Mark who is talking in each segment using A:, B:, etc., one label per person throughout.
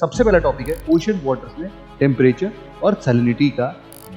A: सबसे पहला टॉपिक है ओशन वाटर्स में टेम्परेचर और सैलिनिटी का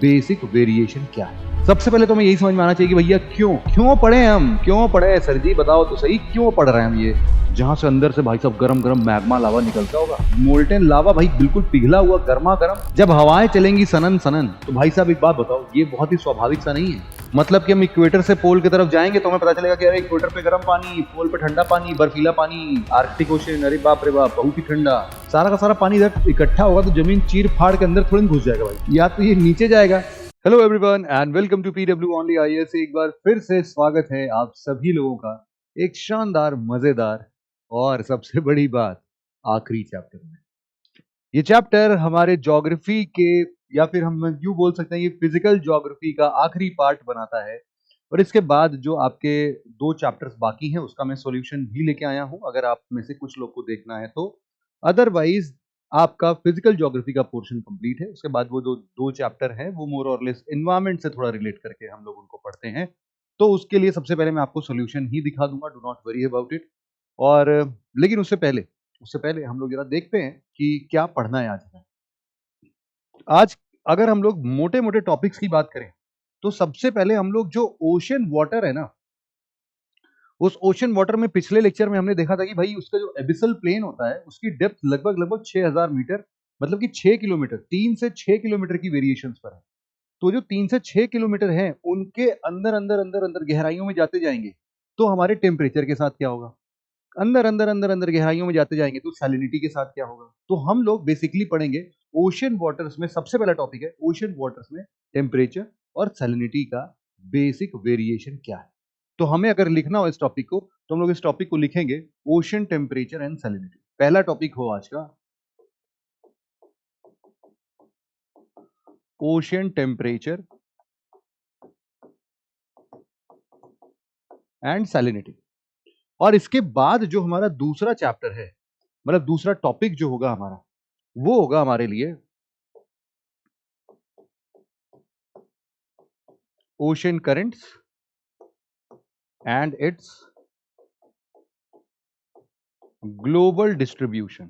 A: बेसिक वेरिएशन क्या है। सबसे पहले तो हमें यही समझ में आना चाहिए कि भैया क्यों पढ़े हम, क्यों पढ़े सर जी, बताओ तो सही क्यों पढ़ रहे हैं हम ये, जहां से अंदर से भाई साहब गरम गरम मैग्मा लावा निकलता होगा, मोल्टेन लावा भाई बिल्कुल पिघला हुआ गर्मा गर्म, जब हवाएं चलेंगी सनन सनन। तो भाई साहब एक बात बताओ, ये बहुत ही स्वाभाविक सा नहीं है। मतलब कि हम इक्वेटर से पोल की तरफ जाएंगे तो हमें पता चलेगा कि अरे इक्वेटर पे गर्म पानी, पोल पे ठंडा पानी, बर्फीला पानी, आर्कटिक ओशन, अरे बाप रे बाप बहुत ही ठंडा, सारा का सारा पानी इधर इकट्ठा होगा तो जमीन चीर फाड़ के अंदर थोड़ी घुस जाएगा भाई, या तो ये नीचे जाएगा। Hello everyone and welcome to PW only IAS. एक बार फिर से स्वागत है आप सभी लोगों का एक शानदार, मजेदार और सबसे बड़ी बात आखिरी चैप्टर में। ये चैप्टर हमारे ज्योग्राफी के, या फिर हम यूं बोल सकते हैं ये फिजिकल ज्योग्राफी का आखिरी पार्ट बनाता है। और इसके बाद जो आपके 2 चैप्टर्स बाकी हैं उसका मैं सॉल्यूशन भी लेके आया हूं, अगर आप में से कुछ लोग को देखना है तो। अदरवाइज आपका फिजिकल ज्योग्राफी का पोर्शन कंप्लीट है। उसके बाद वो दो चैप्टर हैं वो मोर और लेस एनवायरमेंट से थोड़ा रिलेट करके हम लोग उनको पढ़ते हैं। तो उसके लिए सबसे पहले मैं आपको सॉल्यूशन ही दिखा दूंगा, do not worry about it. और लेकिन उससे पहले हम लोग जरा देखते हैं कि क्या पढ़ना है आज हमें। आज अगर हम लोग मोटे मोटे टॉपिक्स की बात करें तो सबसे पहले हम लोग जो ओशन वाटर है ना, उस ओशन वाटर में पिछले लेक्चर में हमने देखा था कि भाई उसका जो एबिसल प्लेन होता है उसकी डेप्थ लगभग 6000 मीटर, मतलब कि 6 किलोमीटर, 3 से 6 किलोमीटर की वेरिएशंस पर है। तो जो 3 से 6 किलोमीटर हैं उनके अंदर अंदर अंदर अंदर गहराइयों में जाते जाएंगे तो हमारे टेम्परेचर के साथ क्या होगा, अंदर अंदर अंदर अंदर गहराइयों में जाते जाएंगे तो सैलिनिटी के साथ क्या होगा। तो हम लोग बेसिकली पढ़ेंगे ओशन वाटर्स में, सबसे पहला टॉपिक है ओशन वाटर्स में टेम्परेचर और सैलिनिटी का बेसिक वेरिएशन क्या है। तो हमें अगर लिखना हो इस टॉपिक को तो हम लोग इस टॉपिक को लिखेंगे ओशन टेम्परेचर एंड सैलिनिटी। पहला टॉपिक हो आज का ओशन टेम्परेचर एंड सैलिनिटी। और इसके बाद जो हमारा दूसरा चैप्टर है, मतलब दूसरा टॉपिक जो होगा हमारा, वो होगा हमारे लिए ocean currents and it's global distribution.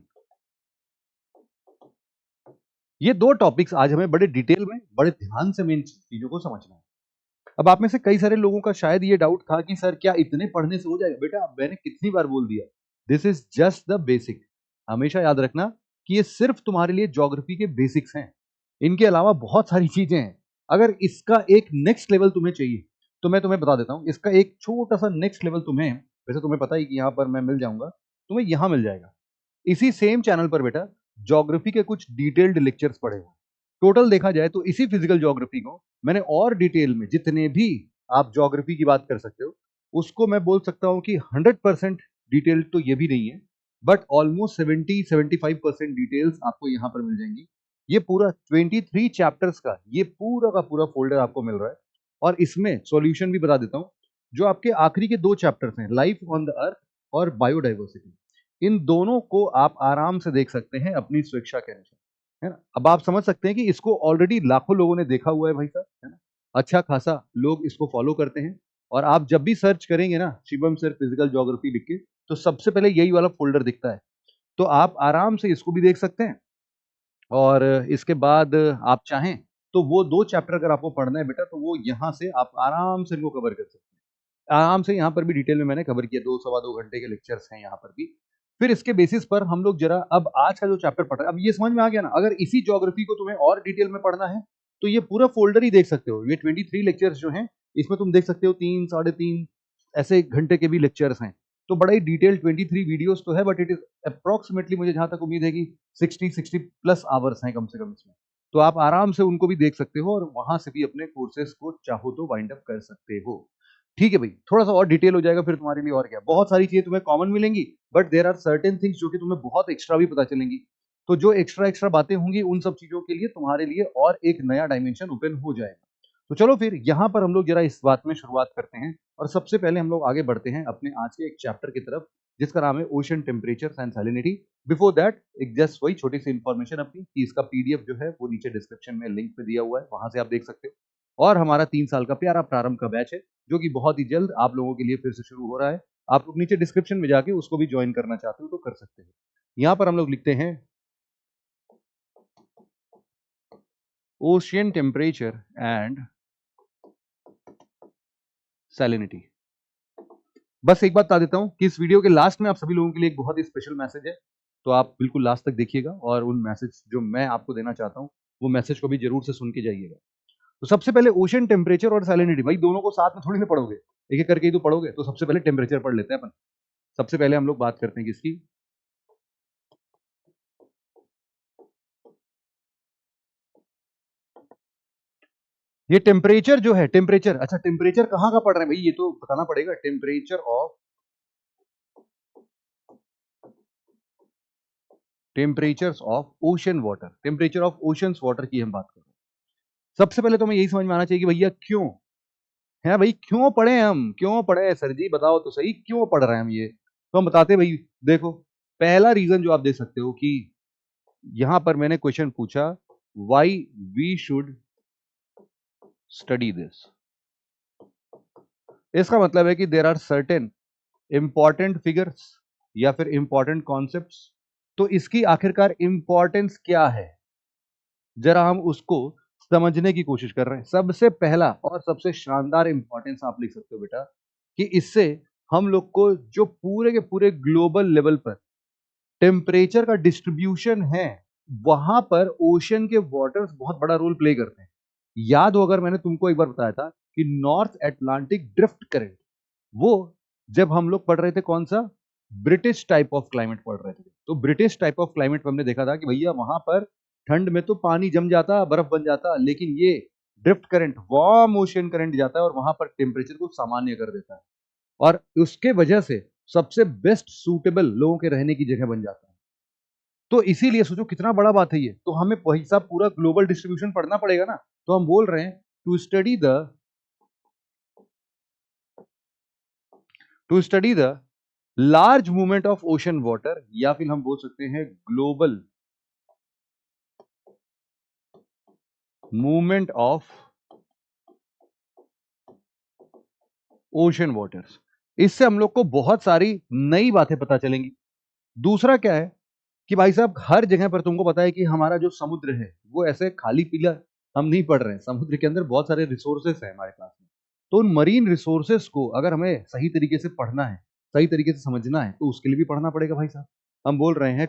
A: ये 2 टॉपिक्स आज हमें बड़े डिटेल में, बड़े ध्यान से मेन चीजों को समझना है। अब आप में से कई सारे लोगों का शायद ये डाउट था कि सर क्या इतने पढ़ने से हो जाएगा। बेटा मैंने कितनी बार बोल दिया, this is just the basic. हमेशा याद रखना कि ये सिर्फ तुम्हारे लिए ज्योग्राफी के बेसिक्स हैं, इनके अलावा बहुत सारी चीजें हैं। अगर इसका एक नेक्स्ट लेवल तुम्हें चाहिए तो मैं तुम्हें बता देता हूं, इसका एक छोटा सा नेक्स्ट लेवल तुम्हें, वैसे तुम्हें पता ही कि यहाँ पर मैं मिल जाऊंगा, तुम्हें यहाँ मिल जाएगा इसी सेम चैनल पर बेटा। ज्योग्राफी के कुछ डिटेल्ड लेक्चर्स पढ़े हुए, टोटल देखा जाए तो इसी फिजिकल ज्योग्राफी को मैंने और डिटेल में, जितने भी आप ज्योग्राफी की बात कर सकते हो उसको मैं बोल सकता हूं कि 100% डिटेल तो ये भी नहीं है, बट ऑलमोस्ट 70-75% डिटेल्स आपको यहां पर मिल जाएंगी। ये पूरा 23 चैप्टर्स का ये पूरा का पूरा फोल्डर आपको मिल रहा है। और इसमें सॉल्यूशन भी बता देता हूं, जो आपके आखिरी के 2 चैप्टर्स हैं, लाइफ ऑन द अर्थ और बायोडाइवर्सिटी, इन दोनों को आप आराम से देख सकते हैं अपनी स्वेच्छा के अनुसार, है ना। अब आप समझ सकते हैं कि इसको ऑलरेडी लाखों लोगों ने देखा हुआ है भाई साहब, है ना, अच्छा खासा लोग इसको फॉलो करते हैं। और आप जब भी सर्च करेंगे ना शिवम सर फिजिकल ज्योग्राफी लिख के, तो सबसे पहले यही वाला फोल्डर दिखता है। तो आप आराम से इसको भी देख सकते हैं। और इसके बाद आप चाहें तो वो 2 चैप्टर अगर आपको पढ़ना है बेटा तो वो यहाँ से आप आराम से इनको कवर कर सकते हैं। आराम से यहाँ पर भी डिटेल में मैंने कवर किया, 2 सवा 2 घंटे के लेक्चर्स हैं यहाँ पर भी। फिर इसके बेसिस पर हम लोग जरा अब आज का जो चैप्टर पढ़ रहे हैं, अब ये समझ में आ गया ना। अगर इसी ज्योग्राफी को तुम्हें और डिटेल में पढ़ना है तो ये पूरा फोल्डर ही देख सकते हो। ये 23 लेक्चर्स जो हैं इसमें तुम देख सकते हो 3 साढ़े 3 ऐसे घंटे के भी लेक्चर्स हैं। तो बड़ा ही डिटेल 23 वीडियोस तो है, बट इट इज अप्रोक्सीमेटली, मुझे जहां तक उम्मीद है कि 60 प्लस आवर्स हैं कम से कम इसमें। तो आप आराम से उनको भी देख सकते हो और वहां से भी अपने कोर्सेज को चाहो तो वाइंड अप कर सकते हो। ठीक है भाई, थोड़ा सा और डिटेल हो जाएगा फिर तुम्हारे लिए, और क्या, बहुत सारी चीजें तुम्हें कॉमन मिलेंगी, but there are certain things जो कि तुम्हें बहुत एक्स्ट्रा भी पता चलेंगी। तो जो एक्स्ट्रा एक्स्ट्रा बातें होंगी उन सब चीजों के लिए तुम्हारे लिए और एक नया डायमेंशन ओपन हो जाएगा। तो चलो फिर यहाँ पर हम लोग जरा इस बात में शुरुआत करते हैं और सबसे पहले हम लोग आगे बढ़ते हैं अपने आज के एक चैप्टर की तरफ जिसका नाम है ocean temperature and salinity. Before that एक जस्ट वही छोटी सी इंफॉर्मेशन अपनी कि इसका पीडीएफ जो है वो नीचे डिस्क्रिप्शन में लिंक पे दिया हुआ है, वहां से आप देख सकते हो। और हमारा 3 साल का प्यारा प्रारंभ का बैच है जो कि बहुत ही जल्द आप लोगों के लिए फिर से शुरू हो रहा है। आप लोग नीचे डिस्क्रिप्शन में जाके उसको भी ज्वाइन करना चाहते हो तो कर सकते हो। यहाँ पर हम लोग लिखते हैं ओशियन टेम्परेचर एंड सैलिनिटी। बस एक बात बता देता हूं कि इस वीडियो के लास्ट में आप सभी लोगों के लिए एक बहुत ही स्पेशल मैसेज है, तो आप बिल्कुल लास्ट तक देखिएगा और उन मैसेज जो मैं आपको देना चाहता हूं वो मैसेज को भी जरूर से सुन के जाइएगा। तो सबसे पहले ओशन टेम्परेचर और सैलिनिटी, भाई दोनों को साथ में थोड़ी ना पढ़ोगे, एक एक करके ही तो पढ़ोगे। तो सबसे पहले टेम्परेचर पढ़ लेते हैं अपन। सबसे पहले हम लोग बात करते हैं किसकी, ये टेम्परेचर जो है, टेम्परेचर, अच्छा टेम्परेचर कहां का पढ़ रहे हैं भाई, ये तो बताना पड़ेगा। Temperatures of ocean water, temperature of oceans water की हम बात कर रहे हैं। सबसे पहले तो हमें यही समझ में आना चाहिए कि भैया क्यों है, भाई क्यों पढ़े हम, क्यों पढ़े सर जी, बताओ तो सही क्यों पढ़ रहे हैं हम ये। तो हम बताते हैं भाई, देखो पहला रीजन जो आप देख सकते हो कि यहां पर मैंने क्वेश्चन पूछा, why we should study this. इसका मतलब है कि there are certain important figures या फिर इंपॉर्टेंट कॉन्सेप्ट्स। तो इसकी आखिरकार इंपॉर्टेंस क्या है, जरा हम उसको समझने की कोशिश कर रहे हैं। सबसे पहला और सबसे शानदार इंपॉर्टेंस आप लिख सकते हो बेटा, कि इससे हम लोग को जो पूरे के पूरे ग्लोबल लेवल पर टेम्परेचर का डिस्ट्रीब्यूशन है, वहां पर ओशन के वाटर्स बहुत बड़ा रोल प्ले करते हैं। याद हो अगर मैंने तुमको एक बार बताया था कि नॉर्थ अटलांटिक ड्रिफ्ट करंट, वो जब हम लोग पढ़ रहे थे कौन सा, ब्रिटिश टाइप ऑफ क्लाइमेट पढ़ रहे थे, तो ब्रिटिश टाइप ऑफ क्लाइमेट में हमने देखा था कि भैया वहां पर ठंड में तो पानी जम जाता, बर्फ बन जाता, लेकिन ये drift current, warm ocean current जाता है और वहां पर टेम्परेचर को सामान्य कर देता है, और उसके वजह से सबसे बेस्ट सूटेबल लोगों के रहने की जगह बन जाता है। तो इसीलिए सोचो कितना बड़ा बात है ये। तो हमें वही सब पूरा ग्लोबल डिस्ट्रीब्यूशन पढ़ना पड़ेगा ना। तो हम बोल रहे हैं to study the large movement of ocean water, या फिर हम बोल सकते हैं global movement of ocean waters. इससे हम लोग को बहुत सारी नई बातें पता चलेंगी। दूसरा क्या है कि भाई साहब हर जगह पर तुमको पता है कि हमारा जो समुद्र है वो ऐसे खाली पीला हम नहीं पढ़ रहे हैं, समुद्र के अंदर बहुत सारे रिसोर्सेस हैं हमारे पास में। तो उन मरीन रिसोर्सेस को अगर हमें सही तरीके से पढ़ना है, सही तरीके से समझना है, तो उसके लिए भी पढ़ना पड़ेगा भाई साहब। हम बोल रहे हैं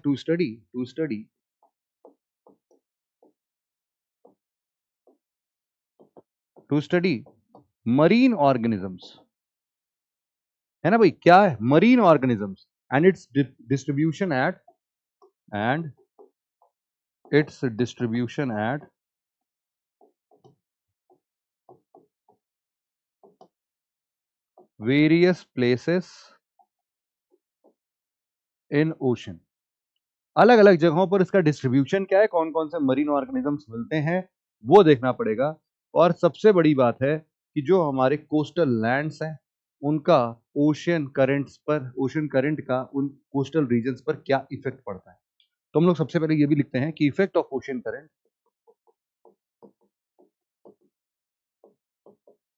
A: टू स्टडी मरीन ऑर्गेनिजम्स, है ना भाई, क्या है marine organisms and it's distribution at various places in ocean. अलग अलग जगहों पर इसका डिस्ट्रीब्यूशन क्या है, कौन कौन से मरीन ऑर्गेनिजम्स मिलते हैं, वो देखना पड़ेगा। और सबसे बड़ी बात है कि जो हमारे कोस्टल लैंड्स हैं उनका ओशन करंट्स पर, ओशन करंट का उन कोस्टल रीजन्स पर क्या इफेक्ट पड़ता है। तो हम लोग सबसे पहले ये भी लिखते हैं कि effect of ocean current,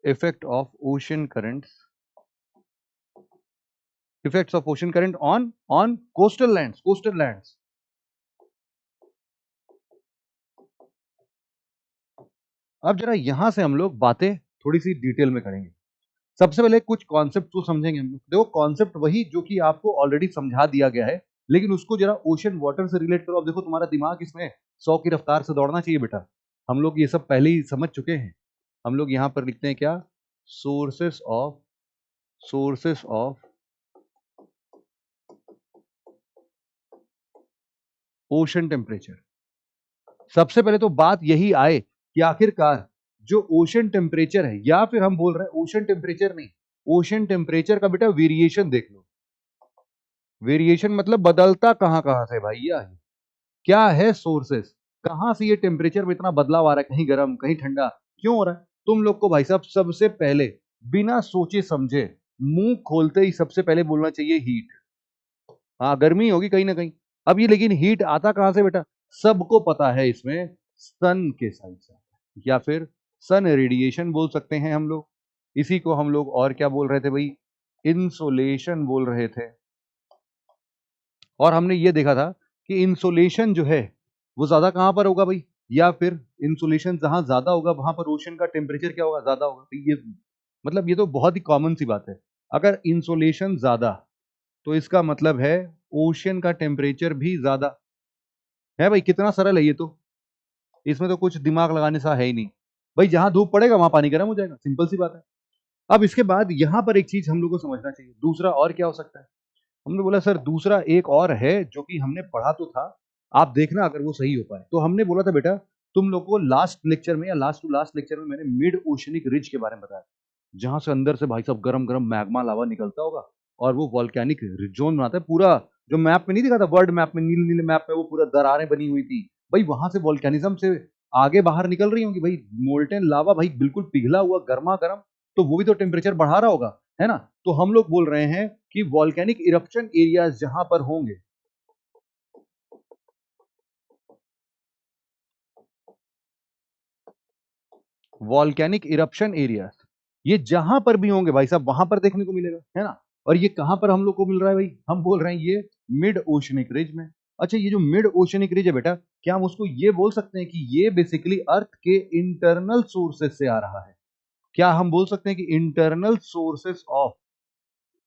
A: effect of ocean currents, effects of ocean current on coastal lands. अब जरा यहां से हम लोग बातें थोड़ी सी डिटेल में करेंगे। सबसे पहले कुछ कॉन्सेप्ट को समझेंगे हम लोग। देखो कॉन्सेप्ट वही जो कि आपको ऑलरेडी समझा दिया गया है, लेकिन उसको जरा ओशन वाटर से रिलेट करो। अब देखो तुम्हारा दिमाग इसमें 100 की रफ्तार से दौड़ना चाहिए बेटा। हम लोग ये सब पहले ही समझ चुके हैं। हम लोग यहां पर लिखते हैं क्या, सोर्सेस ऑफ ओशन टेम्परेचर। सबसे पहले तो बात यही आए कि आखिरकार जो ओशन टेम्परेचर है, या फिर हम बोल रहे हैं ओशन टेम्परेचर नहीं, ओशन टेम्परेचर का बेटा वेरिएशन देख लो। वेरिएशन मतलब बदलता कहां कहां से भैया, क्या है सोर्सेस, कहां से ये टेम्परेचर में इतना बदलाव आ रहा है, कहीं गर्म कहीं ठंडा क्यों हो रहा है। तुम लोग को भाई साहब सबसे पहले बिना सोचे समझे मुंह खोलते ही सबसे पहले बोलना चाहिए हीट। हाँ गर्मी होगी कहीं ना कहीं। अब ये लेकिन हीट आता कहां से बेटा, सबको पता है इसमें सन के साइड से, या फिर सन रेडिएशन बोल सकते हैं हम लोग। इसी को हम लोग और क्या बोल रहे थे भाई, इंसोलेशन बोल रहे थे। और हमने ये देखा था कि इंसोलेशन जो है वो ज्यादा कहां पर होगा भाई, या फिर इंसुलेशन जहां ज्यादा होगा वहां पर ओशन का टेम्परेचर क्या होगा, ज्यादा होगा। तो ये मतलब ये तो बहुत ही कॉमन सी बात है। अगर इंसुलेशन ज्यादा तो इसका मतलब है ओशन का टेम्परेचर भी ज्यादा है। भाई कितना सरल है ये तो, इसमें तो कुछ दिमाग लगाने सा है ही नहीं। भाई जहां धूप पड़ेगा वहां पानी गर्म हो जाएगा, सिंपल सी बात है। अब इसके बाद यहां पर एक चीज हम लोग को समझना चाहिए, दूसरा और क्या हो सकता है। हमने बोला सर दूसरा एक और है जो कि हमने पढ़ा तो था, आप देखना अगर वो सही हो पाए। तो हमने बोला था बेटा तुम लोग को लास्ट लेक्चर में या लास्ट टू लास्ट लेक्चर में मैंने मिड ओशनिक रिज के बारे में बताया, जहां से अंदर से भाई साहब गरम गरम मैग्मा लावा निकलता होगा और वो वॉल्केनिक जोन बनाता है पूरा। जो मैप में नहीं दिखा था, वर्ल्ड मैप में, नीले नीले मैप में वो पूरा दरारें बनी हुई थी भाई, वहां से वॉल्केनिज्म से आगे बाहर निकल रही होंगी भाई, मोल्टेन लावा भाई बिल्कुल पिघला हुआ गर्मा गर्म, तो वो भी तो टेम्परेचर बढ़ा रहा होगा, है ना। तो हम लोग बोल रहे हैं कि वॉल्केनिक इरप्शन एरियाज जहां पर होंगे, वॉल्केनिक इरप्शन एरियाज ये जहां पर भी होंगे भाई साहब वहां पर देखने को मिलेगा, है ना। और ये कहां पर हम लोग को मिल रहा है भाई, हम बोल रहे हैं ये मिड ओशनिक रिज में। अच्छा ये जो मिड ओशनिक रिज है बेटा, क्या हम उसको ये बोल सकते हैं कि ये बेसिकली अर्थ के इंटरनल सोर्सेस से आ रहा है। क्या हम बोल सकते हैं कि इंटरनल सोर्सेस ऑफ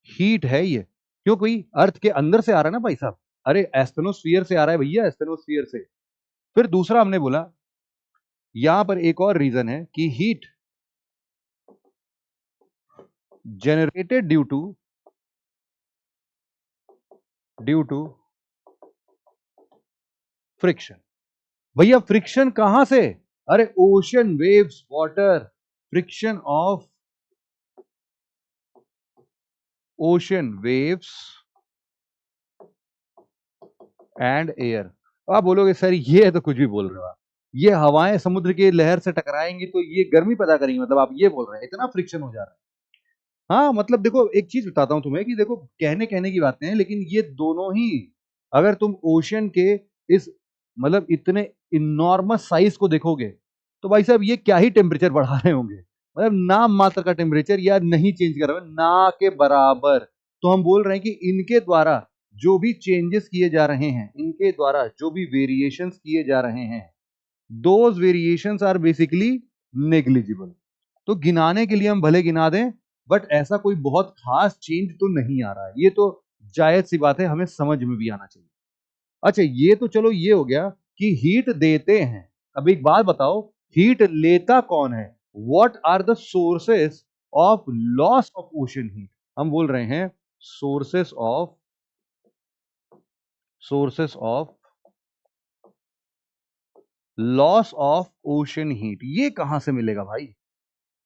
A: हीट है ये, क्यों कोई अर्थ के अंदर से आ रहा है ना भाई साहब, अरे एस्टेनोस्फीयर से आ रहा है भैया, एस्टेनोस्फीयर से। फिर दूसरा हमने बोला यहां पर एक और रीजन है कि heat generated due to friction. भैया फ्रिक्शन कहां से, अरे ocean waves water, friction of ocean waves and air. आप बोलोगे सर ये तो कुछ भी बोल रहे हो आप, ये हवाएं समुद्र के लहर से टकराएंगी तो ये गर्मी पैदा करेंगी, मतलब आप ये बोल रहे हैं इतना फ्रिक्शन हो जा रहा है। हाँ मतलब देखो एक चीज बताता हूं तुम्हें कि देखो कहने कहने की बातें हैं, लेकिन ये दोनों ही अगर तुम ओशियन के इस मतलब इतने इनॉर्मस साइज को देखोगे तो भाई साहब ये क्या ही टेम्परेचर बढ़ा रहे होंगे, मतलब नाम मात्र का टेम्परेचर या नहीं चेंज कर रहे हो ना के बराबर। तो हम बोल रहे हैं कि इनके द्वारा जो भी चेंजेस किए जा रहे हैं, इनके द्वारा जो भी वेरिएशंस किए जा रहे हैं, those variations are basically negligible. तो गिनाने के लिए हम भले गिना दें बट ऐसा कोई बहुत खास चेंज तो नहीं आ रहा है, ये तो जायज सी बात है, हमें समझ में भी आना चाहिए। अच्छा ये तो चलो ये हो गया कि हीट देते हैं। अब एक बात बताओ, हीट लेता कौन है, what are the sources of loss of ocean heat. हम बोल रहे हैं sources of loss of ocean heat, ये कहां से मिलेगा भाई,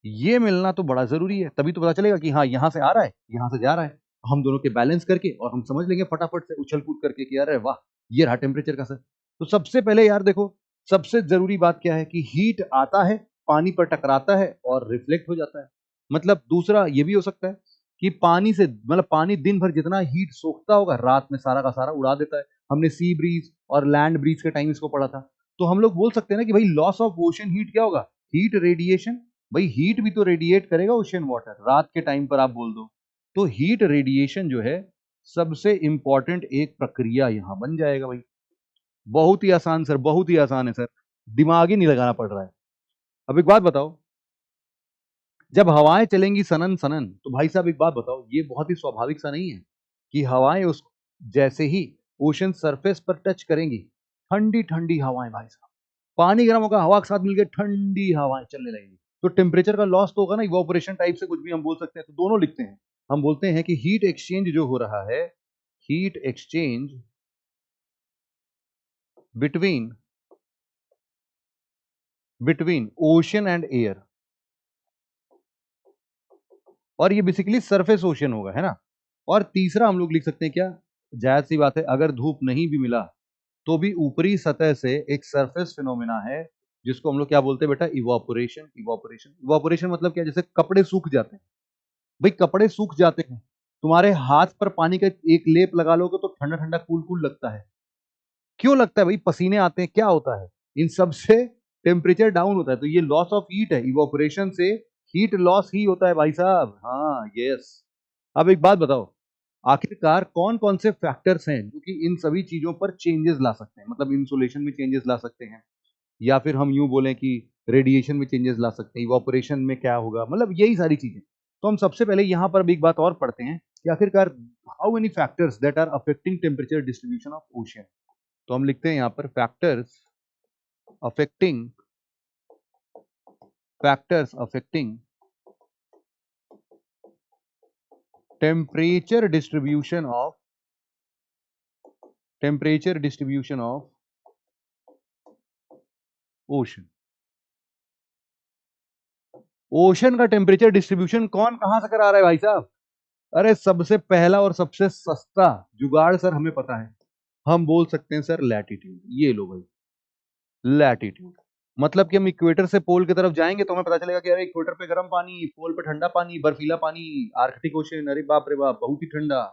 A: ये मिलना तो बड़ा जरूरी है, तभी तो पता चलेगा कि हाँ यहां से आ रहा है यहां से जा रहा है। हम दोनों के बैलेंस करके और हम समझ लेंगे फटाफट से उछल कूद करके कि अरे वाह ये रहा टेम्परेचर का सर। तो सबसे पहले यार देखो, सबसे जरूरी बात क्या है कि हीट आता है, पानी पर टकराता है और रिफ्लेक्ट हो जाता है। मतलब दूसरा ये भी हो सकता है कि पानी से मतलब पानी दिन भर जितना हीट सोखता होगा रात में सारा का सारा उड़ा देता है। हमने सी ब्रीज और लैंड ब्रीज के टाइम इसको पढ़ा था। तो हम लोग बोल सकते हैं ना कि भाई लॉस ऑफ ओशन हीट क्या होगा, हीट रेडिएशन। भाई हीट भी तो रेडिएट करेगा ओशन वाटर, रात के टाइम पर आप बोल दो। तो हीट रेडिएशन जो है सबसे इंपॉर्टेंट एक प्रक्रिया यहां बन जाएगा भाई। बहुत ही आसान सर, बहुत ही आसान है सर, दिमाग ही नहीं लगाना पड़ रहा है। अब एक बात बताओ, जब हवाएं चलेंगी सनन सनन, तो भाई साहब एक बात बताओ, ये बहुत ही स्वाभाविक सा नहीं है कि हवाएं उस जैसे ही ओशन सरफेस पर टच करेंगी, ठंडी ठंडी हवाएं भाई साहब, पानी गर्म होगा हवा के साथ मिलकर ठंडी हवाएं चलने लगेंगी, तो टेम्परेचर का लॉस तो होगा ना, इवोपोरेशन टाइप से कुछ भी हम बोल सकते हैं। तो दोनों लिखते हैं, हम बोलते हैं कि हीट एक्सचेंज जो हो रहा है, heat exchange between between ocean and air, और ये बेसिकली सरफेस ओशन होगा, है ना। और तीसरा हम लोग लिख सकते हैं क्या, जायज सी बात है, अगर धूप नहीं भी मिला तो भी ऊपरी सतह से एक सरफेस फिनोमेना है जिसको हम लोग क्या बोलते हैं बेटा, इवापोरेशन। इवापोरेशन इवापोरेशन मतलब क्या, जैसे कपड़े सूख जाते हैं भाई, कपड़े सूख जाते हैं, तुम्हारे हाथ पर पानी का एक लेप लगा लोगे तो ठंडा ठंडा कूल कूल लगता है। क्यों लगता है भाई, पसीने आते हैं, क्या होता है, इन सब से टेम्परेचर डाउन होता है। तो ये लॉस ऑफ हीट है, इवापोरेशन से हीट लॉस ही होता है भाई साहब। हाँ यस। अब एक बात बताओ, आखिरकार कौन कौन से फैक्टर्स हैं जो कि इन सभी चीजों पर चेंजेस ला सकते हैं, मतलब इंसुलेशन में चेंजेस ला सकते हैं। या फिर हम यूं बोलें कि रेडिएशन में चेंजेस ला सकते हैं, इवापोरेशन में क्या होगा, मतलब यही सारी चीजें। तो हम सबसे पहले यहाँ पर भी एक बात और पढ़ते हैं कि आखिरकार how many factors that are affecting temperature distribution of ocean. तो हम लिखते हैं यहाँ पर factors affecting temperature distribution of ocean. Ocean का टेम्परेचर डिस्ट्रीब्यूशन कौन कहां से करा रहा है भाई साहब? अरे सबसे पहला और सबसे सस्ता जुगाड़ सर हमें पता है, हम बोल सकते हैं सर लैटिट्यूड। ये लो भाई, लैटिट्यूड मतलब कि हम इक्वेटर से पोल की तरफ जाएंगे तो हमें पता चलेगा कि अरे इक्वेटर पे गर्म पानी, पोल पे ठंडा पानी, बर्फीला पानी, आर्कटिक ओशन, अरे बाप रे बाप बहुत ही ठंडा।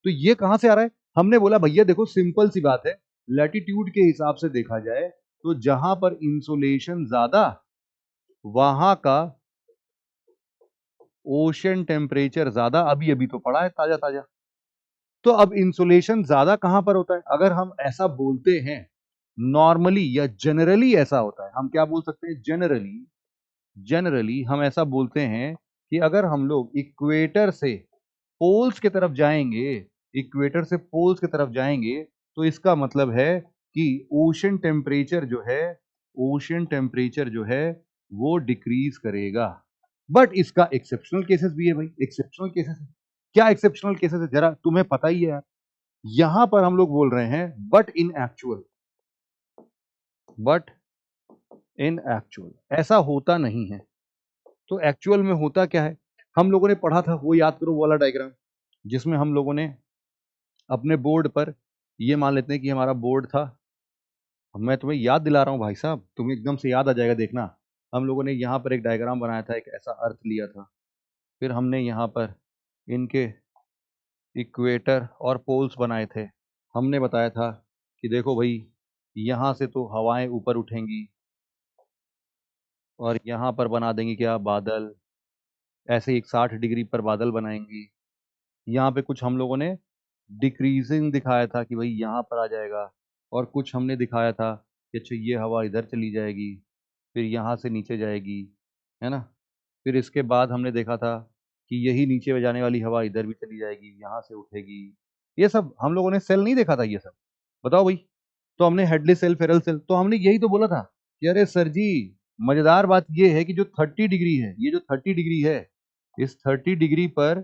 A: तो ये कहां से आ रहा है? हमने बोला भैया देखो सिंपल सी बात है, लैटिट्यूड के हिसाब से देखा जाए तो जहां पर इंसोलेशन ज्यादा वहां का ओशन टेम्परेचर ज्यादा। अभी अभी तो पड़ा है ताजा ताजा। तो अब इंसोलेशन ज्यादा कहां पर होता है? अगर हम ऐसा बोलते हैं नॉर्मली या जनरली ऐसा होता है, हम क्या बोल सकते हैं? जनरली हम ऐसा बोलते हैं कि अगर हम लोग इक्वेटर से पोल्स की तरफ जाएंगे, इक्वेटर से पोल्स की तरफ जाएंगे तो इसका मतलब है कि ओशन टेम्परेचर जो है वो डिक्रीज करेगा। बट इसका एक्सेप्शनल केसेस भी है भाई, एक्सेप्शनल केसेस है। क्या एक्सेप्शनल केसेस है जरा तुम्हें पता ही है यार। यहां पर हम लोग बोल रहे हैं बट इन एक्चुअल ऐसा होता नहीं है। तो एक्चुअल में होता क्या है? हम लोगों ने पढ़ा था, वो याद करो वो वाला डायग्राम जिसमें हम लोगों ने अपने बोर्ड पर, ये मान लेते हैं कि हमारा बोर्ड था, मैं तुम्हें याद दिला रहा हूं भाई साहब, तुम्हें एकदम से याद आ जाएगा देखना। हम लोगों ने यहाँ पर एक डायग्राम बनाया था, एक ऐसा अर्थ लिया था, फिर हमने यहाँ पर इनके इक्वेटर और पोल्स बनाए थे। हमने बताया था कि देखो भाई यहाँ से तो हवाएं ऊपर उठेंगी और यहाँ पर बना देंगी क्या? बादल। ऐसे ही एक 60 डिग्री पर बादल बनाएंगी। यहाँ पे कुछ हम लोगों ने डिक्रीजिंग दिखाया था कि भाई यहाँ पर आ जाएगा, और कुछ हमने दिखाया था कि अच्छा ये हवा इधर चली जाएगी, फिर यहाँ से नीचे जाएगी, है ना। फिर इसके बाद हमने देखा था कि यही नीचे जाने वाली हवा इधर भी चली जाएगी, यहाँ से उठेगी। ये सब हम लोगों ने सेल नहीं देखा था ये सब? बताओ भाई। तो हमने हेडली सेल, फेरल सेल, तो हमने यही तो बोला था कि अरे सर जी मजेदार बात ये है कि जो 30 डिग्री है, ये जो 30 डिग्री है, इस 30 डिग्री पर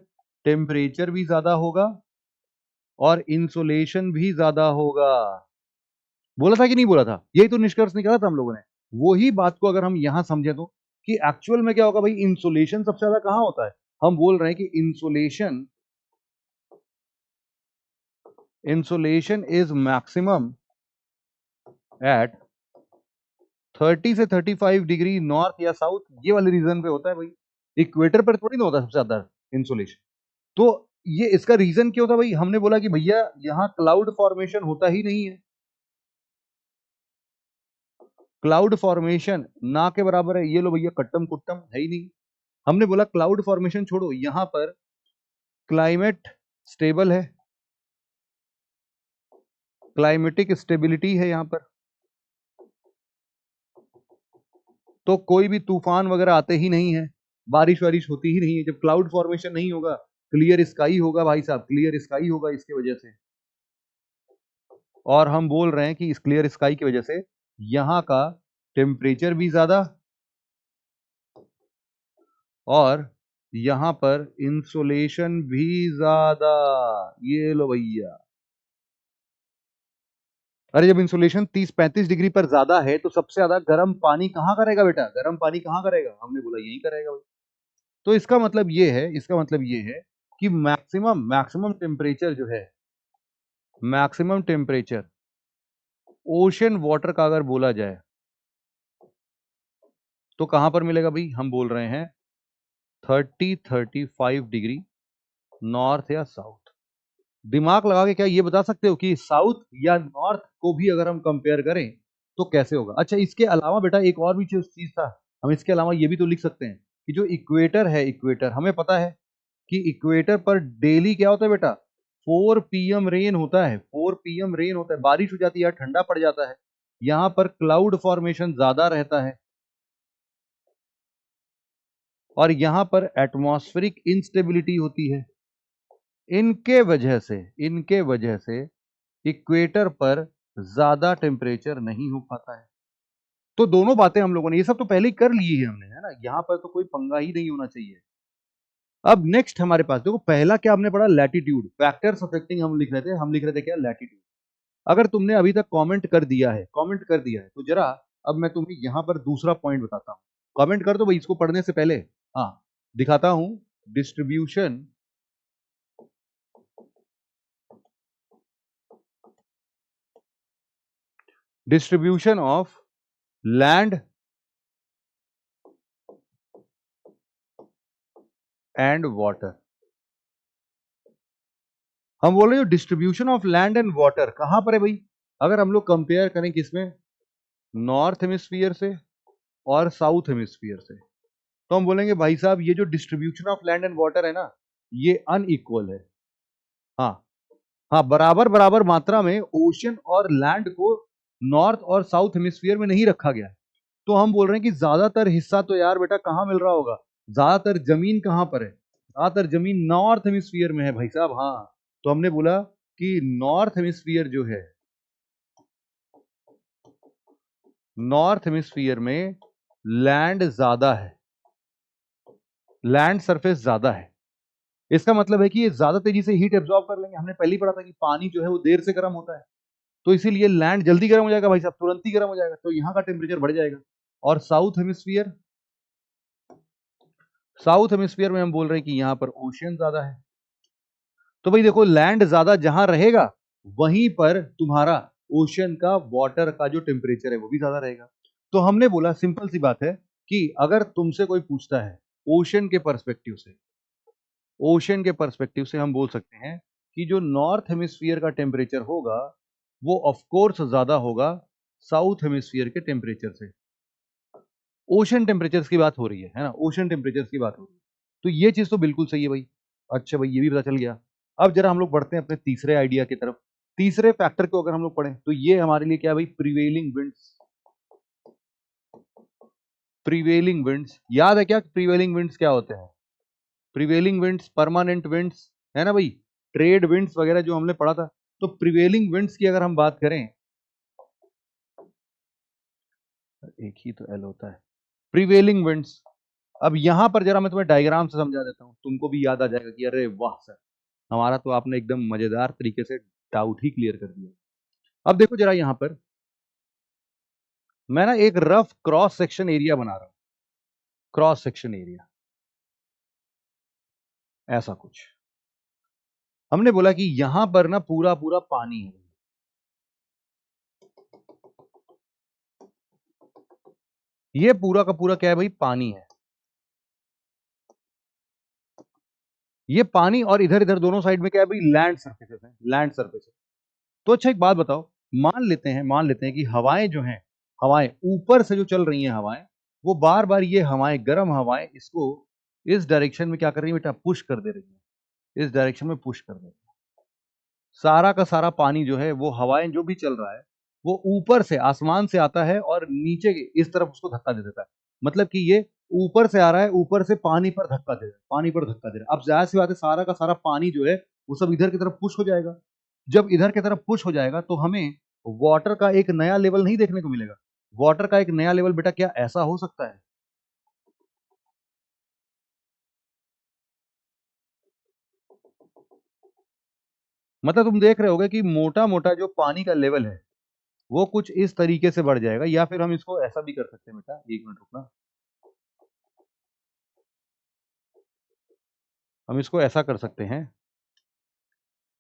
A: टेम्परेचर भी ज्यादा होगा और इंसोलेशन भी ज्यादा होगा। बोला था कि नहीं बोला था? यही तो निष्कर्ष निकाला था हम लोगों ने। वही बात को अगर हम यहां समझे तो कि एक्चुअल में क्या होगा भाई, इंसोलेशन सबसे ज्यादा कहां होता है? हम बोल रहे हैं कि इंसोलेशन इज मैक्सिमम एट 30 से 35 डिग्री नॉर्थ या साउथ, ये वाले रीजन पे होता है भाई। इक्वेटर पर थोड़ी ना होता है सबसे ज्यादा इंसोलेशन। तो ये इसका रीजन क्या होता है भाई? हमने बोला कि भैया यहाँ क्लाउड फॉर्मेशन होता ही नहीं है। क्लाउड फॉर्मेशन ना के बराबर है, ये लो भैया कट्टम कुट्टम है ही नहीं। हमने बोला क्लाउड फॉर्मेशन छोड़ो, यहां पर क्लाइमेट स्टेबल है, क्लाइमेटिक स्टेबिलिटी है यहां पर, तो कोई भी तूफान वगैरह आते ही नहीं है, बारिश वारिश होती ही नहीं है जब क्लाउड फॉर्मेशन नहीं होगा। क्लियर स्काई होगा भाई साहब, क्लियर स्काई होगा इसकी वजह से। और हम बोल रहे हैं कि इस क्लियर स्काई की वजह से यहां का टेम्परेचर भी ज्यादा और यहां पर इंसोलेशन भी ज्यादा। ये लो भैया। अरे जब इंसोलेशन 30-35 डिग्री पर ज्यादा है तो सबसे ज्यादा गर्म पानी कहां करेगा बेटा? गर्म पानी कहां करेगा? हमने बोला यही करेगा भाई। तो इसका मतलब ये है कि मैक्सिमम टेम्परेचर जो है, मैक्सिमम टेम्परेचर ओशन वाटर का अगर बोला जाए तो कहां पर मिलेगा भाई? हम बोल रहे हैं 30-35 डिग्री नॉर्थ या साउथ। दिमाग लगा के क्या ये बता सकते हो कि साउथ या नॉर्थ को भी अगर हम कंपेयर करें तो कैसे होगा? अच्छा इसके अलावा बेटा एक और भी चीज था, हम इसके अलावा ये भी तो लिख सकते हैं कि जो इक्वेटर है, इक्वेटर हमें पता है कि इक्वेटर पर डेली क्या होता है बेटा? 4 PM रेन होता है, 4 PM रेन होता है, बारिश हो जाती है, ठंडा पड़ जाता है। यहां पर क्लाउड फॉर्मेशन ज्यादा रहता है और यहां पर एटमॉस्फेरिक इंस्टेबिलिटी होती है। इनके वजह से इक्वेटर पर ज्यादा टेम्परेचर नहीं हो पाता है। तो दोनों बातें हम लोगों ने, ये सब तो पहले ही कर ली है हमने, है ना, यहां पर तो कोई पंगा ही नहीं होना चाहिए। अब नेक्स्ट हमारे पास देखो, पहला क्या हमने पढ़ा, लैटिट्यूड, फैक्टर्स अफेक्टिंग हम लिख रहे थे क्या, लैटिट्यूड। अगर तुमने अभी तक कमेंट कर दिया है तो जरा अब मैं तुम्हें यहां पर दूसरा पॉइंट बताता हूं। कमेंट कर दो भाई इसको पढ़ने से पहले। हाँ, दिखाता हूं, distribution distribution of land and water. हम बोल रहे हैं distribution of land and water कहां पर है भाई, अगर हम लोग कंपेयर करें किसमें, नॉर्थ हेमिस्फीयर से और साउथ हेमिस्फीयर से, तो हम बोलेंगे भाई साहब ये जो distribution of land and water है ना, ये अनइक्वल है। हाँ, हाँ, बराबर बराबर मात्रा में ओशन और लैंड को नॉर्थ और साउथ हेमिस्फीयर में नहीं रखा गया है। तो हम बोल रहे हैं कि ज्यादातर हिस्सा तो यार बेटा कहां मिल रहा होगा, ज्यादातर जमीन कहां पर है, ज्यादातर जमीन नॉर्थ हेमिस्फीयर में है भाई साहब। हाँ, तो हमने बोला कि नॉर्थ हेमिस्फीयर में लैंड ज्यादा है, लैंड सरफेस ज्यादा है। इसका मतलब है कि ये ज्यादा तेजी से हीट एब्जॉर्ब कर लेंगे। हमने पहले ही पढ़ा था कि पानी जो है वो देर से गर्म होता है, तो इसीलिए लैंड जल्दी गर्म हो जाएगा भाई साहब, तुरंत ही गर्म हो जाएगा, तो यहाँ का टेम्परेचर बढ़ जाएगा। और साउथ हेमिस्फीयर में हम बोल रहे हैं कि यहाँ पर ओशियन ज्यादा है। तो भाई देखो, लैंड ज्यादा जहां रहेगा वहीं पर तुम्हारा ओशियन का, वाटर का जो टेम्परेचर है वो भी ज्यादा रहेगा। तो हमने बोला सिंपल सी बात है कि अगर तुमसे कोई पूछता है ओशियन के पर्सपेक्टिव से, हम बोल सकते हैं कि जो नॉर्थ हेमिस्फीयर का टेम्परेचर होगा वो ऑफ कोर्स ज्यादा होगा साउथ हेमिस्फीयर के टेम्परेचर से। ओशन टेम्परेचर्स की बात हो रही है ना, ओशन टेम्परेचर्स की बात हो रही है। तो ये चीज तो बिल्कुल सही है भाई। अच्छा भाई, ये भी पता चल गया। अब जरा हम लोग बढ़ते हैं अपने तीसरे आइडिया की तरफ। तीसरे फैक्टर को अगर हम लोग पढ़ें तो ये हमारे लिए क्या है भाई, प्रिवेलिंग विंड्स। प्रिवेलिंग विंड्स याद है क्या, प्रिवेलिंग विंड्स क्या होते हैं, प्रिवेलिंग विंड्स, परमानेंट विंड्स, है ना भाई, ट्रेड विंड्स वगैरह जो हमने पढ़ा था। तो प्रिवेलिंग विंड्स की अगर हम बात करें, एक ही तो एल होता है, प्रिवेलिंग विंड्स। अब यहां पर जरा मैं तुम्हें डायग्राम से समझा देता हूं, तुमको भी याद आ जाएगा कि अरे वाह सर, हमारा तो आपने एकदम मजेदार तरीके से डाउट ही क्लियर कर दिया। अब देखो जरा यहां पर मैं ना एक रफ क्रॉस सेक्शन एरिया बना रहा हूं, क्रॉस सेक्शन एरिया ऐसा कुछ। हमने बोला कि यहां पर ना पूरा पूरा पानी है, ये पूरा का पूरा क्या है भाई, पानी है। ये पानी और इधर इधर दोनों साइड में क्या है भाई, लैंड सरफेसेस है, लैंड सरफेसेस। तो अच्छा एक बात बताओ, मान लेते हैं कि हवाएं जो हैं, हवाएं ऊपर से जो चल रही हैं हवाएं, वो बार बार ये हवाएं, गर्म हवाएं इसको इस डायरेक्शन में क्या कर रही है बेटा, पुश कर दे रही है, इस डायरेक्शन में पुश कर दे रही है। सारा का सारा पानी जो है, वो हवाएं जो भी चल रहा है वो ऊपर से आसमान से आता है और नीचे इस तरफ उसको धक्का दे देता है। मतलब कि ये ऊपर से आ रहा है, ऊपर से पानी पर धक्का दे रहा है, पानी पर धक्का दे रहा है। अब जाहिर सी बात है, सारा का सारा पानी जो है वो सब इधर की तरफ पुश हो जाएगा। जब इधर की तरफ पुश हो जाएगा तो हमें वाटर का एक नया लेवल नहीं देखने को मिलेगा। वाटर का एक नया लेवल बेटा क्या ऐसा हो सकता है, मतलब तुम देख रहे होगे कि मोटा मोटा जो पानी का लेवल है वो कुछ इस तरीके से बढ़ जाएगा। या फिर हम इसको ऐसा भी कर सकते हैं बेटा, एक मिनट रुकना, हम इसको ऐसा कर सकते हैं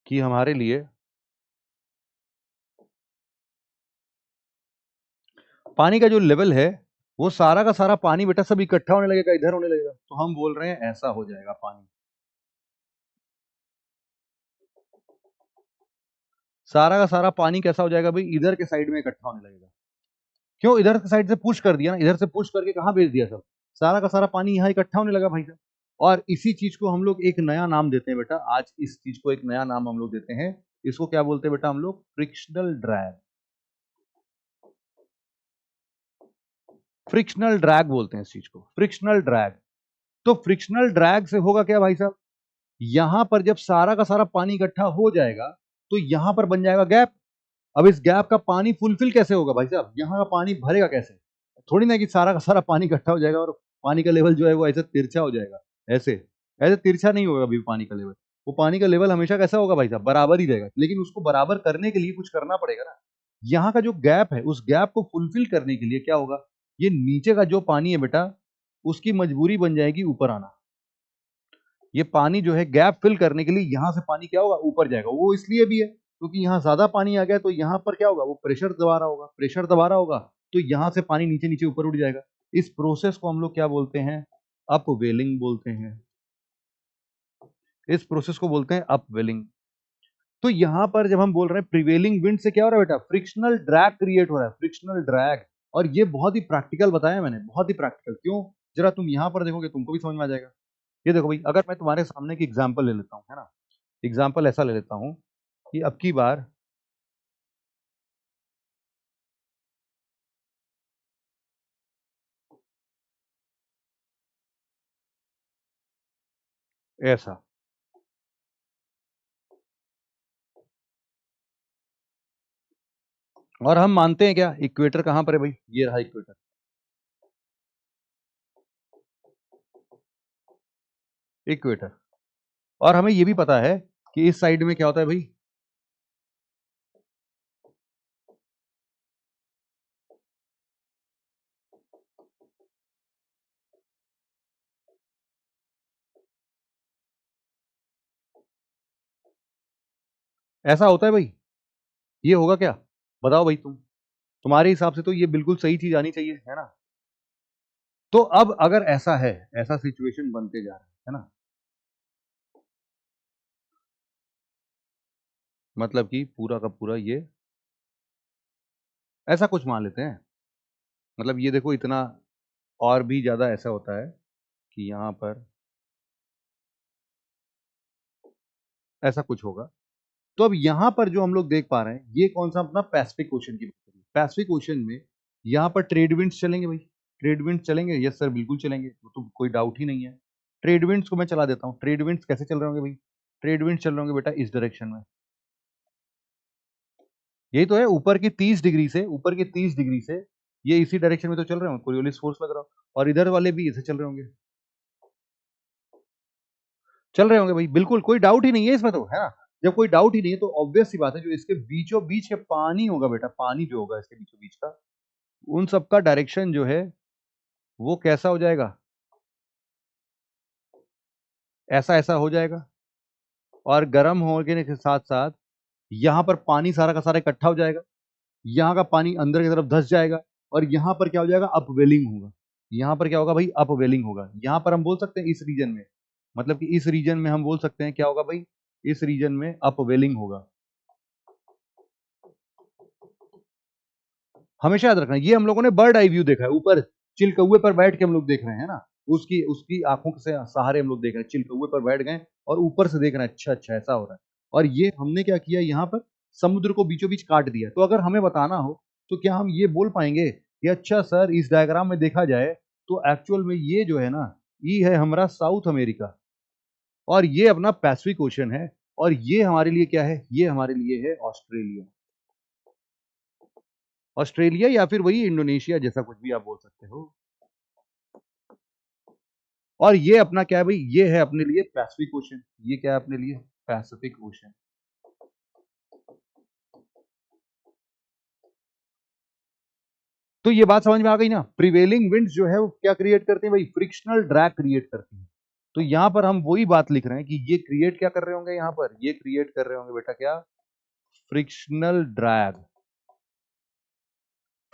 A: कि हमारे लिए पानी का जो लेवल है वो सारा का सारा पानी बेटा सब इकट्ठा होने लगेगा, इधर होने लगेगा। तो हम बोल रहे हैं ऐसा हो जाएगा पानी, सारा का सारा पानी कैसा हो जाएगा भाई, इधर के साइड में इकट्ठा होने लगेगा। क्यों, इधर के साइड से पुश कर दिया ना, इधर से पुश करके कहां भेज दिया, सब सारा का सारा पानी यहां इकट्ठा होने लगा भाई साहब। और इसी चीज को हम लोग एक नया नाम देते हैं बेटा, आज इस चीज को एक नया नाम हम लोग देते हैं। इसको क्या बोलते हैं बेटा हम लोग, फ्रिक्शनल ड्रैग। फ्रिक्शनल ड्रैग बोलते हैं इस चीज को, फ्रिक्शनल ड्रैग। तो फ्रिक्शनल ड्रैग से होगा क्या भाई साहब, यहां पर जब सारा का सारा पानी इकट्ठा हो जाएगा तो यहां पर बन जाएगा गैप। अब इस गैप का पानी फुलफिल कैसे होगा भाई साहब, यहाँ का पानी भरेगा कैसे, थोड़ी ना कि सारा का सारा पानी इकट्ठा हो जाएगा और पानी का लेवल जो है वो ऐसे तिरछा हो जाएगा, ऐसे ऐसे तिरछा नहीं होगा अभी पानी का लेवल। वो पानी का लेवल हमेशा कैसा होगा भाई साहब, बराबर ही रहेगा। लेकिन उसको बराबर करने के लिए कुछ करना पड़ेगा ना। यहाँ का जो गैप है उस गैप को फुलफिल करने के लिए क्या होगा, ये नीचे का जो पानी है बेटा उसकी मजबूरी बन जाएगी ऊपर आना। ये पानी जो है गैप फिल करने के लिए यहां से पानी क्या होगा, ऊपर जाएगा। वो इसलिए भी है क्योंकि यहाँ ज्यादा पानी आ गया तो यहाँ पर क्या होगा, वो प्रेशर दबा रहा होगा, प्रेशर दबा रहा होगा तो यहाँ से पानी नीचे नीचे ऊपर उठ जाएगा। इस प्रोसेस को हम लोग क्या बोलते हैं, अपवेलिंग बोलते हैं। इस प्रोसेस को बोलते हैं अपवेलिंग। तो यहां पर जब हम बोल रहे हैं प्रिवेलिंग विंड से क्या हो रहा है बेटा, फ्रिक्शनल ड्रैग क्रिएट हो रहा है, फ्रिक्शनल ड्रैग। और ये बहुत ही प्रैक्टिकल बताया मैंने, बहुत ही प्रैक्टिकल। क्यों, जरा तुम यहां पर देखोगे तुमको भी समझ में आ जाएगा। ये देखो भाई, अगर मैं तुम्हारे सामने की एग्जांपल ले लेता हूं, है ना, एग्जांपल ऐसा ले लेता हूं कि अब की बार ऐसा, और हम मानते हैं क्या, इक्वेटर कहां पर है भाई, ये रहा इक्वेटर। इक्वेटर। और हमें ये भी पता है कि इस साइड में क्या होता है भाई, ऐसा होता है भाई। ये होगा क्या, बताओ भाई तुम, तुम्हारे हिसाब से तो ये बिल्कुल सही चीज आनी चाहिए, है ना। तो अब अगर ऐसा है, ऐसा सिचुएशन बनते जा रहा है ना, मतलब कि पूरा का पूरा ये ऐसा कुछ मान लेते हैं, मतलब ये देखो इतना, और भी ज्यादा ऐसा होता है कि यहां पर ऐसा कुछ होगा। तो अब यहां पर जो हम लोग देख पा रहे हैं ये कौन सा, अपना पैसिफिक ओशन की बात करें। पैसिफिक ओशन में यहां पर ट्रेड विंड्स चलेंगे भाई, ट्रेड विंड्स चलेंगे, यस सर बिल्कुल चलेंगे, वो तो कोई डाउट ही नहीं है। ट्रेड विंड्स को मैं चला देता हूं, ट्रेड विंड्स कैसे चल रहे होंगे भाई, ट्रेड विंड्स चल रहे होंगे बेटा इस डायरेक्शन में। यही तो है, ऊपर की 30 डिग्री से, ऊपर की 30 डिग्री से ये इसी डायरेक्शन में तो चल रहे होंगे, कोरियोलिस फोर्स लग रहा हो, और इधर वाले भी ऐसे चल रहे होंगे, चल रहे होंगे भाई, बिल्कुल कोई डाउट ही नहीं है इसमें तो, है ना। जब कोई डाउट ही नहीं है तो ऑब्वियस सी बात है, जो इसके बीचों बीच के पानी होगा बेटा, पानी जो होगा इसके बीचों बीच का, उन सबका डायरेक्शन जो है वो कैसा हो जाएगा, ऐसा ऐसा हो जाएगा। और गर्म होने के साथ साथ यहां पर पानी सारा का सारा इकट्ठा हो जाएगा, यहाँ का पानी अंदर की तरफ धस जाएगा, और यहाँ पर क्या हो जाएगा, अपवेलिंग होगा। यहाँ पर क्या होगा भाई, अपवेलिंग होगा। यहाँ पर हम बोल सकते हैं इस रीजन में, मतलब कि इस रीजन में हम बोल सकते हैं क्या होगा भाई, इस रीजन में अपवेलिंग होगा। हमेशा याद रखना, ये हम लोगों ने बर्ड आई व्यू देखा है, ऊपर चिलकौए पर बैठ के हम लोग देख रहे हैं ना, उसकी उसकी आंखों से सहारे हम लोग देख रहे हैं, चिलकौए पर बैठ गए और ऊपर से देख रहे हैं, अच्छा अच्छा ऐसा हो रहा है। और ये हमने क्या किया, यहाँ पर समुद्र को बीचों बीच काट दिया। तो अगर हमें बताना हो तो क्या हम ये बोल पाएंगे कि अच्छा सर इस डायग्राम में देखा जाए तो एक्चुअल में ये जो है ना, ये है हमारा साउथ अमेरिका, और ये अपना पैसिफिक ओशन है, और ये हमारे लिए क्या है, ये हमारे लिए है ऑस्ट्रेलिया। ऑस्ट्रेलिया या फिर वही इंडोनेशिया, जैसा कुछ भी आप बोल सकते हो। और ये अपना क्या है भाई, ये है अपने लिए पैसिफिक ओशन। ये क्या है अपने लिए, पैसिफिक ओशन। तो ये बात समझ में आ गई ना, प्रिवेलिंग विंड्स जो है वो क्या क्रिएट करते हैं भाई, फ्रिक्शनल ड्रैग क्रिएट करती हैं। तो यहां पर हम वही बात लिख रहे हैं कि ये क्रिएट क्या कर रहे होंगे, यहां पर ये क्रिएट कर रहे होंगे बेटा क्या, frictional drag.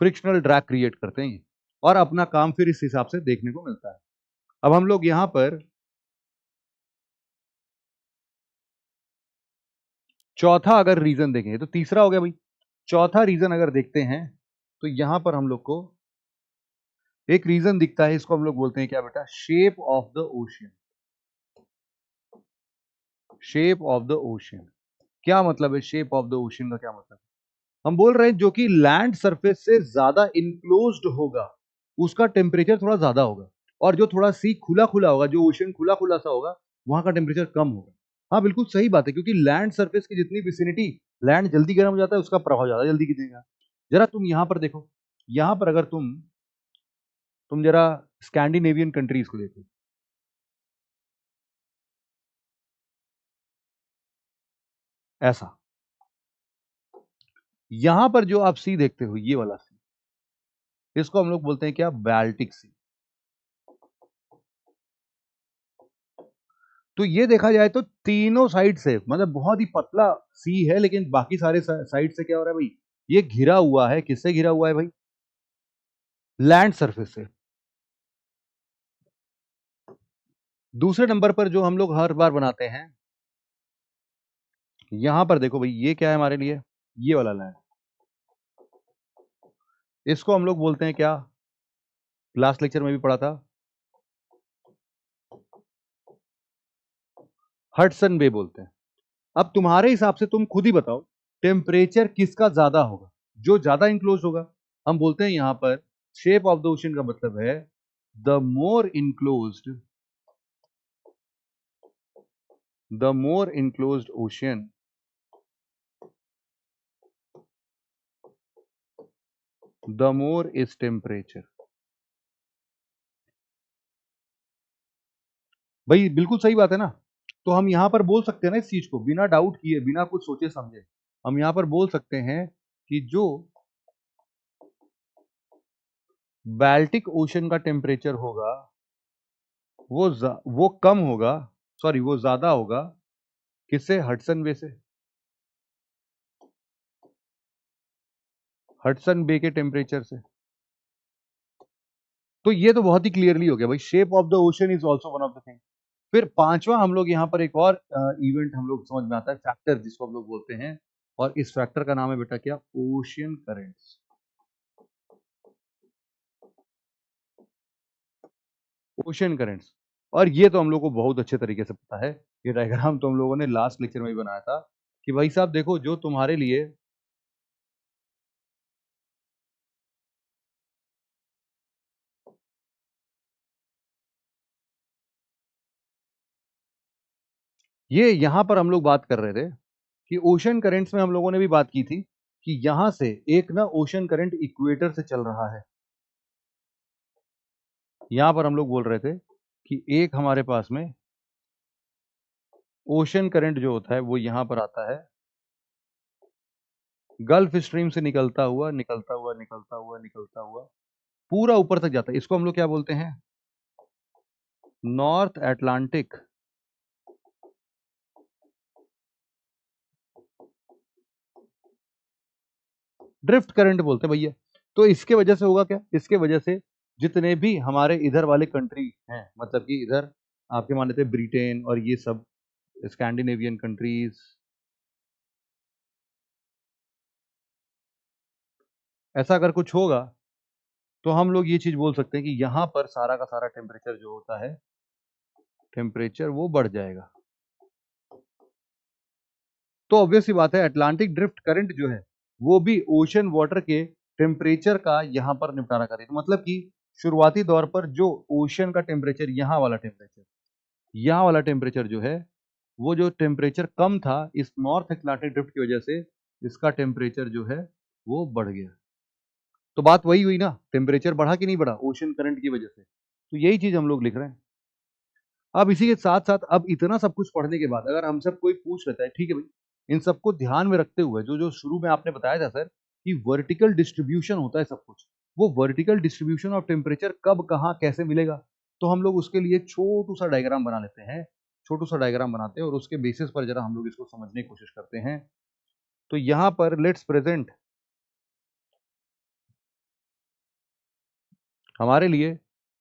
A: Frictional drag create करते हैं और अपना काम फिर इस हिसाब से देखने को मिलता है। अब हम लोग यहां पर चौथा अगर रीजन देखें, तो तीसरा हो गया भाई, चौथा रीजन अगर देखते हैं तो यहां पर हम लोग को एक रीजन दिखता है, इसको हम लोग बोलते हैं क्या बेटा, shape of the ocean. Shape of the ocean क्या मतलब है, शेप ऑफ द ओशियन का क्या मतलब है, हम बोल रहे हैं जो कि लैंड सरफेस से ज्यादा इनक्लोज्ड होगा, उसका टेम्परेचर थोड़ा ज्यादा होगा, और जो थोड़ा सी खुला खुला होगा, जो ओशन खुला खुला सा होगा, वहां का टेम्परेचर कम होगा। हाँ बिल्कुल सही बात है, क्योंकि लैंड सरफेस की जितनी विसिनिटी, लैंड जल्दी गर्म हो जाता है, उसका प्रभाव ज्यादा जल्दी गिरेगा। जरा तुम यहाँ पर देखो, यहाँ पर अगर तुम जरा स्कैंडिनेवियन कंट्रीज को देखो, ऐसा, यहां पर जो आप सी देखते हो, ये वाला सी, इसको हम लोग बोलते हैं क्या, बाल्टिक सी। तो ये देखा जाए तो तीनों साइड से, मतलब बहुत ही पतला सी है, लेकिन बाकी सारे साइड से क्या हो रहा है भाई, ये घिरा हुआ है। किससे घिरा हुआ है भाई, लैंड सरफेस से। दूसरे नंबर पर जो हम लोग हर बार बनाते हैं, यहां पर देखो भाई, ये क्या है हमारे लिए, ये वाला लैंड, इसको हम लोग बोलते हैं क्या, लास्ट लेक्चर में भी पढ़ा था, हडसन बे बोलते हैं। अब तुम्हारे हिसाब से तुम खुद ही बताओ, टेम्परेचर किसका ज्यादा होगा, जो ज्यादा इंक्लोज होगा। हम बोलते हैं यहां पर शेप ऑफ द ओशन का मतलब है the more enclosed, the more enclosed ocean, the more is temperature. भाई बिल्कुल सही बात है ना। तो हम यहां पर बोल सकते हैं ना इस चीज को, बिना डाउट किए, बिना कुछ सोचे समझे, हम यहां पर बोल सकते हैं कि जो बाल्टिक ओशन का टेम्परेचर होगा, वो कम होगा, सॉरी वो ज्यादा होगा, किससे, हडसन बे से, हडसन बे के टेम्परेचर से। तो ये तो बहुत ही क्लियरली हो गया भाई, shape of the ocean is also one of the thing. फिर पांचवा हम लोग यहाँ पर एक और इवेंट हम लोग समझ में आता है, फैक्टर जिसको हम लोग बोलते हैं, और इस फैक्टर का नाम है बेटा क्या, ओशियन करेंट्स। ओशियन करेंट्स, और ये तो हम लोग को बहुत अच्छे तरीके से पता है, ये डायग्राम तो हम लोगों ने लास्ट लेक्चर में ही बनाया था, कि भाई साहब देखो, जो तुम्हारे लिए ये यहां पर हम लोग बात कर रहे थे कि ओशन करेंट्स में हम लोगों ने भी बात की थी कि यहां से एक ना ओशन करंट इक्वेटर से चल रहा है। यहां पर हम लोग बोल रहे थे कि एक हमारे पास में ओशन करंट जो होता है वो यहां पर आता है, गल्फ स्ट्रीम से निकलता हुआ निकलता हुआ निकलता हुआ निकलता हुआ पूरा ऊपर तक जाता है। इसको हम लोग क्या बोलते हैं, नॉर्थ अटलांटिक ड्रिफ्ट करंट बोलते हैं भैया। तो इसके वजह से होगा क्या, इसके वजह से जितने भी हमारे इधर वाले कंट्री हैं, मतलब कि इधर आपके मान लेते हैं ब्रिटेन और ये सब स्कैंडिनेवियन कंट्रीज, ऐसा अगर कुछ होगा तो हम लोग ये चीज बोल सकते हैं कि यहां पर सारा का सारा टेम्परेचर जो होता है, टेम्परेचर वो बढ़ जाएगा। तो ऑब्वियस सी बात है, अटलांटिक ड्रिफ्ट करंट जो है वो भी ओशन वाटर के टेम्परेचर का यहां पर निपटारा करे। तो मतलब कि शुरुआती दौर पर जो ओशन का टेम्परेचर, यहाँ वाला टेम्परेचर जो है, वो जो टेम्परेचर कम था, इस नॉर्थ अटलांटिक ड्रिफ्ट की वजह से इसका टेम्परेचर जो है वो बढ़ गया। तो बात वही हुई ना, टेम्परेचर बढ़ा कि नहीं बढ़ा, ओशन करंट की वजह से। तो यही चीज हम लोग लिख रहे हैं। अब इसी के साथ साथ, अब इतना सब कुछ पढ़ने के बाद अगर हमसे कोई पूछ लेता है, ठीक है भाई, इन सबको ध्यान में रखते हुए जो जो शुरू में आपने बताया था सर कि वर्टिकल डिस्ट्रीब्यूशन होता है सब कुछ, वो वर्टिकल डिस्ट्रीब्यूशन ऑफ टेम्परेचर कब कहाँ कैसे मिलेगा, तो हम लोग उसके लिए छोटू सा डायग्राम बना लेते हैं, छोटू सा डायग्राम बनाते हैं और उसके बेसिस पर जरा हम लोग इसको समझने की कोशिश करते हैं। तो यहाँ पर लेट्स प्रेजेंट हमारे लिए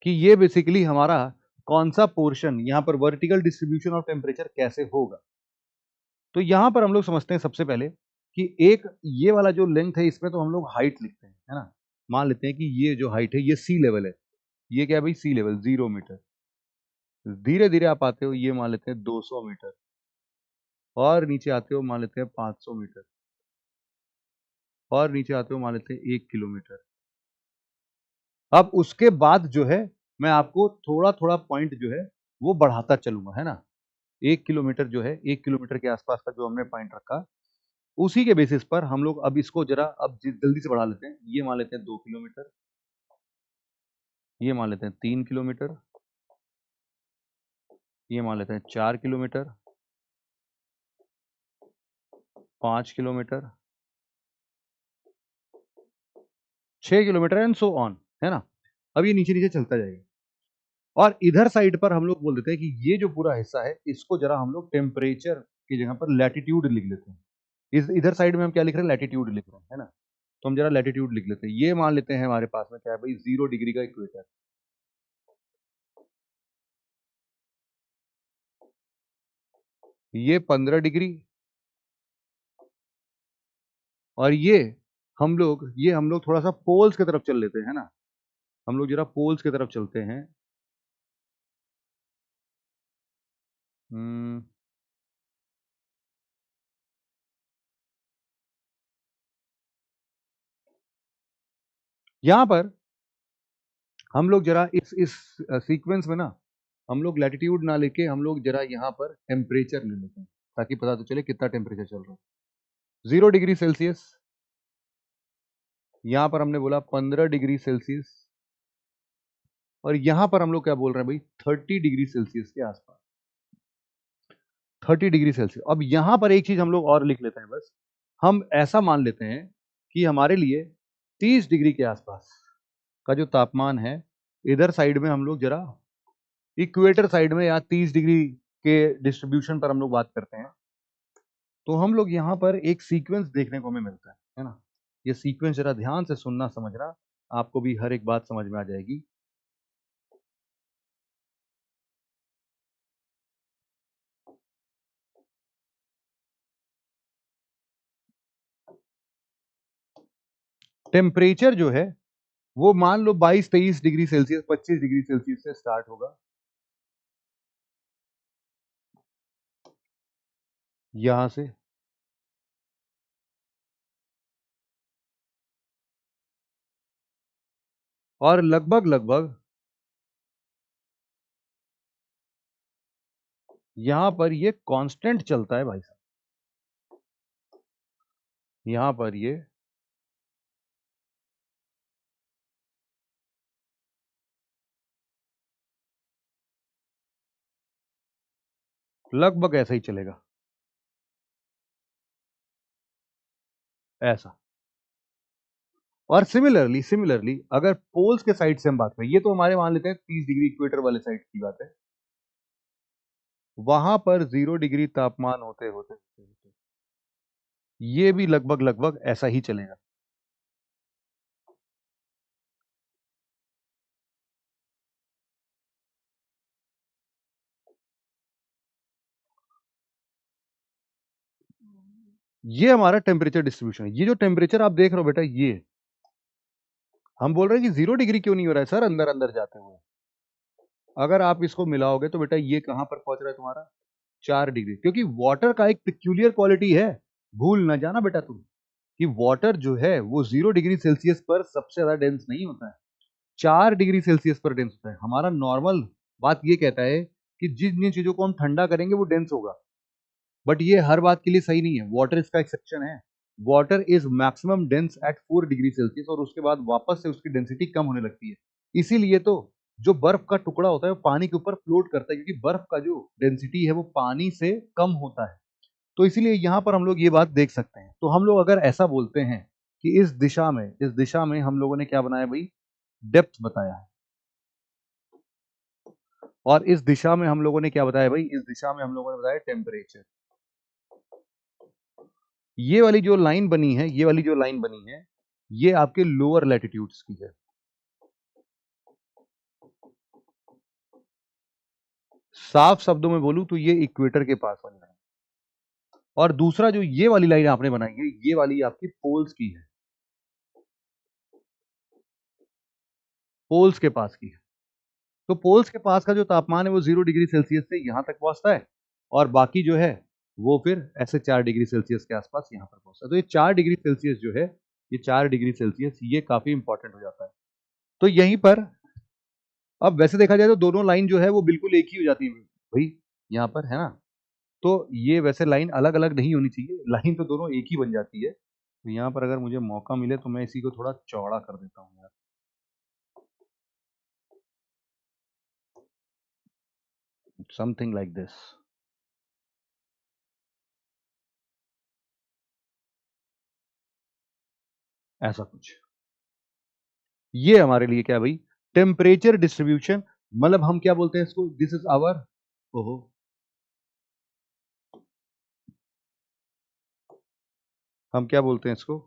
A: कि ये बेसिकली हमारा कौन सा पोर्शन, यहाँ पर वर्टिकल डिस्ट्रीब्यूशन ऑफ टेम्परेचर कैसे होगा। तो यहां पर हम लोग समझते हैं सबसे पहले कि एक ये वाला जो लेंथ है, इसमें तो हम लोग हाइट लिखते हैं, है ना। मान लेते हैं कि ये जो हाइट है ये सी लेवल है, ये क्या है भाई, सी लेवल 0 मीटर। धीरे धीरे आप आते हो, ये मान लेते हैं 200 मीटर, और नीचे आते हो मान लेते हैं 500 मीटर, और नीचे आते हो मान लेते हैं 1 किलोमीटर, अब उसके बाद जो है मैं आपको थोड़ा थोड़ा पॉइंट जो है वो बढ़ाता चलूंगा, है ना। 1 किलोमीटर जो है, 1 किलोमीटर के आसपास का जो हमने पॉइंट रखा, उसी के बेसिस पर हम लोग अब इसको जरा अब जल्दी से बढ़ा लेते हैं। ये मान लेते हैं 2 किलोमीटर, ये मान लेते हैं 3 किलोमीटर, ये मान लेते हैं 4 kilometre, 5 kilometre, 6 kilometre and so on, है ना। अब ये नीचे नीचे चलता जाएगा। और इधर साइड पर हम लोग बोल देते हैं कि ये जो पूरा हिस्सा है इसको जरा हम लोग टेम्परेचर की जगह पर लैटिट्यूड लिख लेते हैं। इस इधर साइड में हम क्या लिख रहे हैं, लैटिट्यूड लिख रहे हैं, है ना। तो हम जरा लैटिट्यूड लिख लेते हैं। ये मान लेते हैं हमारे पास में क्या है भाई, 0 डिग्री का इक्वेटर। ये 15 डिग्री, और ये हम लोग थोड़ा सा पोल्स की तरफ चल लेते हैं, है ना। हम लोग जरा पोल्स की तरफ चलते हैं। हम्म, यहाँ पर हम लोग जरा इस सीक्वेंस में ना, हम लोग लैटिट्यूड ना लेके हम लोग जरा यहाँ पर टेम्परेचर ले लेते हैं, ताकि पता तो चले कितना टेम्परेचर चल रहा है। 0 डिग्री सेल्सियस, यहाँ पर हमने बोला 15 डिग्री सेल्सियस, और यहाँ पर हम लोग क्या बोल रहे हैं भाई, 30 डिग्री सेल्सियस के आसपास, 30 डिग्री सेल्सियस। अब यहाँ पर एक चीज हम लोग और लिख लेते हैं, बस हम ऐसा मान लेते हैं कि हमारे लिए 30 डिग्री के आसपास का जो तापमान है, इधर साइड में हम लोग जरा इक्वेटर साइड में या 30 डिग्री के डिस्ट्रीब्यूशन पर हम लोग बात करते हैं, तो हम लोग यहाँ पर एक सीक्वेंस देखने को हमें मिलता है ना। ये सीक्वेंस जरा ध्यान से सुनना समझना, आपको भी हर एक बात समझ में आ जाएगी। टेम्परेचर जो है वो मान लो 22-23 डिग्री सेल्सियस, 25 डिग्री सेल्सियस से स्टार्ट होगा, यहां से, और लगभग लगभग यहां पर ये कांस्टेंट चलता है भाई साहब। यहां पर ये लगभग ऐसा ही चलेगा, ऐसा। और सिमिलरली अगर पोल्स के साइड से हम बात करें, ये तो हमारे मान लेते हैं 30 डिग्री इक्वेटर वाले साइड की बात है, वहां पर 0 डिग्री तापमान होते होते होते होते ये भी लगभग लगभग ऐसा ही चलेगा। ये हमारा टेम्परेचर डिस्ट्रीब्यूशन है। ये जो टेम्परेचर आप देख रहे हो बेटा, ये हम बोल रहे हैं कि 0 डिग्री क्यों नहीं हो रहा है सर अंदर अंदर जाते हुए। अगर आप इसको मिलाओगे तो बेटा ये कहां पर पहुंच रहा है तुम्हारा, 4 डिग्री, क्योंकि वाटर का एक पिक्यूलियर क्वालिटी है, भूल ना जाना बेटा तुम, कि वाटर जो है वो 0 डिग्री सेल्सियस पर सबसे ज्यादा डेंस नहीं होता है, 4 डिग्री सेल्सियस पर डेंस होता है। हमारा नॉर्मल बात ये कहता है कि जिन जिन चीजों को हम ठंडा करेंगे वो डेंस होगा, बट ये हर बात के लिए सही नहीं है। वाटर इसका एक्सेप्शन है। Water is maximum dense at 4 degree Celsius, और उसके बाद वापस से उसकी डेंसिटी कम होने लगती है। इसीलिए तो जो बर्फ का टुकड़ा होता है वो पानी के ऊपर फ्लोट करता है, क्योंकि बर्फ का जो डेंसिटी है वो पानी से कम होता है। तो इसीलिए यहाँ पर हम लोग ये बात देख सकते हैं। तो हम लोग अगर ऐसा बोलते हैं कि इस दिशा में हम लोगों ने क्या बनाया भाई, डेप्थ बताया है। और इस दिशा में हम लोगों ने क्या बताया भाई, इस दिशा में हम लोगों ने बताया टेम्परेचर। ये वाली जो लाइन बनी है, ये वाली जो लाइन बनी है, ये आपके लोअर लैटिट्यूड्स की है। साफ शब्दों में बोलूं तो ये इक्वेटर के पास वाली लाइन, और दूसरा जो ये वाली लाइन आपने बनाई है, ये वाली आपकी पोल्स की है, पोल्स के पास की है। तो पोल्स के पास का जो तापमान है वो 0 डिग्री सेल्सियस से यहां तक पहुंचता है, और बाकी जो है वो फिर ऐसे 4 डिग्री सेल्सियस के आसपास यहां पर पहुंचता है। तो ये 4 डिग्री सेल्सियस जो है, ये 4 डिग्री सेल्सियस ये काफी इंपॉर्टेंट हो जाता है। तो यहीं पर अब वैसे देखा जाए तो दोनों लाइन जो है वो बिल्कुल एक ही हो जाती है भाई, यहाँ पर है ना। तो ये वैसे लाइन अलग अलग नहीं होनी चाहिए, लाइन तो दोनों एक ही बन जाती है। तो यहाँ पर अगर मुझे मौका मिले तो मैं इसी को थोड़ा चौड़ा कर देता हूँ यार, समथिंग लाइक दिस, ऐसा कुछ। ये हमारे लिए क्या है भाई, टेम्परेचर डिस्ट्रीब्यूशन, मतलब हम क्या बोलते हैं इसको, दिस इज आवर, ओहो, हम क्या बोलते हैं इसको,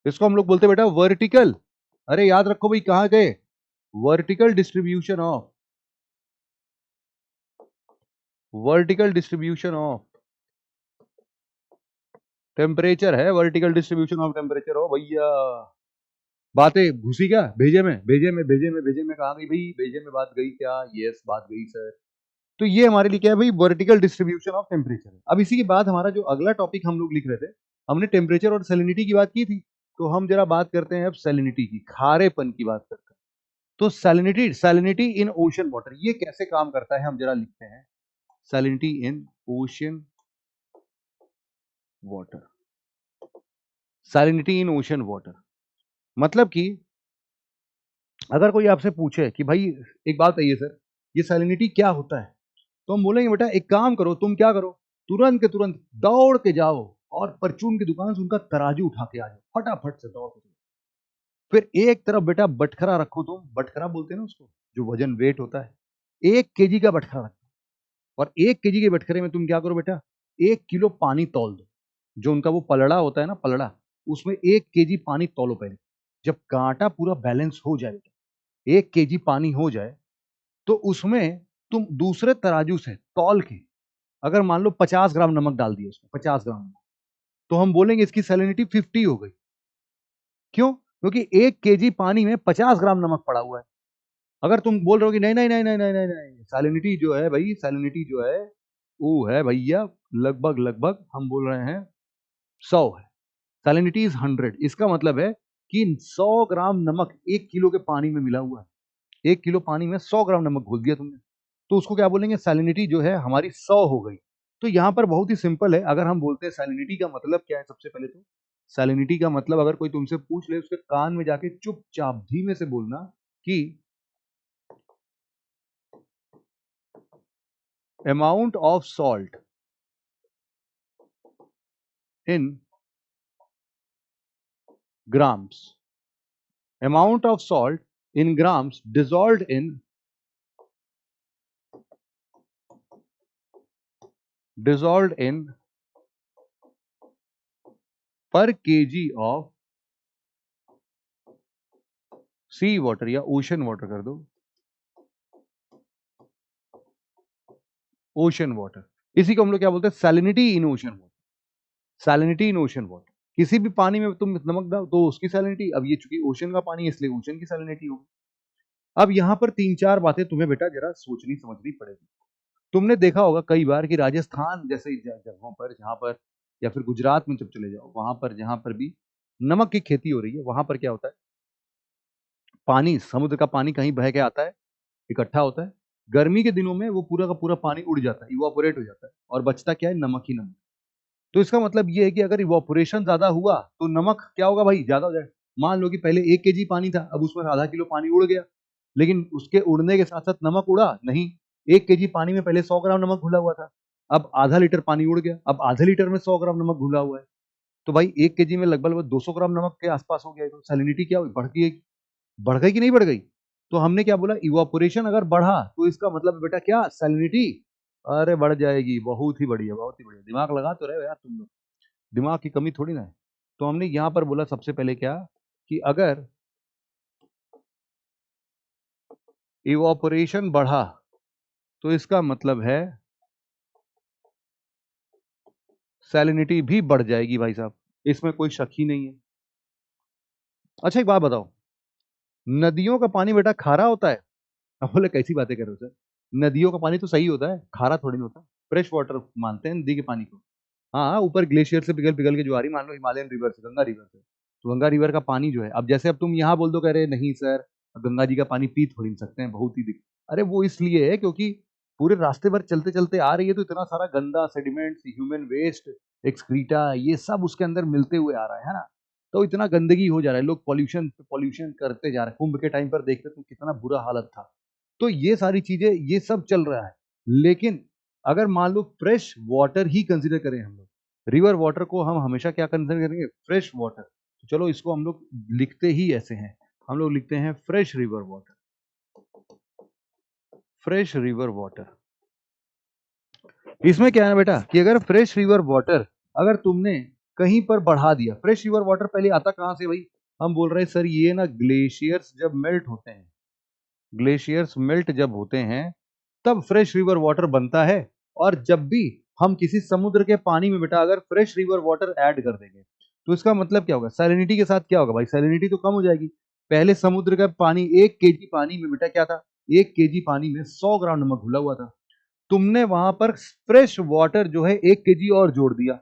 A: इसको हम लोग बोलते हैं बेटा वर्टिकल। अरे याद रखो भाई, कहां गए, vertical distribution of, vertical distribution of temperature है, वर्टिकल डिस्ट्रीब्यूशन ऑफ टेम्परेचर हो भैया। बातें घुसी क्या भेजे में, भेजे में कहा गई भाई, भेजे में बात गई क्या, यस बात गई सर। तो ये हमारे लिए क्या है भाई, वर्टिकल डिस्ट्रीब्यूशन ऑफ टेम्परेचर है। अब इसी के बाद हमारा जो अगला टॉपिक हम लोग लिख रहे थे, हमने टेम्परेचर और सैलिनिटी की बात की थी, तो हम जरा बात करते हैं अब सैलिनिटी की, खारेपन की बात करते हैं। तो salinity, salinity in ocean water, ये कैसे काम करता है हम जरा लिखते हैं, salinity in ocean water, salinity in ocean water, मतलब कि अगर कोई आपसे पूछे कि भाई एक बात है ये सर, ये सैलिनिटी क्या होता है, तो हम बोलेंगे बेटा एक काम करो, तुम क्या करो, तुरंत के तुरंत दौड़ के जाओ और परचून की दुकान से उनका तराजू उठा के आ जाओ, फटाफट से दौड़ के जाओ। फिर एक तरफ बेटा बटखरा रखो, तुम बटखरा बोलते हैं ना उसको, जो वजन वेट होता है, 1 केजी का बटखरा रखो, और 1 केजी के बटखरे में तुम क्या करो बेटा, 1 किलो पानी तौल दो, जो उनका वो पलड़ा होता है ना, पलड़ा, उसमें 1 केजी पानी तौलो पहले। जब कांटा पूरा बैलेंस हो जाए, 1 केजी पानी हो जाए, तो उसमें तुम दूसरे तराजू से तौल के, अगर मान लो 50 ग्राम नमक डाल दिया उसमें, 50 ग्राम नमक, तो हम बोलेंगे इसकी सैलिनिटी 50 हो गई। क्यों? क्योंकि 1 केजी पानी में 50 ग्राम नमक पड़ा हुआ है। अगर तुम बोल रहे हो कि नहीं नहीं नहीं नहीं नहीं नहीं नहीं, सैलिनिटी जो है भाई, सैलिनिटी जो है वो है भैया लगभग लगभग हम बोल रहे हैं 100 है, सैलिनिटी इज 100, इसका मतलब है कि 100 ग्राम नमक 1 किलो के पानी में मिला हुआ है, 1 किलो पानी में 100 ग्राम नमक घोल दिया तुमने, तो उसको क्या बोलेंगे, सैलिनिटी जो है हमारी 100 हो गई। तो यहाँ पर बहुत ही सिंपल है, अगर हम बोलते हैं सैलिनिटी का मतलब क्या है, सबसे पहले तो सैलिनिटी का मतलब अगर कोई तुमसे पूछ ले, उसके कान में जाके चुपचाप धीमे से बोलना कि amount of salt in grams, amount of salt in grams dissolved in per kg of sea water या ओशन वाटर कर दो, ओशन वाटर, इसी को हम लोग क्या बोलते हैं, salinity in ocean water, salinity in ocean water. किसी भी पानी में तुम नमक डालो तो उसकी सैलिनिटी, अब ये चूंकि ओशन का पानी है इसलिए ओशन की सैलिनिटी होगी। अब यहाँ पर 3-4 बातें तुम्हें बेटा जरा सोचनी समझनी पड़ेगी। तुमने देखा होगा कई बार कि राजस्थान जैसे जगहों पर, जहां पर, या फिर गुजरात में जब चले जाओ, वहां पर जहां पर भी नमक की खेती हो रही है, वहां पर क्या होता है, पानी, समुद्र का पानी कहीं बह के आता है, इकट्ठा होता है, गर्मी के दिनों में वो पूरा का पूरा पानी उड़ जाता है, इवापोरेट हो जाता है, और बचता क्या है, नमक ही नमक। तो इसका मतलब ये है कि अगर इवापोरेशन ज्यादा हुआ तो नमक क्या होगा भाई, ज्यादा हो जाएगा। मान लो कि पहले 1 केजी पानी था, अब उसमें आधा किलो पानी उड़ गया, लेकिन उसके उड़ने के साथ साथ नमक उड़ा नहीं, 1 केजी पानी में पहले 100 ग्राम नमक घुला हुआ था, अब आधा लीटर पानी उड़ गया, अब आधे लीटर में 100 ग्राम नमक घुला हुआ है, तो भाई 1 केजी में लगभग 200 ग्राम नमक के आसपास हो गया, तो सैलिनिटी क्या हुई, बढ़ गई, बढ़ गई कि नहीं बढ़ गई। तो हमने क्या बोला, इवापोरेशन अगर बढ़ा तो इसका मतलब बेटा क्या, सैलिनिटी, अरे बढ़ जाएगी, बहुत ही बढ़िया, बहुत ही बढ़िया, दिमाग लगा तो रहे हो यार तुम लोग, दिमाग की कमी थोड़ी ना है। तो हमने यहां पर बोला सबसे पहले क्या, कि अगर इवापोरेशन बढ़ा तो इसका मतलब है सैलिनिटी भी बढ़ जाएगी भाई साहब, इसमें कोई शक ही नहीं है। अच्छा एक बात बताओ, नदियों का पानी बेटा खारा होता है? अब बोले कैसी बातें कर रहे हो सर, नदियों का पानी तो सही होता है, खारा थोड़ी ना होता, फ्रेश वाटर मानते हैं नदी के पानी को। हाँ ऊपर ग्लेशियर से पिघल पिघल के जो आ रही, मान लो हिमालयन रिवर से, गंगा रिवर से, गंगा रिवर का पानी जो है, अब जैसे अब तुम यहाँ बोल दो कह रहे नहीं सर गंगा जी का पानी पी थोड़ी नहीं सकते हैं, बहुत ही अरे वो इसलिए है क्योंकि पूरे रास्ते भर चलते चलते आ रही है तो इतना सारा गंदा सेडिमेंट्स, ह्यूमन वेस्ट, एक्सक्रीटा, ये सब उसके अंदर मिलते हुए आ रहा है ना, तो इतना गंदगी हो जा रहा है, लोग पॉल्यूशन पॉल्यूशन करते जा रहे हैं। कुंभ के टाइम पर देखते तो कितना बुरा हालत था। तो ये सारी चीजें ये सब चल रहा है, लेकिन अगर मान लो फ्रेश वाटर ही कंसिडर करें हम लोग, रिवर वाटर को हम हमेशा क्या कंसिडर करेंगे, फ्रेश वाटर। तो चलो इसको हम लोग लिखते ही ऐसे हैं, हम लोग लिखते हैं fresh river water, fresh river water. इसमें क्या है बेटा कि अगर फ्रेश रिवर वाटर अगर तुमने कहीं पर बढ़ा दिया, फ्रेश रिवर वाटर पहले आता कहां से भाई, हम बोल रहे हैं सर ये ना ग्लेशियर्स जब मेल्ट होते हैं, ग्लेशियर्स मेल्ट जब होते हैं तब फ्रेश रिवर वाटर बनता है। और जब भी हम किसी समुद्र के पानी में बेटा अगर फ्रेश रिवर वाटर ऐड कर देंगे तो इसका मतलब क्या होगा, सैलिनिटी के साथ क्या होगा भाई, सैलिनिटी तो कम हो जाएगी। पहले समुद्र का पानी 1 kg पानी में बेटा क्या था, 1 kg पानी में 100 ग्राम नमक घुला हुआ था, तुमने वहां पर फ्रेश वाटर जो है 1 kg और जोड़ दिया,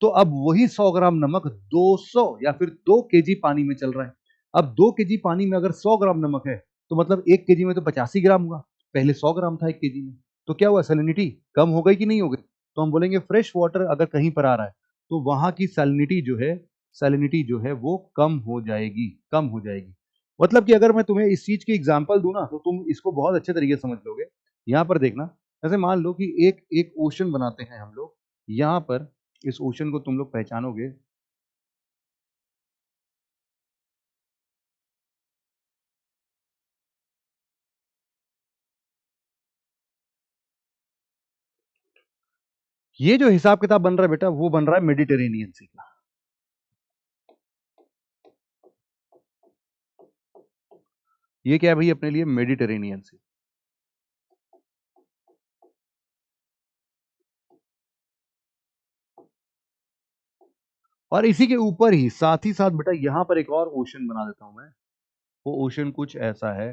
A: तो अब वही 100 ग्राम नमक 200 या फिर 2 kg पानी में चल रहा है। अब 2 kg पानी में अगर 100 ग्राम नमक है तो मतलब 1 kg में तो 85 ग्राम हुआ, पहले 100 ग्राम था 1 kg में, तो क्या हुआ, सैलिनिटी कम हो गई कि नहीं हो गई। तो हम बोलेंगे फ्रेश वाटर अगर कहीं पर आ रहा है तो वहां की सैलिनिटी जो है, सैलिनिटी जो है वो कम हो जाएगी, कम हो जाएगी। मतलब कि अगर मैं तुम्हें इस चीज की एग्जांपल दूं ना तो तुम इसको बहुत अच्छे तरीके से समझ लोगे। यहां पर देखना, ऐसे मान लो कि एक एक ओशन बनाते हैं हम लोग, यहां पर इस ओशन को तुम लोग पहचानोगे, ये जो हिसाब किताब बन रहा है बेटा वो बन रहा है मेडिटेरेनियन सी का, ये क्या है भाई अपने लिए मेडिटेरेनियन सी। और इसी के ऊपर ही साथ बेटा यहां पर एक और ओशन बना देता हूं मैं, वो ओशन कुछ ऐसा है,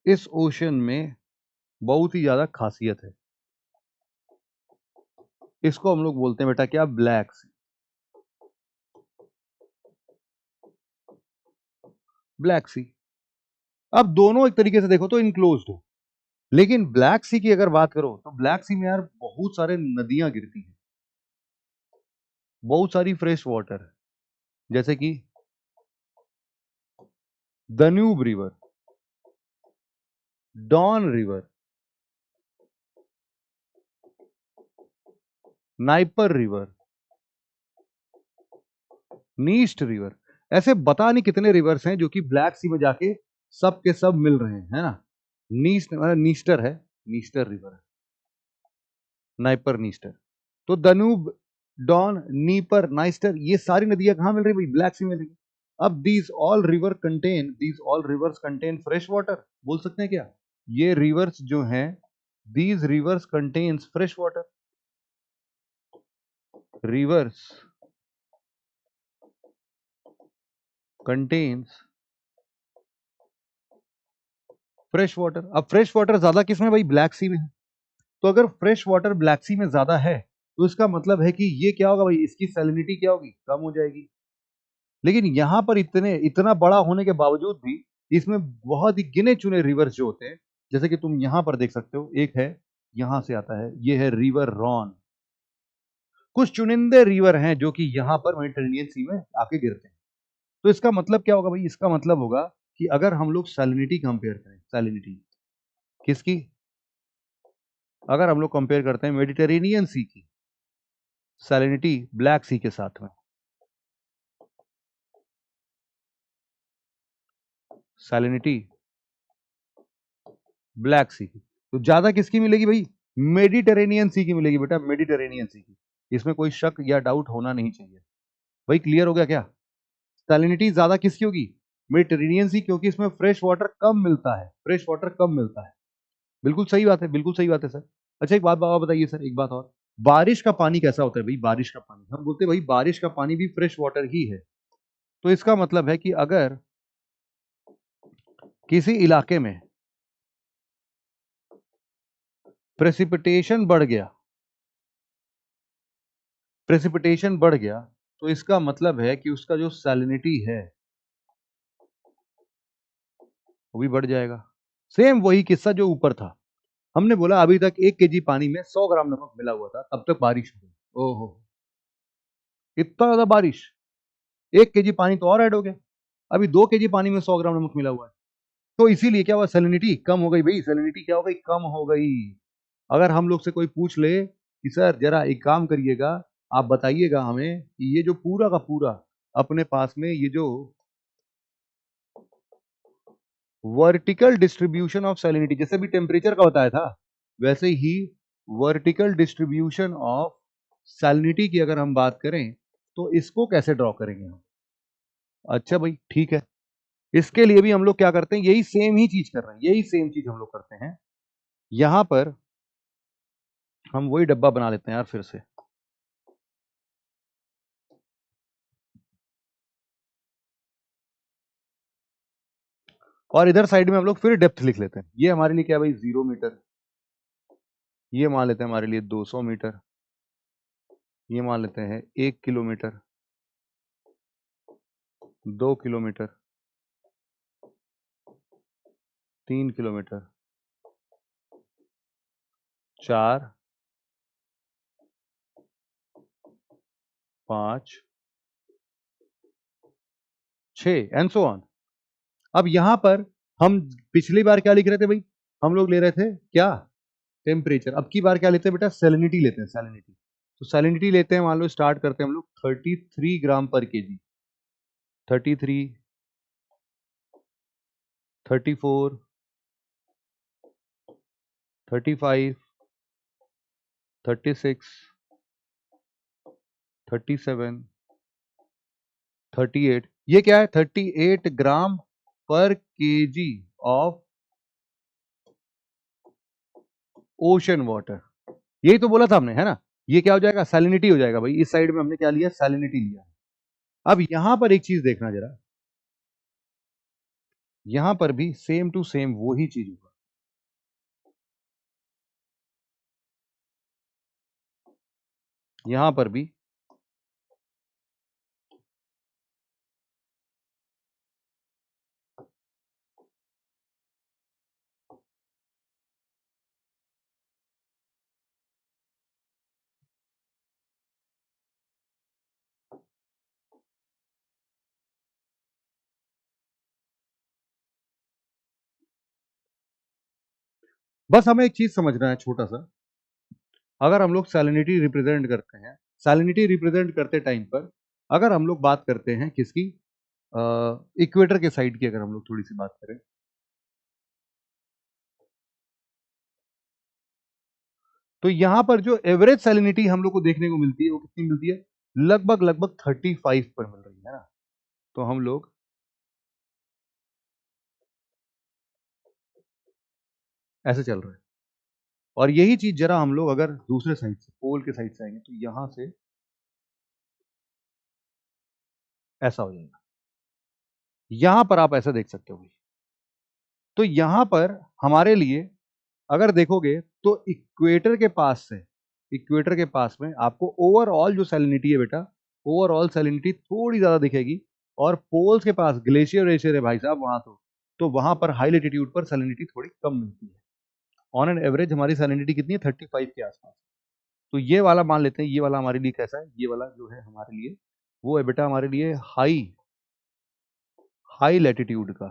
A: इस ओशन में बहुत ही ज्यादा खासियत है, इसको हम लोग बोलते हैं बेटा क्या, ब्लैक सी, ब्लैक सी। अब दोनों एक तरीके से देखो तो इनक्लोज्ड है, लेकिन ब्लैक सी की अगर बात करो तो ब्लैक सी में यार बहुत सारे नदियां गिरती हैं, बहुत सारी फ्रेश वाटर, जैसे कि Danube river, Don river, Dnieper river, Dniester river, ऐसे बता नहीं कितने रिवर्स हैं जो कि ब्लैक सी में जाके सब के सब मिल रहे हैं, है ना। नीस्टर है, नीस्टर रिवर है, नाइपर नीस्टर। तो दनूब, डॉन, नीपर, नाइस्टर, ये सारी नदियां कहां मिल रही भाई, ब्लैक सी में मिल रही। अब these all reverse contain fresh water, बोल सकते हैं क्या, ये रिवर्स जो हैं, these rivers contains fresh water, reverse contains fresh water. अब फ्रेश वाटर ज्यादा किसमें भाई, ब्लैक सी में है। तो अगर फ्रेश वाटर ब्लैक सी में ज्यादा है तो इसका मतलब है कि ये क्या होगा भाई, इसकी सैलिनिटी क्या होगी, कम हो जाएगी। लेकिन यहां पर इतना बड़ा होने के बावजूद भी इसमें बहुत ही गिने चुने रिवर्स जो होते हैं, जैसे कि तुम यहां पर देख सकते हो, एक है यहां से आता है, ये है रिवर रॉन। कुछ चुनिंदे रिवर हैं जो कि यहां पर मेडिटेरेनियन सी में आके गिरते हैं। तो इसका मतलब क्या होगा भाई, इसका मतलब होगा कि अगर हम लोग सैलिनिटी कंपेयर करें, सैलिनिटी किसकी, अगर हम लोग कंपेयर करते हैं मेडिटेरेनियन सी की सैलिनिटी ब्लैक सी के साथ में, सैलिनिटी ब्लैक सी की, तो ज्यादा किसकी मिलेगी भाई, मेडिटेरेनियन सी की मिलेगी बेटा, मेडिटेरेनियन सी की। इसमें कोई शक या डाउट होना नहीं चाहिए। भाई क्लियर हो गया क्या, सैलिनिटी ज्यादा किसकी होगी, मेडिटेरेनियन सी, क्योंकि इसमें फ्रेश वाटर कम मिलता है, फ्रेश वाटर कम मिलता है। बिल्कुल सही बात है, बिल्कुल सही बात है सर। अच्छा एक बात बाबा बताइए सर, एक बात और, बारिश का पानी कैसा होता है भाई, बारिश का पानी हम बोलते हैं भाई बारिश का पानी भी फ्रेश वाटर ही है। तो इसका मतलब है कि अगर किसी इलाके में प्रेसिपिटेशन बढ़ गया, प्रेसिपिटेशन बढ़ गया तो इसका मतलब है कि उसका जो सैलिनिटी है वो भी बढ़ जाएगा। सेम वही किस्सा जो ऊपर था। हमने बोला अभी तक 1 केजी पानी में 100 ग्राम नमक मिला हुआ था, तब तक बारिश हो गई। ओहो! इतना ज़्यादा बारिश! 1 केजी पानी तो और ऐड हो गया। अभी 2 केजी पानी में 100 ग्राम नमक मिला हुआ है। तो इसीलिए क्या हुआ, सैलिनिटी कम हो गई भई, सैलिनिटी क्या हो गई? कम हो गई। अगर हम लोग से कोई पूछ ले कि सर ज़रा एक काम करिएगा, आप बताइएगा हमें कि ये जो पूरा का पूरा अपने पास में ये जो वर्टिकल डिस्ट्रीब्यूशन ऑफ सैलिनिटी, जैसे भी टेम्परेचर का बताया था, वैसे ही वर्टिकल डिस्ट्रीब्यूशन ऑफ सैलिनिटी की अगर हम बात करें, तो इसको कैसे ड्रॉ करेंगे हम? अच्छा भाई, ठीक है। इसके लिए भी हम लोग क्या करते हैं, यही सेम ही चीज़ कर रहे हैं, यही सेम चीज़ हम लोग करते हैं। यहाँ पर हम वही डब्बा बना लेते हैं यार फिर से। और इधर साइड में हम लोग फिर डेप्थ लिख लेते हैं। ये हमारे लिए क्या है भाई, 0 मीटर। ये मान लेते हैं हमारे लिए 200 मीटर। ये मान लेते हैं 1 kilometre, 2 kilometre, 3 kilometre, 4, 5, 6 and so on. अब यहाँ पर हम पिछली बार क्या लिख रहे थे भाई? हम लोग ले रहे थे क्या? टेम्परेचर। अब की बार क्या लेते हैं बेटा? सैलिनिटी लेते हैं, सैलिनिटी। तो सैलिनिटी लेते हैं, मान लो स्टार्ट करते हैं हम लोग 33 ग्राम पर केजी। 33, 34, 35, 36, 37, 38। ये क्या है? 38 ग्राम पर केजी ऑफ ओशन वाटर। यही तो बोला था हमने, है ना? ये क्या हो जाएगा? सैलिनिटी हो जाएगा भाई। इस साइड में हमने क्या लिया? सैलिनिटी लिया। अब यहां पर एक चीज देखना जरा, यहां पर भी सेम टू सेम वही चीज होगा। यहां पर भी बस हमें एक चीज समझना है छोटा सा। अगर हम लोग सैलिनिटी रिप्रेजेंट करते हैं, सैलिनिटी रिप्रेजेंट करते टाइम पर अगर हम लोग बात करते हैं किसकी, इक्वेटर के साइड की अगर हम लोग थोड़ी सी बात करें, तो यहां पर जो एवरेज सैलिनिटी हम लोग को देखने को मिलती है वो कितनी मिलती है? लगभग लगभग 35 पर मिल रही है ना। तो हम लोग ऐसे चल रहे हैं। और यही चीज जरा हम लोग अगर दूसरे साइड से, पोल के साइड से आएंगे, तो यहां से ऐसा हो जाएगा। यहां पर आप ऐसा देख सकते हो। तो यहां पर हमारे लिए अगर देखोगे तो इक्वेटर के पास से, इक्वेटर के पास में आपको ओवरऑल जो सैलिनिटी है बेटा, ओवरऑल सैलिनिटी थोड़ी ज्यादा दिखेगी। और पोल्स के पास ग्लेशियर वेशियर है भाई साहब वहां, तो वहां पर हाई लेटीट्यूड पर सैलिनिटी थोड़ी कम मिलती है। ऑन एन एवरेज हमारी सैलिनिटी कितनी है? 35 के आसपास। तो ये वाला मान लेते हैं, ये वाला हमारे लिए कैसा है? ये वाला जो है हमारे लिए वो है बेटा हमारे लिए हाई, हाई लैटिट्यूड का।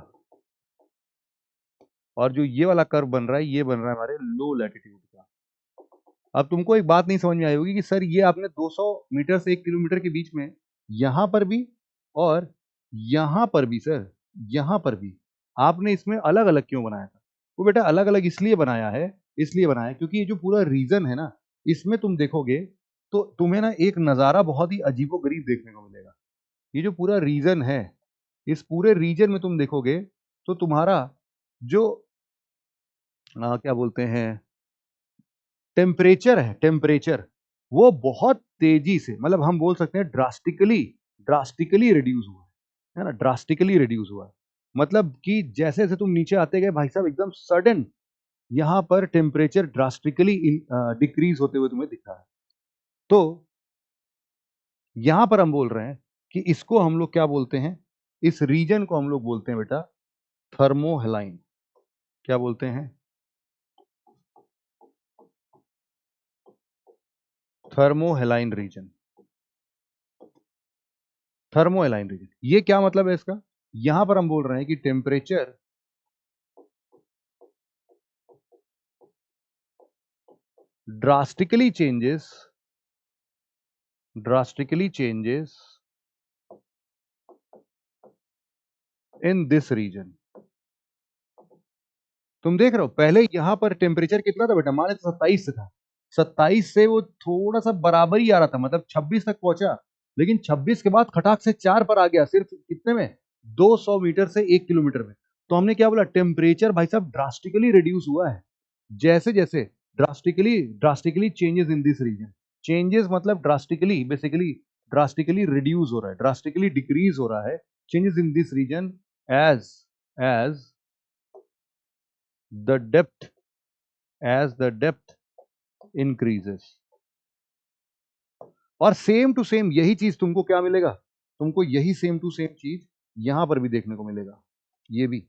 A: और जो ये वाला कर्व बन रहा है, ये बन रहा है हमारे लो लैटिट्यूड का। अब तुमको एक बात नहीं समझ में आई होगी कि सर ये आपने 200 मीटर से 1 किलोमीटर के बीच में यहां पर भी और यहां पर भी, सर यहां पर भी आपने इसमें अलग अलग क्यों बनाया था? वो बेटा अलग अलग इसलिए बनाया है, इसलिए बनाया है क्योंकि ये जो पूरा रीजन है ना, इसमें तुम देखोगे तो तुम्हें ना एक नज़ारा बहुत ही अजीबो-गरीब देखने को मिलेगा। ये जो पूरा रीजन है, इस पूरे रीजन में तुम देखोगे तो तुम्हारा जो क्या बोलते हैं, टेम्परेचर है, टेम्परेचर वो बहुत तेजी से, मतलब हम बोल सकते हैं ड्रास्टिकली, ड्रास्टिकली रिड्यूस हुआ है ना, ड्रास्टिकली रिड्यूस हुआ है। मतलब कि जैसे जैसे तुम नीचे आते गए भाई साहब, एकदम सडन यहाँ पर टेम्परेचर ड्रास्टिकली डिक्रीज होते हुए तुम्हें दिख रहा है। तो यहां पर हम बोल रहे हैं कि इसको हम लोग क्या बोलते हैं, इस रीजन को हम लोग बोलते हैं बेटा थर्मोहेलाइन। क्या बोलते हैं? थर्मोहेलाइन रीजन। थर्मोहेलाइन रीजन, ये क्या मतलब है इसका? यहां पर हम बोल रहे हैं कि temperature drastically changes in this region. तुम देख रहे हो पहले यहां पर टेम्परेचर कितना था बेटा, मान लो 27 था, 27 से वो थोड़ा सा बराबर ही आ रहा था, मतलब 26 तक पहुंचा, लेकिन 26 के बाद खटाक से 4 पर आ गया, सिर्फ कितने में, 200 मीटर से 1 किलोमीटर में। तो हमने क्या बोला, टेम्परेचर भाई साहब ड्रास्टिकली रिड्यूस हुआ है। जैसे जैसे drastically drastically changes in this region, changes मतलब ड्रास्टिकली, बेसिकली ड्रास्टिकली रिड्यूस हो रहा है, ड्रास्टिकली डिक्रीज हो रहा है, changes in this region as as the depth as the depth increases। और सेम टू सेम यही चीज तुमको क्या मिलेगा, तुमको यही सेम टू सेम चीज यहां पर भी देखने को मिलेगा। ये भी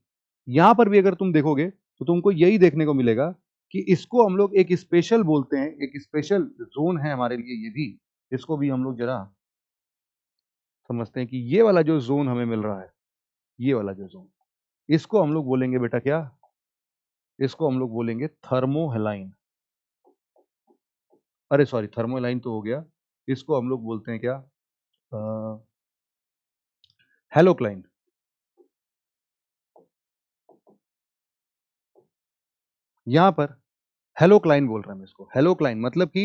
A: यहां पर भी अगर तुम देखोगे तो तुमको यही देखने को मिलेगा कि इसको हम लोग एक स्पेशल बोलते हैं, एक स्पेशल जोन है हमारे लिए ये भी। इसको भी हम लोग जरा समझते हैं कि ये वाला जो जोन हमें मिल रहा है, ये वाला जो जोन, इसको हम लोग बोलेंगे बेटा क्या, इसको हम लोग बोलेंगे थर्मोहेलाइन। अरे सॉरी, थर्मोहेलाइन तो हो गया, इसको हम लोग बोलते हैं क्या, हेलोक्लाइन। यहां पर हेलोक्लाइन बोल रहे हैं हम इसको, हेलोक्लाइन मतलब कि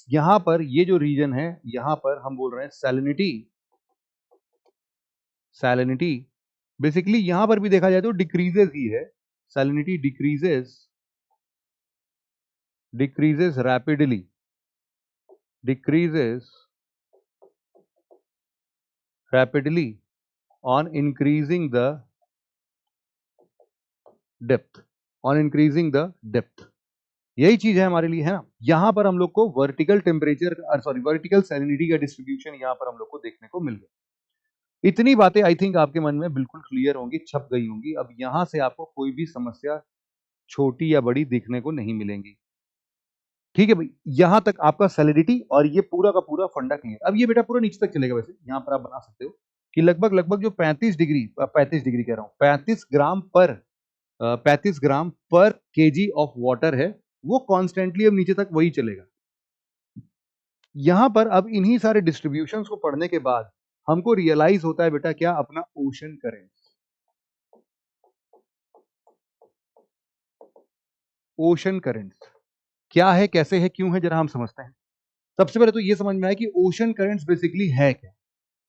A: यहां पर ये जो रीजन है, यहां पर हम बोल रहे हैं सैलिनिटी। सैलिनिटी बेसिकली यहां पर भी देखा जाए तो डिक्रीजेस ही है, salinity decreases, decreases rapidly, decreases rapidly on increasing the depth, on increasing the depth. यही चीज है हमारे लिए, है ना। यहां पर हम लोग को vertical temperature, sorry vertical salinity का डिस्ट्रीब्यूशन यहां पर हम लोग को देखने को मिल गया। इतनी बातें आई थिंक आपके मन में बिल्कुल क्लियर होंगी, छप गई होंगी। अब यहां से आपको कोई भी समस्या छोटी या बड़ी देखने को नहीं मिलेंगी। ठीक है भाई, यहां तक आपका सैलिडिटी और ये पूरा का पूरा फंडा क्लियर। अब ये बेटा पूरा नीचे तक चलेगा, वैसे यहां पर आप बना सकते हो कि लगभग लगभग जो 35 डिग्री, 35 डिग्री कह रहा हूं, 35 ग्राम पर केजी ऑफ वाटर है, वो कॉन्स्टेंटली अब नीचे तक वही चलेगा। यहां पर अब इन्हीं सारे डिस्ट्रीब्यूशंस को पढ़ने के बाद हमको रियलाइज होता है बेटा क्या, अपना ओशन करेंट। ओशन करंट्स क्या है, कैसे है, क्यों है, जरा हम समझते हैं। सबसे पहले तो ये समझ में आया कि ओशन करंट्स बेसिकली है क्या।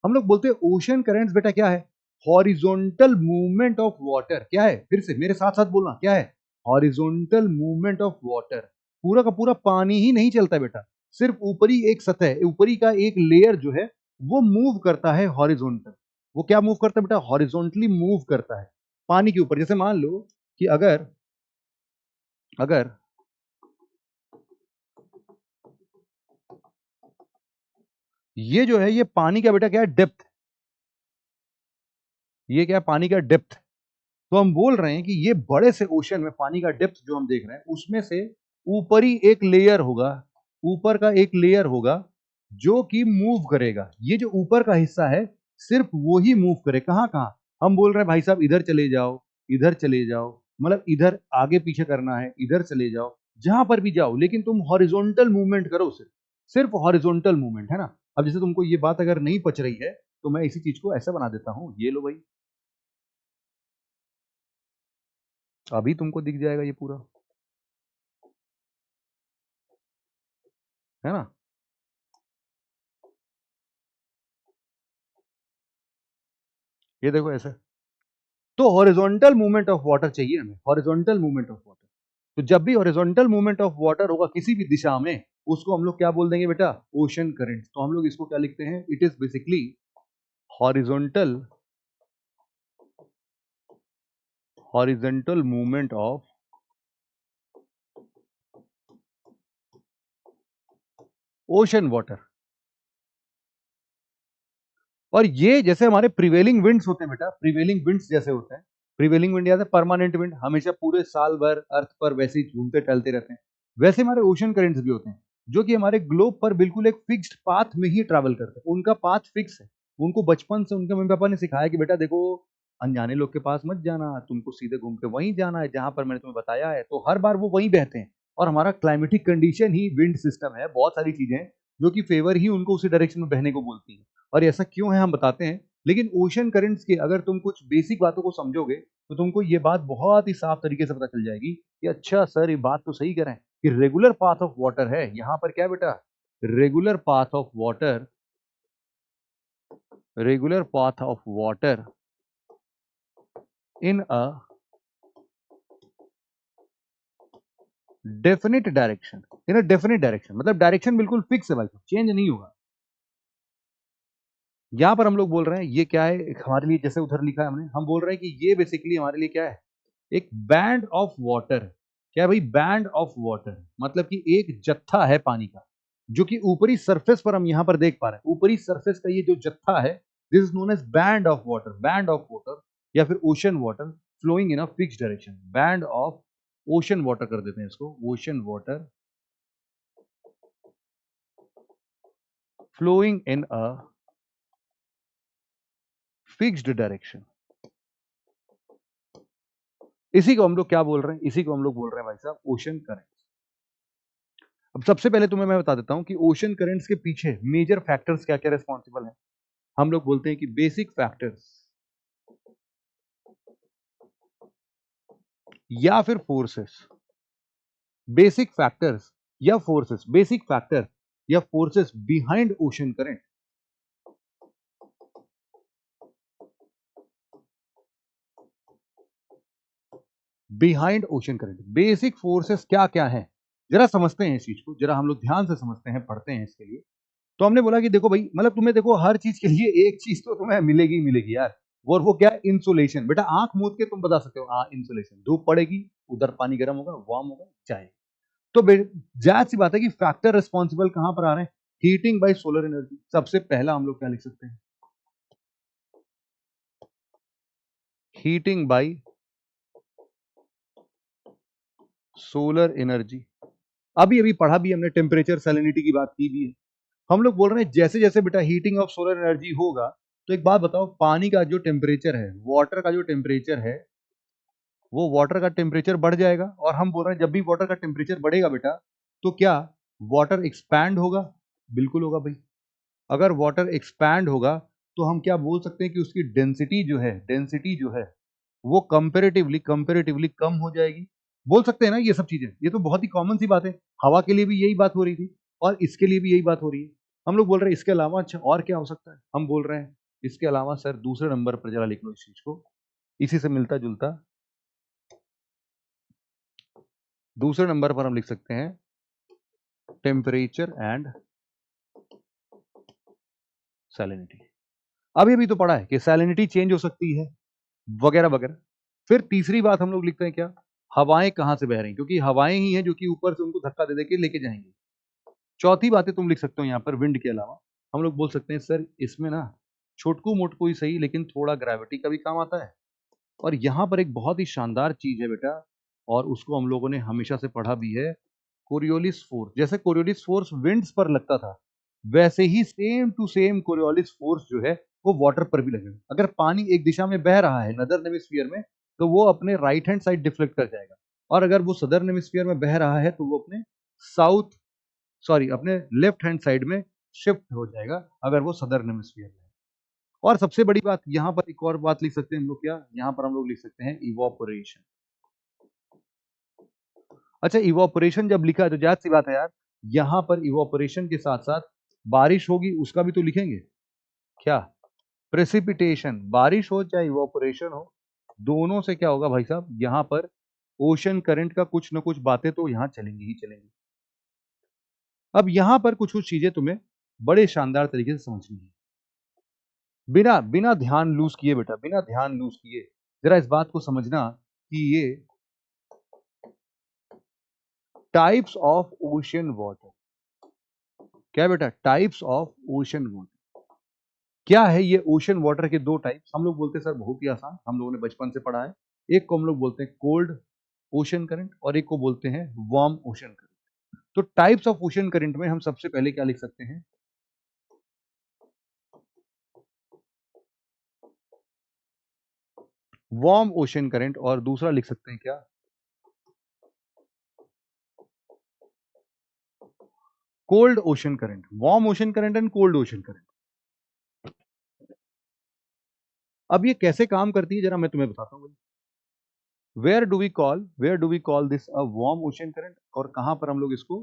A: हम लोग बोलते हैं ओशन करंट्स बेटा क्या है, हॉरिजॉन्टल मूवमेंट ऑफ वाटर। क्या है, फिर से मेरे साथ साथ बोलना, क्या है, हॉरिजॉन्टल मूवमेंट ऑफ वाटर। पूरा का पूरा पानी ही नहीं चलता बेटा, सिर्फ ऊपरी एक सतह, ऊपरी का एक लेयर जो है वो मूव करता है हॉरिजॉन्टल। वो क्या मूव करता है बेटा, हॉरिजॉन्टली मूव करता है पानी के ऊपर। जैसे मान लो कि अगर अगर ये जो है, ये पानी का बेटा क्या है, डेप्थ। ये क्या है, पानी का डेप्थ। तो हम बोल रहे हैं कि ये बड़े से ओशन में पानी का डेप्थ जो हम देख रहे हैं, उसमें से ऊपरी एक लेयर होगा, ऊपर का एक लेयर होगा जो कि मूव करेगा। ये जो ऊपर का हिस्सा है सिर्फ वो ही मूव करे। कहां कहां, हम बोल रहे हैं भाई साहब इधर चले जाओ, इधर चले जाओ, मतलब इधर आगे पीछे करना है, इधर चले जाओ, जहां पर भी जाओ, लेकिन तुम हॉरिजॉन्टल मूवमेंट करो, सिर्फ सिर्फ हॉरिजॉन्टल मूवमेंट, है ना। अब जैसे तुमको ये बात अगर नहीं पच रही है तो मैं इसी चीज को ऐसा बना देता हूं, ये लो भाई, अभी तुमको दिख जाएगा ये पूरा, है ना। ये देखो ऐसे। तो हॉरिजॉन्टल मूवमेंट ऑफ वाटर चाहिए हमें, हॉरिजॉन्टल मूवमेंट ऑफ वाटर। तो जब भी हॉरिजॉन्टल मूवमेंट ऑफ वाटर होगा किसी भी दिशा में, उसको हम लोग क्या बोल देंगे बेटा, ओशन करंट। तो हम लोग इसको क्या लिखते हैं, it is basically horizontal, horizontal movement of ocean water. और ये जैसे हमारे प्रिवेलिंग विंड्स होते हैं बेटा, प्रिवेलिंग विंड्स जैसे होते हैं, प्रिवेलिंग विंड याद है, परमानेंट विंड, हमेशा पूरे साल भर अर्थ पर वैसे ही घूमते टहलते रहते हैं, वैसे हमारे ओशन करेंट्स भी होते हैं, जो कि हमारे ग्लोब पर बिल्कुल एक फिक्स्ड पाथ में ही ट्रैवल करते हैं। उनका पाथ फिक्स है। उनको बचपन से उनके मम्मी पापा ने सिखाया कि बेटा देखो, अनजाने लोग के पास मत जाना, तुमको सीधे घूम के वहीं जाना है जहां पर मैंने तुम्हें बताया है। तो हर बार वो वहीं बहते हैं, और हमारा क्लाइमेटिक कंडीशन ही विंड सिस्टम है, बहुत सारी चीजें हैं जो कि फेवर ही उनको उसी डायरेक्शन में बहने को बोलती हैं। और ऐसा क्यों है हम बताते हैं। लेकिन ओशन करंट्स के अगर तुम कुछ बेसिक बातों को समझोगे तो तुमको ये बात बहुत ही साफ तरीके से पता चल जाएगी कि अच्छा सर, ये बात तो सही कह रहे हैं कि रेगुलर पाथ ऑफ वाटर है यहाँ पर। क्या बेटा? Regular path of water, regular path of water in a definite direction, in a definite direction, मतलब डायरेक्शन बिल्कुल फिक्स है भाई, चेंज नहीं होगा। यहां पर हम लोग बोल रहे हैं ये क्या है हमारे लिए, जैसे उधर लिखा है हमने, हम बोल रहे हैं कि ये बेसिकली हमारे लिए क्या है, एक बैंड ऑफ वाटर। क्या है भाई? बैंड ऑफ वाटर, मतलब कि एक जत्था है पानी का, जो कि ऊपरी सरफेस पर हम यहां पर देख पा रहे हैं। ऊपरी सरफेस का ये जो जत्था है, this is known as band of water, band of water या फिर ocean water flowing in a fix direction. Band of ocean water कर देते हैं इसको, ocean water flowing in a fixed direction. इसी को हम लोग क्या बोल रहे हैं? इसी को हम लोग बोल रहे हैं भाई साहब ओशन करंट। अब सबसे पहले तुम्हें मैं बता देता हूं कि ओशन करंट्स के पीछे मेजर फैक्टर्स क्या क्या रिस्पॉन्सिबल हैं। हम लोग बोलते हैं कि बेसिक फैक्टर्स या फिर फोर्सेस, बेसिक फैक्टर्स या फोर्सेस, बेसिक फैक्टर या forces behind ocean current. Behind ocean current basic forces क्या क्या है, जरा समझते हैं इस चीज को, जरा हम लोग ध्यान से समझते हैं, पढ़ते हैं इसके लिए। तो हमने बोला कि देखो भाई, मतलब तुम्हें देखो हर चीज के लिए एक चीज तो तुम्हें मिलेगी ही मिलेगी यार, और वो क्या है? इंसुलेशन। बेटा आंख मूंद के तुम बता सकते हो, हाँ इंसुलेशन, धूप पड़ेगी, उधर पानी गर्म होगा, वार्म होगा, चाहे। तो जायज सी बात है कि फैक्टर रिस्पॉन्सिबल कहां पर आ रहे हैं? Heating bye solar energy. सबसे पहला हम लोग क्या लिख सकते हैं? Heating bye solar energy. अभी अभी पढ़ा भी हमने, टेम्परेचर सैलिनिटी की बात की भी है। हम लोग बोल रहे हैं जैसे जैसे बेटा हीटिंग ऑफ सोलर एनर्जी होगा, तो एक बात बताओ, पानी का जो टेम्परेचर है, वाटर का जो टेम्परेचर है, वो वाटर का टेम्परेचर बढ़ जाएगा। और हम बोल रहे हैं जब भी वाटर का टेम्परेचर बढ़ेगा बेटा, तो क्या वाटर एक्सपैंड होगा? बिल्कुल होगा भाई। अगर वाटर एक्सपैंड होगा तो हम क्या बोल सकते हैं कि उसकी डेंसिटी जो है, डेंसिटी जो है वो कंपेरेटिवली कंपेरेटिवली कम हो जाएगी। बोल सकते हैं ना ये सब चीजें, ये तो बहुत ही कॉमन सी बात है। हवा के लिए भी यही बात हो रही थी और इसके लिए भी यही बात हो रही है। हम लोग बोल रहे हैं इसके अलावा अच्छा और क्या हो सकता है? हम बोल रहे हैं इसके अलावा सर दूसरे नंबर पर जरा लिख लो इस चीज को, इसी से मिलता जुलता। दूसरे नंबर पर हम लिख सकते हैं टेम्परेचर एंड सैलिनिटी। अभी अभी तो पढ़ा है कि सैलिनिटी चेंज हो सकती है वगैरह वगैरह। फिर तीसरी बात हम लोग लिखते हैं क्या? हवाएं कहां से बह रही, क्योंकि हवाएं ही हैं जो कि ऊपर से उनको धक्का दे दे के लेके जाएंगी। चौथी बातें तुम लिख सकते हो यहाँ पर विंड के अलावा। हम लोग बोल सकते हैं सर इसमें ना छोटकू मोटकू ही सही, लेकिन थोड़ा ग्रेविटी का भी काम आता है। और यहाँ पर एक बहुत ही शानदार चीज है बेटा, और उसको हम लोगों ने हमेशा से पढ़ा भी है, कोरियोलिस फोर्स। जैसे कोरियोलिस फोर्स विंड्स पर लगता था, वैसे ही same to same Coriolis force जो है वो वाटर पर भी लगेगा। अगर पानी एक दिशा में बह रहा है नदर्न हेमिस्फीयर में, तो वो अपने राइट हैंड साइड डिफ्लेक्ट कर जाएगा। और अगर वो सदर्न हेमिस्फीयर में बह रहा है तो वो अपने साउथ, सॉरी अपने लेफ्ट हैंड साइड में शिफ्ट हो जाएगा, अगर वो सदर्न हेमिस्फीयर में है। और सबसे बड़ी बात यहाँ पर एक और बात लिख सकते हैं हम लोग, क्या यहाँ पर हम लोग लिख सकते हैं इवोपोरेशन। अच्छा इवोपोरेशन जब लिखा है तो जाहिर सी बात है यार, यहाँ पर इवोपोरेशन के साथ साथ बारिश होगी उसका भी तो लिखेंगे। क्या? प्रेसिपिटेशन। बारिश हो चाहे इवोपोरेशन हो, दोनों से क्या होगा भाई साहब, यहाँ पर ओशन करंट का कुछ ना कुछ बातें तो यहाँ चलेंगी ही चलेंगी। अब यहाँ पर कुछ कुछ चीजें तुम्हें बड़े शानदार तरीके से समझनी है, बिना बिना ध्यान लूज किए बेटा, बिना ध्यान लूज किए जरा इस बात को समझना कि ये टाइप्स ऑफ ओशन वाटर। क्या बेटा? Types of ocean water. क्या है ये ओशन वाटर के दो टाइप्स? हम लोग बोलते हैं सर बहुत ही आसान, हम लोगों ने बचपन से पढ़ा है। एक को हम लोग बोलते हैं कोल्ड ओशन करंट और एक को बोलते हैं वार्म ओशन करंट। तो टाइप्स ऑफ ओशन करंट में हम सबसे पहले क्या लिख सकते हैं? वार्म ओशन करंट, और दूसरा लिख सकते हैं क्या? Cold ocean current. Warm ocean current and cold ocean current. अब ये कैसे काम करती है जरा मैं तुम्हें बताता हूँ। Where do we call this a warm ocean current, और कहां पर हम लोग इसको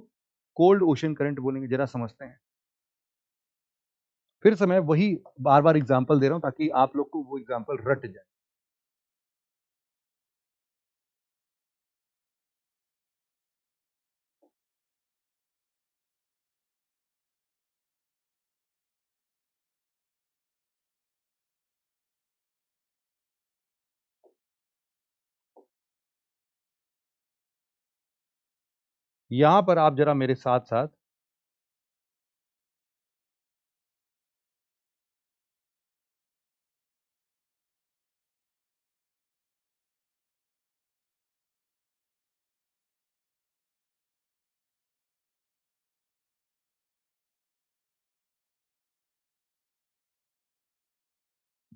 A: कोल्ड ओशन करंट बोलेंगे, जरा समझते हैं। फिर से मैं वही बार बार एग्जांपल दे रहा हूं ताकि आप लोग को वो एग्जांपल रट जाए। यहां पर आप जरा मेरे साथ साथ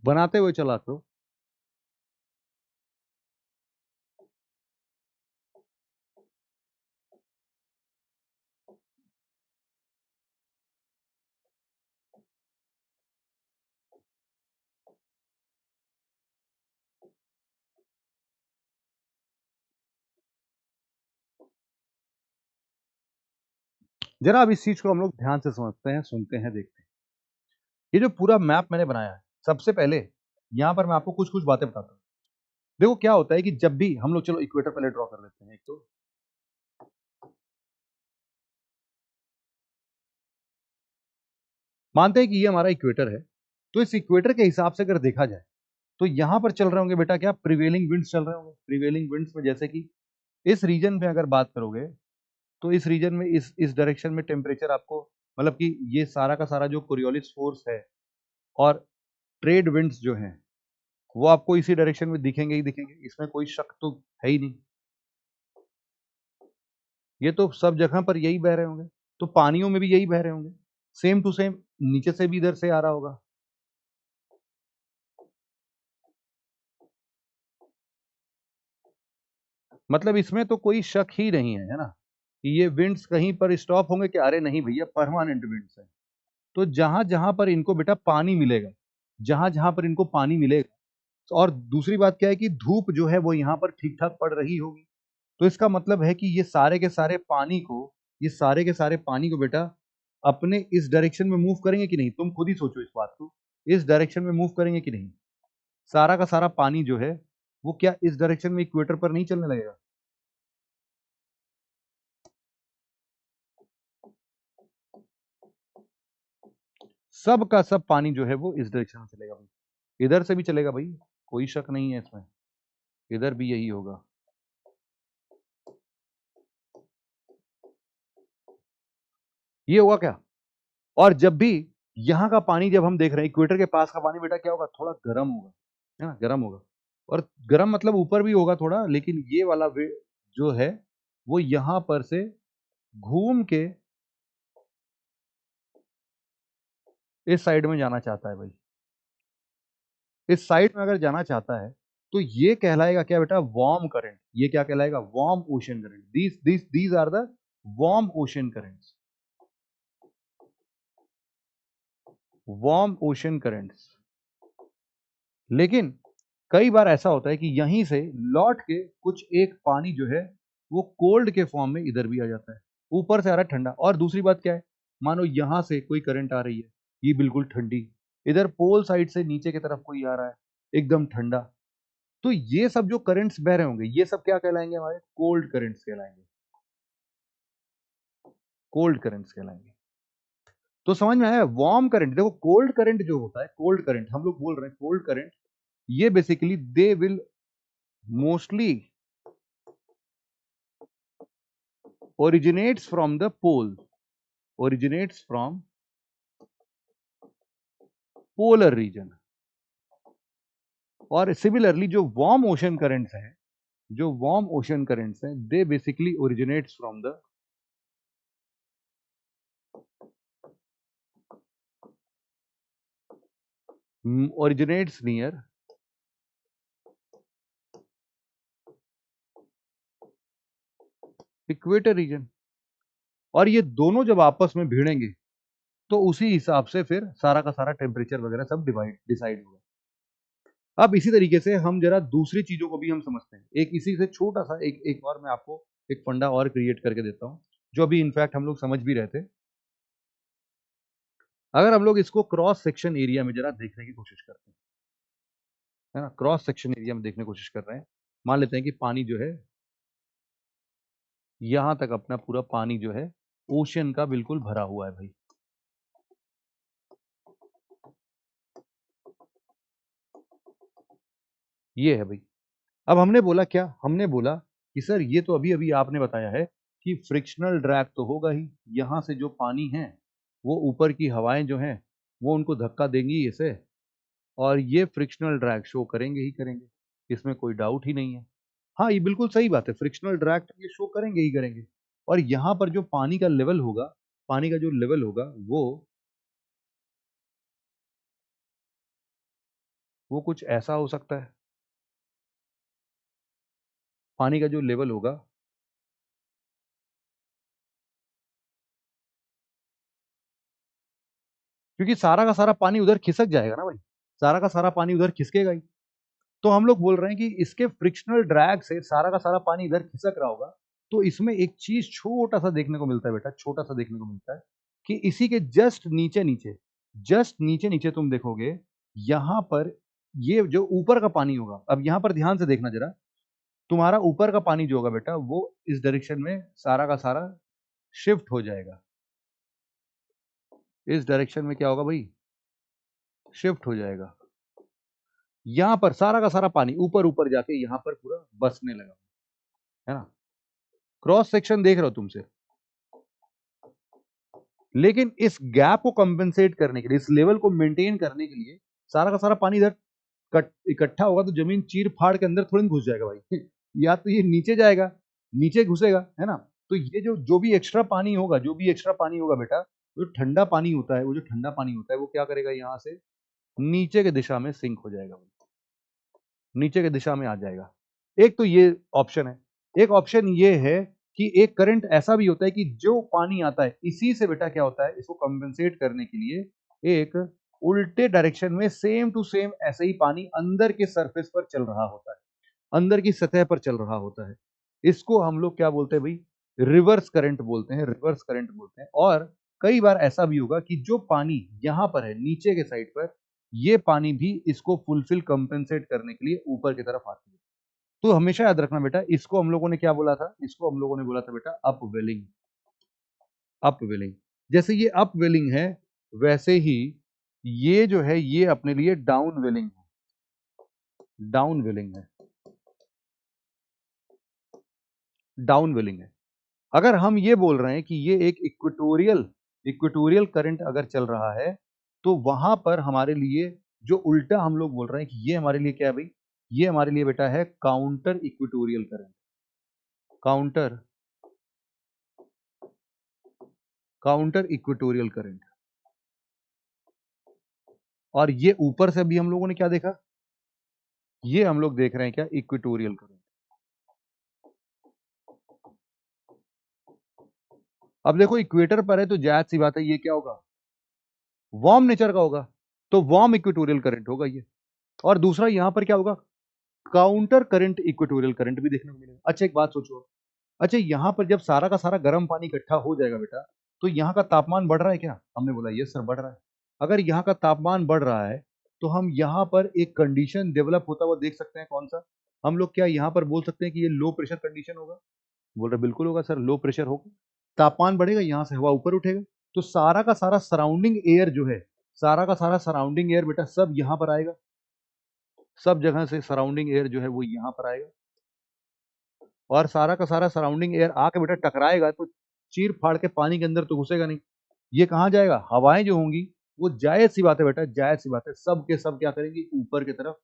A: बनाते हुए चला करो। जरा अब इस चीज को हम लोग ध्यान से समझते हैं, सुनते हैं, देखते हैं। ये जो पूरा मैप मैंने बनाया है, सबसे पहले यहां पर मैं आपको कुछ कुछ बातें बताता हूँ। देखो क्या होता है कि जब भी हम लोग, चलो इक्वेटर पहले ड्रॉ कर लेते हैं एक तो। मानते हैं कि ये हमारा इक्वेटर है, तो इस इक्वेटर के हिसाब से अगर देखा जाए तो यहां पर चल रहे होंगे बेटा क्या, प्रिवेलिंग विंड्स चल रहे होंगे। प्रिवेलिंग विंड्स में जैसे कि इस रीजन में अगर बात करोगे तो इस रीजन में इस डायरेक्शन में टेम्परेचर आपको, मतलब कि ये सारा का सारा जो कोरियोलिस फोर्स है और ट्रेड विंड्स जो हैं वो आपको इसी डायरेक्शन में दिखेंगे ही दिखेंगे, इसमें कोई शक तो है ही नहीं। ये तो सब जगह पर यही बह रहे होंगे, तो पानियों में भी यही बह रहे होंगे, सेम टू सेम नीचे से भी इधर से आ रहा होगा। मतलब इसमें तो कोई शक ही नहीं है ना कि ये विंड्स कहीं पर स्टॉप होंगे, कि अरे नहीं भैया परमानेंट विंड्स है। तो जहां जहां पर इनको बेटा पानी मिलेगा, जहां जहां पर इनको पानी मिलेगा, और दूसरी बात क्या है कि धूप जो है वो यहाँ पर ठीक ठाक पड़ रही होगी, तो इसका मतलब है कि ये सारे के सारे पानी को, ये सारे के सारे पानी को बेटा अपने इस डायरेक्शन में मूव करेंगे कि नहीं? तुम खुद ही सोचो इस बात को, इस डायरेक्शन में मूव करेंगे कि नहीं? सारा का सारा पानी जो है वो क्या इस डायरेक्शन में इक्वेटर पर नहीं चलने लगेगा? सब का सब पानी जो है वो इस डायरेक्शन में चलेगा भाई, इधर से भी चलेगा भाई, कोई शक नहीं है इसमें, इधर भी यही होगा। ये होगा क्या? और जब भी यहाँ का पानी, जब हम देख रहे हैं इक्वेटर के पास का पानी बेटा क्या होगा, थोड़ा गर्म होगा, है ना, गर्म होगा। और गर्म मतलब ऊपर भी होगा थोड़ा, लेकिन ये वाला जो है वो यहाँ पर से घूम के इस साइड में जाना चाहता है भाई। इस साइड में अगर जाना चाहता है तो ये कहलाएगा क्या बेटा, वार्म करंट। ये क्या कहलाएगा, warm ocean current. These are the warm ocean currents, warm ocean currents. लेकिन कई बार ऐसा होता है कि यहीं से लौट के कुछ एक पानी जो है वो कोल्ड के फॉर्म में इधर भी आ जाता है, ऊपर से आ रहा है ठंडा। और दूसरी बात क्या है, मानो यहां से कोई करंट आ रही है, ये बिल्कुल ठंडी, इधर पोल साइड से नीचे की तरफ कोई आ रहा है एकदम ठंडा। तो ये सब जो करंट्स बह रहे होंगे ये सब क्या कहलाएंगे, हमारे कोल्ड करंट्स कहलाएंगे, कोल्ड करंट्स कहलाएंगे। तो समझ में आया? वार्म करंट, देखो कोल्ड करंट जो होता है, कोल्ड करंट हम लोग बोल रहे हैं कोल्ड करंट, ये basically they will mostly originates from the pole, originates from polar region. और सिमिलरली जो वार्म ओशन करंट्स हैं, जो वार्म ओशन करंट्स हैं, they basically originates from the originates near equator region. और ये दोनों जब आपस में भिड़ेंगे तो उसी हिसाब से फिर सारा का सारा टेम्परेचर वगैरह सब डिसाइड होगा। अब इसी तरीके से हम जरा दूसरी चीजों को भी हम समझते हैं। एक इसी से छोटा सा एक और मैं आपको एक फंडा और क्रिएट करके देता हूं, जो अभी इनफैक्ट हम लोग समझ भी रहे थे। अगर हम लोग इसको क्रॉस सेक्शन एरिया में जरा देखने की कोशिश करते हैं, है ना, क्रॉस सेक्शन एरिया में देखने की कोशिश कर रहे हैं। मान लेते हैं कि पानी जो है यहां तक अपना पूरा पानी जो है ओशन का बिल्कुल भरा हुआ है भाई। ये है भाई। अब हमने बोला क्या, हमने बोला कि सर ये तो अभी अभी आपने बताया है कि फ्रिक्शनल ड्रैग तो होगा ही, यहां से जो पानी है वो ऊपर की हवाएं जो हैं वो उनको धक्का देंगी इसे, और ये फ्रिक्शनल ड्रैग शो करेंगे ही करेंगे, इसमें कोई डाउट ही नहीं है। हाँ, ये बिल्कुल सही बात है, फ्रिक्शनल ड्रैग तो ये शो करेंगे ही करेंगे। और यहाँ पर जो पानी का लेवल होगा, पानी का जो लेवल होगा वो कुछ ऐसा हो सकता है। पानी का जो लेवल होगा क्योंकि सारा का सारा पानी उधर खिसक जाएगा ना भाई, सारा का सारा पानी उधर खिसकेगा ही। तो हम लोग बोल रहे हैं कि इसके फ्रिक्शनल ड्रैग से सारा का सारा पानी इधर खिसक रहा होगा। तो इसमें एक चीज छोटा सा देखने को मिलता है बेटा, छोटा सा देखने को मिलता है कि इसी के जस्ट नीचे नीचे तुम देखोगे यहां पर ये जो ऊपर का पानी होगा। अब यहां पर ध्यान से देखना जरा, तुम्हारा ऊपर का पानी जो होगा बेटा वो इस डायरेक्शन में सारा का सारा शिफ्ट हो जाएगा। इस डायरेक्शन में क्या होगा भाई, शिफ्ट हो जाएगा। यहां पर सारा का सारा पानी ऊपर ऊपर जाके यहां पर पूरा बसने लगा, है ना। क्रॉस सेक्शन देख रहे हो तुमसे, लेकिन इस गैप को कंपेंसेट करने के लिए, इस लेवल को मेंटेन करने के लिए सारा का सारा पानी इधर इकट्ठा होगा तो जमीन चीर फाड़ के अंदर थोड़ी घुस जाएगा भाई या तो ये नीचे जाएगा, नीचे घुसेगा, है ना। तो ये जो भी एक्स्ट्रा पानी होगा, जो भी एक्स्ट्रा पानी होगा बेटा, जो ठंडा पानी होता है, वो जो ठंडा पानी होता है वो क्या करेगा, यहां से नीचे के दिशा में सिंक हो जाएगा, नीचे के दिशा में आ जाएगा। एक तो ये ऑप्शन है। एक ऑप्शन ये है कि एक करंट ऐसा भी होता है कि जो पानी आता है इसी से बेटा क्या होता है, इसको कंपेंसेट करने के लिए एक उल्टे डायरेक्शन में सेम टू सेम ऐसे ही पानी अंदर के सरफेस पर चल रहा होता है, अंदर की सतह पर चल रहा होता है। इसको हम लोग क्या बोलते हैं भाई, रिवर्स करंट बोलते हैं, रिवर्स करंट बोलते हैं। और कई बार ऐसा भी होगा कि जो पानी यहां पर है नीचे के साइड पर, ये पानी भी इसको फुलफिल कंपेंसेट करने के लिए ऊपर की तरफ आती है। तो हमेशा याद रखना बेटा, इसको हम लोगों ने क्या बोला था, इसको हम लोगों ने बोला था बेटा अपवेलिंग। अपवेलिंग, जैसे ये अपवेलिंग है वैसे ही ये जो है ये अपने लिए डाउनवेलिंग है, डाउनवेलिंग है, डाउनवेलिंग है। अगर हम ये बोल रहे हैं कि ये एक इक्वेटोरियल इक्वेटोरियल करंट अगर चल रहा है तो वहां पर हमारे लिए जो उल्टा हम लोग बोल रहे हैं कि ये हमारे लिए क्या है भाई, ये हमारे लिए बेटा है counter equatorial current. Counter counter equatorial current. और ये ऊपर से भी हम लोगों ने क्या देखा, ये हम लोग देख रहे हैं क्या, इक्वेटोरियल करंट। अब देखो इक्वेटर पर है तो जायज सी बात है ये क्या होगा, वार्म नेचर का होगा, तो वार्म इक्वेटोरियल करंट होगा ये। और दूसरा यहां पर क्या होगा, काउंटर करंट इक्वेटोरियल करंट भी देखने को मिलेगा। अच्छा एक बात सोचो, अच्छा यहां पर जब सारा का सारा गर्म पानी इकट्ठा हो जाएगा बेटा, तो यहाँ का तापमान बढ़ रहा है क्या, हमने बोला यस सर बढ़ रहा है। अगर यहाँ का तापमान बढ़ रहा है तो हम यहाँ पर एक कंडीशन डेवलप होता हुआ देख सकते हैं, कौन सा, हम लोग क्या यहाँ पर बोल सकते हैं कि ये लो प्रेशर कंडीशन होगा। बोल रहे बिल्कुल होगा सर, लो प्रेशर होगा, तापमान बढ़ेगा, यहाँ से हवा ऊपर उठेगा, तो सारा का सारा सराउंडिंग एयर जो है, सारा का सारा सराउंडिंग एयर बेटा सब यहाँ पर आएगा, सब जगह से सराउंडिंग एयर जो है वो यहाँ पर आएगा। और सारा का सारा सराउंडिंग एयर आके बेटा टकराएगा तो चीर फाड़ के पानी के अंदर तो घुसेगा नहीं, ये कहाँ जाएगा, हवाएं जो होंगी वो जायज सी बात है बेटा, जायज सी बात है, सब के सब क्या करेंगे, ऊपर की तरफ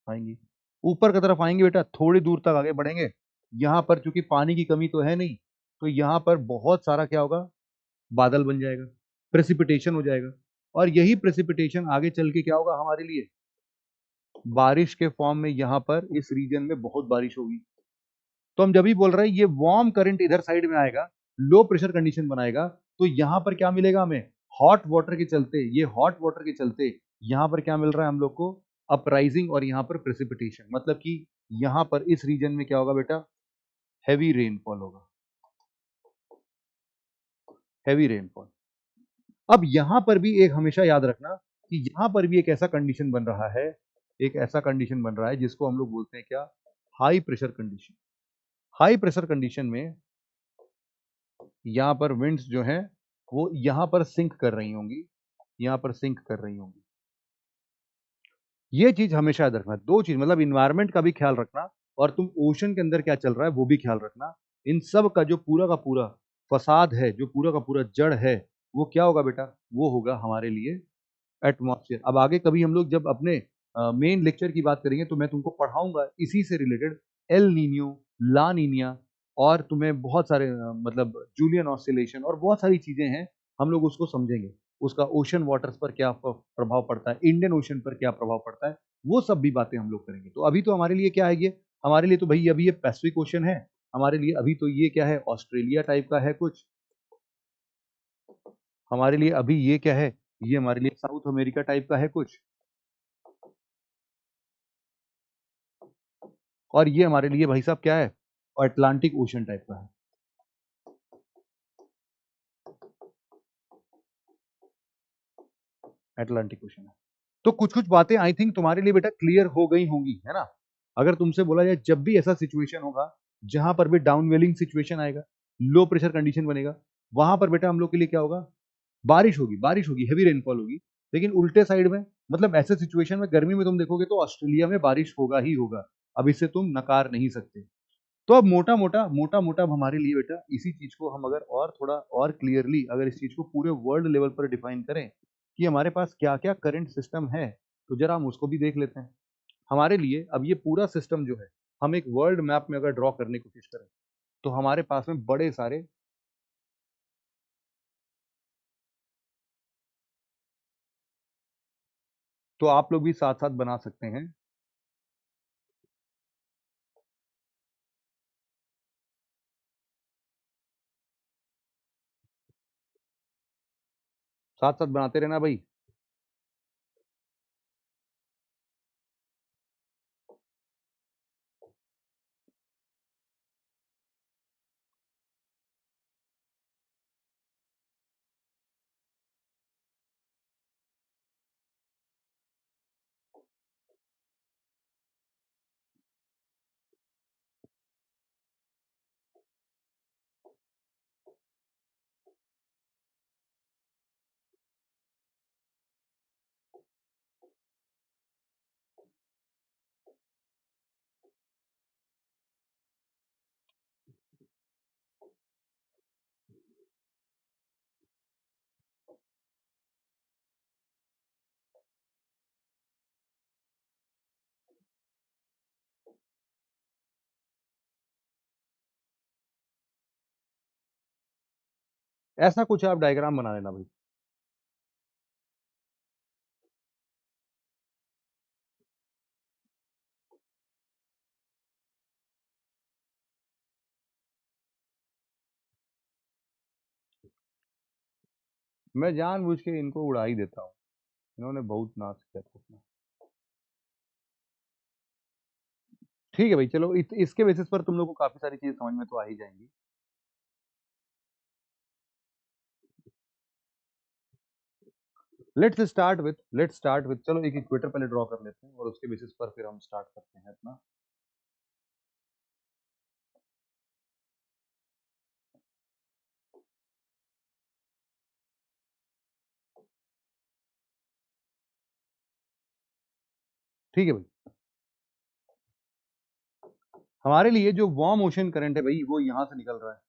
A: आएंगे। ऊपर की तरफ आएंगे बेटा, थोड़ी दूर तक आगे बढ़ेंगे। यहाँ पर चूंकि पानी की कमी तो है नहीं, तो यहाँ पर बहुत सारा क्या होगा, बादल बन जाएगा, प्रेसिपिटेशन हो जाएगा। और यही प्रेसिपिटेशन आगे चल के क्या होगा हमारे लिए, बारिश के फॉर्म में, यहाँ पर इस रीजन में बहुत बारिश होगी। तो हम जब भी बोल रहे हैं ये वार्म करंट इधर साइड में आएगा, लो प्रेशर कंडीशन बनाएगा, तो यहाँ पर क्या मिलेगा हमें, हॉट वाटर के चलते, ये हॉट वाटर के चलते यहाँ पर क्या मिल रहा है हम लोग को, अपराइजिंग, और यहाँ पर प्रेसिपिटेशन, मतलब कि यहाँ पर इस रीजन में क्या होगा बेटा, हैवी रेनफॉल होगा, हैवी रेनफॉल। अब यहां पर भी एक हमेशा याद रखना कि यहां पर भी एक ऐसा कंडीशन बन रहा है, एक ऐसा कंडीशन बन रहा है जिसको हम लोग बोलते हैं क्या, high pressure condition. High pressure condition में यहां पर विंड्स जो है वो यहां पर सिंक कर रही होंगी, यहां पर सिंक कर रही होंगी। ये चीज हमेशा याद रखना, दो चीज, मतलब इन्वायरमेंट का भी ख्याल रखना और तुम ओशन के अंदर क्या चल रहा है वो भी ख्याल रखना। इन सब का जो पूरा का पूरा फसाद है, जो पूरा का पूरा जड़ है, वो क्या होगा बेटा, वो होगा हमारे लिए एटमॉस्फेयर। अब आगे कभी हम लोग जब अपने मेन लेक्चर की बात करेंगे तो मैं तुमको पढ़ाऊंगा इसी से रिलेटेड, एल नीनियो, ला नीनिया, और तुम्हें बहुत सारे मतलब जूलियन ऑसिलेशन और बहुत सारी चीजें हैं, हम लोग उसको समझेंगे। उसका ओशन वाटर्स पर क्या प्रभाव पड़ता है, इंडियन ओशन पर क्या प्रभाव पड़ता है, वो सब भी बातें हम लोग करेंगे। तो अभी तो हमारे लिए क्या है ये, हमारे लिए तो भाई अभी ये पैसिफिक ओशन है, हमारे लिए अभी तो ये क्या है, ऑस्ट्रेलिया टाइप का है कुछ, हमारे लिए अभी ये क्या है, ये हमारे लिए साउथ अमेरिका टाइप का है कुछ, और ये हमारे लिए भाई साहब क्या है, अटलांटिक ओशन टाइप का है, अटलांटिक ओशन है। तो कुछ कुछ बातें आई थिंक तुम्हारे लिए बेटा क्लियर हो गई होंगी, है ना। अगर तुमसे बोला जाए जब भी ऐसा सिचुएशन होगा जहां पर भी डाउनवेलिंग सिचुएशन आएगा, लो प्रेशर कंडीशन बनेगा, वहां पर बेटा हम लोग के लिए क्या होगा, बारिश होगी, बारिश होगी, हैवी रेनफॉल होगी। लेकिन उल्टे साइड में, मतलब ऐसे सिचुएशन में गर्मी में तुम देखोगे तो ऑस्ट्रेलिया में बारिश होगा ही होगा, अब इसे तुम नकार नहीं सकते। तो अब मोटा मोटा अब हमारे लिए बेटा इसी चीज को हम अगर और थोड़ा और क्लियरली अगर इस चीज को पूरे वर्ल्ड लेवल पर डिफाइन करें कि हमारे पास क्या क्या करंट सिस्टम है, तो जरा हम उसको भी देख लेते हैं। हमारे लिए अब ये पूरा सिस्टम जो है, हम एक वर्ल्ड मैप में अगर ड्रॉ करने की कोशिश करें तो हमारे पास में बड़े सारे, तो आप लोग भी साथ साथ बना सकते हैं, साथ साथ बनाते रहना भाई। ऐसा कुछ आप डायग्राम बना लेना भाई। मैं जानबूझ के इनको उड़ा ही देता हूँ, इन्होंने बहुत नाश किया था अपना। ठीक है भाई, चलो इसके बेसिस पर तुम लोग को काफी सारी चीजें समझ में तो आ ही जाएंगी। लेट्स स्टार्ट विथ चलो एक इक्वेटर पहले ड्रॉ कर लेते हैं और उसके बेसिस पर फिर हम स्टार्ट करते हैं अपना। ठीक है भाई, हमारे लिए जो वार्म ओशन करंट है भाई वो यहां से निकल रहा है,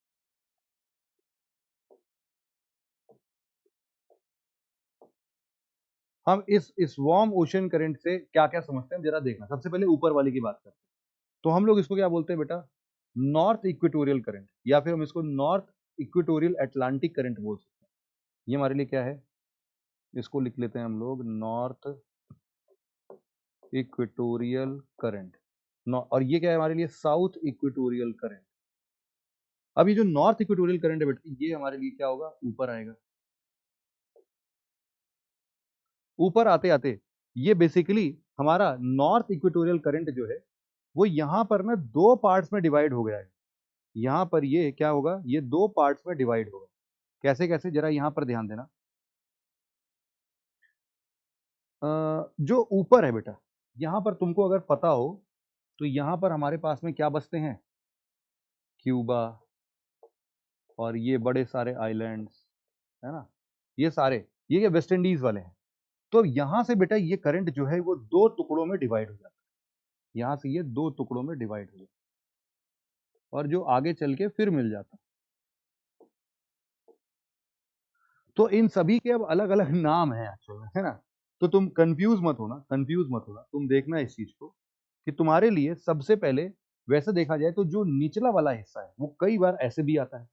A: हम इस वार्म ओशन करंट से क्या क्या समझते हैं जरा देखना। सबसे पहले ऊपर वाले की बात करते हैं, तो हम लोग इसको क्या बोलते हैं बेटा, नॉर्थ इक्वेटोरियल करंट, या फिर हम इसको नॉर्थ इक्वेटोरियल अटलांटिक करंट बोल सकते हैं। ये हमारे लिए क्या है, इसको लिख लेते हैं हम लोग नॉर्थ इक्वेटोरियल करंट, और ये क्या है हमारे लिए, साउथ इक्वेटोरियल करंट। अब ये जो नॉर्थ इक्वेटोरियल करंट है बेटा, ये हमारे लिए क्या होगा, ऊपर आएगा। ऊपर आते आते ये बेसिकली हमारा नॉर्थ इक्वेटोरियल करंट जो है वो यहां पर ना दो पार्ट्स में डिवाइड हो गया है। यहां पर ये क्या होगा, ये दो पार्ट्स में डिवाइड होगा। कैसे कैसे, जरा यहां पर ध्यान देना। जो ऊपर है बेटा, यहां पर तुमको अगर पता हो तो यहां पर हमारे पास में क्या बसते हैं, क्यूबा और ये बड़े सारे आइलैंड्स, है ना, ये सारे, ये वेस्ट इंडीज वाले हैं। तो यहां से बेटा ये करंट जो है वो दो टुकड़ों में डिवाइड हो जाता है। यहां से ये दो टुकड़ों में डिवाइड हो जाता है और जो आगे चल के फिर मिल जाता है। तो इन सभी के अब अलग अलग नाम हैं एक्चुअल में, है ना। तो तुम कंफ्यूज मत होना, कंफ्यूज मत होना, तुम देखना इस चीज को कि तुम्हारे लिए सबसे पहले, वैसे देखा जाए तो जो निचला वाला हिस्सा है वो कई बार ऐसे भी आता है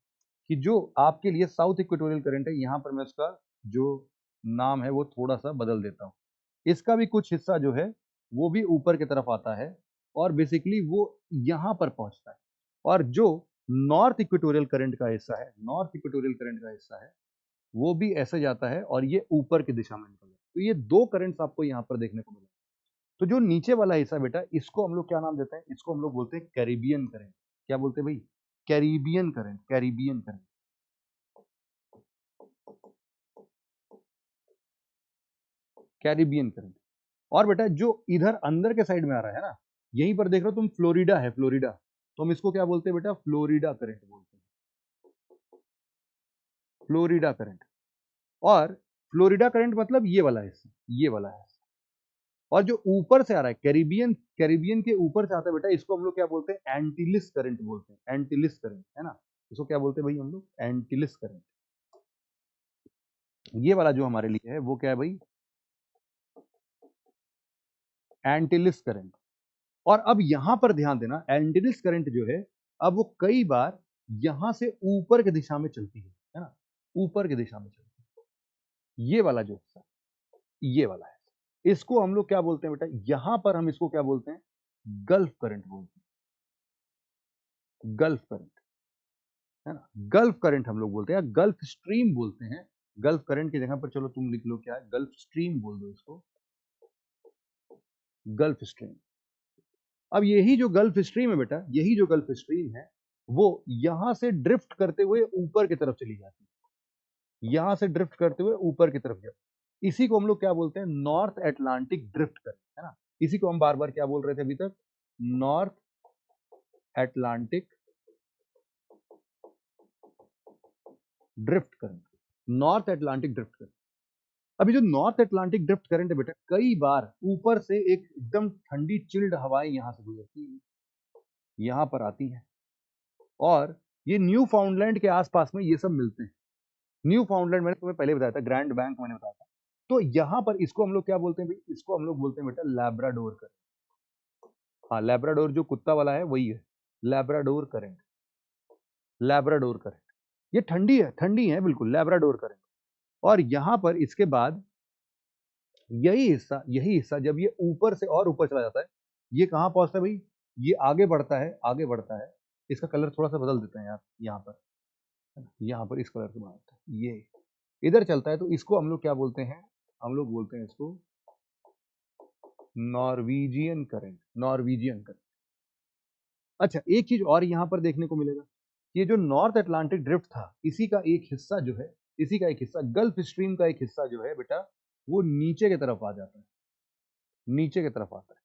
A: कि जो आपके लिए साउथ इक्वेटोरियल करंट है, यहां पर मैं उसका जो नाम है वो थोड़ा सा बदल देता हूँ। इसका भी कुछ हिस्सा जो है वो भी ऊपर की तरफ आता है और बेसिकली वो यहां पर पहुंचता है। और जो नॉर्थ इक्वेटोरियल करंट का हिस्सा है, नॉर्थ इक्वेटोरियल करंट का हिस्सा है, वो भी ऐसे जाता है और ये ऊपर की दिशा में निकल जाता है। तो ये दो करंट्स आपको यहाँ पर देखने को मिले। तो जो नीचे वाला हिस्सा बेटा, इसको हम लोग क्या नाम देते हैं, इसको हम लोग बोलते हैं कैरिबियन करंट। क्या बोलते हैं भाई, Caribbean current, Caribbean current, Caribbean current. और बेटा जो इधर अंदर के साइड में आ रहा है ना, यहीं पर देख रहे हो तुम, फ्लोरिडा है, फ्लोरिडा, तो हम इसको क्या बोलते हैं बेटा, फ्लोरिडा करंट बोलते हैं, फ्लोरिडा करंट। और फ्लोरिडा करंट मतलब ये वाला हिस्सा, ये वाला है। और जो ऊपर से आ रहा है, कैरिबियन, कैरिबियन के ऊपर से आता है बेटा, इसको हम लोग क्या बोलते हैं, एंटीलिस करंट बोलते हैं, एंटीलिस करंट, है ना। इसको क्या बोलते हैं भाई हम लोग, एंटीलिस करंट। ये वाला जो हमारे लिए है वो क्या है भाई, एंटीलिस करंट। और अब यहां पर ध्यान देना, एंटीलिस करंट जो है, अब वो कई बार यहां से ऊपर की दिशा में चलती है ना, ऊपर की दिशा में चलती है। ये वाला जो हिस्सा, ये वाला है, इसको हम लोग क्या बोलते हैं बेटा, यहां पर हम इसको क्या बोलते हैं, गल्फ करंट बोलते हैं, गल्फ करंट, है ना। गल्फ करंट हम लोग बोलते हैं, गल्फ स्ट्रीम बोलते हैं। गल्फ करंट की जगह पर चलो तुम लिख लो क्या है, गल्फ स्ट्रीम बोल दो इसको, गल्फ स्ट्रीम। अब यही जो गल्फ स्ट्रीम है बेटा, यही जो गल्फ स्ट्रीम है वो यहां से ड्रिफ्ट करते हुए ऊपर की तरफ चली जाती है, यहां से ड्रिफ्ट करते हुए ऊपर की तरफ जाती। इसी को हम लोग क्या बोलते हैं, नॉर्थ अटलांटिक ड्रिफ्ट करंट, है ना। इसी को हम बार बार क्या बोल रहे थे अभी तक, north Atlantic drift current, north Atlantic drift current. अभी जो नॉर्थ अटलांटिक ड्रिफ्ट करंट है बेटा, कई बार ऊपर से एक एकदम ठंडी चिल्ड हवाएं यहां से गुजरती है, यहां पर आती हैं और ये न्यू फाउंडलैंड के आसपास में ये सब मिलते हैं। न्यू फाउंडलैंड मैंने तुम्हें पहले बताया था, ग्रैंड बैंक मैंने बताया था। तो यहां पर इसको हम लोग क्या बोलते हैं भाई, इसको हम लोग बोलते हैं बेटा लैब्राडोर करंट। हाँ, लैब्राडोर जो कुत्ता वाला है वही है, लैब्राडोर करंट, लैब्राडोर करंट। ये ठंडी है, ठंडी है बिल्कुल, लैब्राडोर करंट। और यहां पर इसके बाद यही हिस्सा जब ये ऊपर से और ऊपर चला जाता है, ये कहाँ पहुंचता है भाई, ये आगे बढ़ता है, आगे बढ़ता है। इसका कलर थोड़ा सा बदल देते हैं यार, यहाँ पर इस कलर से बनाते हैं, ये इधर चलता है, तो इसको हम लोग क्या बोलते हैं, हम लोग बोलते हैं इसको नॉर्वीजियन करंट, नॉर्वीजियन करंट। अच्छा, एक चीज और यहाँ पर देखने को मिलेगा, ये जो नॉर्थ अटलांटिक ड्रिफ्ट था, इसी का एक हिस्सा जो है, इसी का एक हिस्सा, गल्फ स्ट्रीम का एक हिस्सा जो है बेटा, वो नीचे की तरफ आ जाता है, नीचे की तरफ आता है।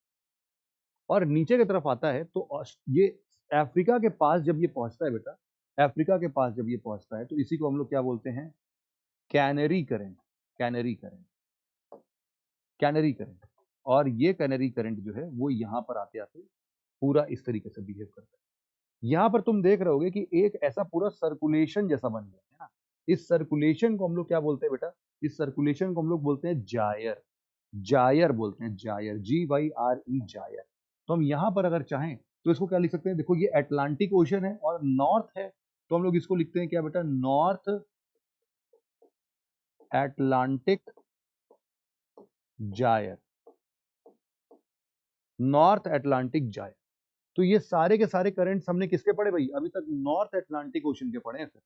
A: और नीचे की तरफ आता है तो ये अफ्रीका के पास जब ये पहुंचता है बेटा, अफ्रीका के पास जब ये पहुंचता है, तो इसी को हम लोग क्या बोलते हैं, canary current, canary current, canary current. और ये कैनरी करंट जो है वो यहाँ पर आते आते पूरा इस तरीके से बिहेव करता है। यहाँ पर तुम देख रहे होगे कि एक ऐसा पूरा सर्कुलेशन जैसा बन गया है ना। इस सर्कुलेशन को हम लोग क्या बोलते हैं बेटा, इस सर्कुलेशन को हम लोग बोलते हैं जायर, जायर बोलते हैं, जायर, GYRE, जायर। तो हम यहां पर अगर चाहें तो इसको क्या लिख सकते हैं, देखो ये अटलांटिक ओशन है और नॉर्थ है, तो हम लोग इसको लिखते हैं क्या बेटा, north Atlantic gyre, north Atlantic gyre. तो ये सारे के सारे करंट्स हमने किसके पढ़े भाई, अभी तक नॉर्थ अटलांटिक ओशन के पढ़े हैं सर।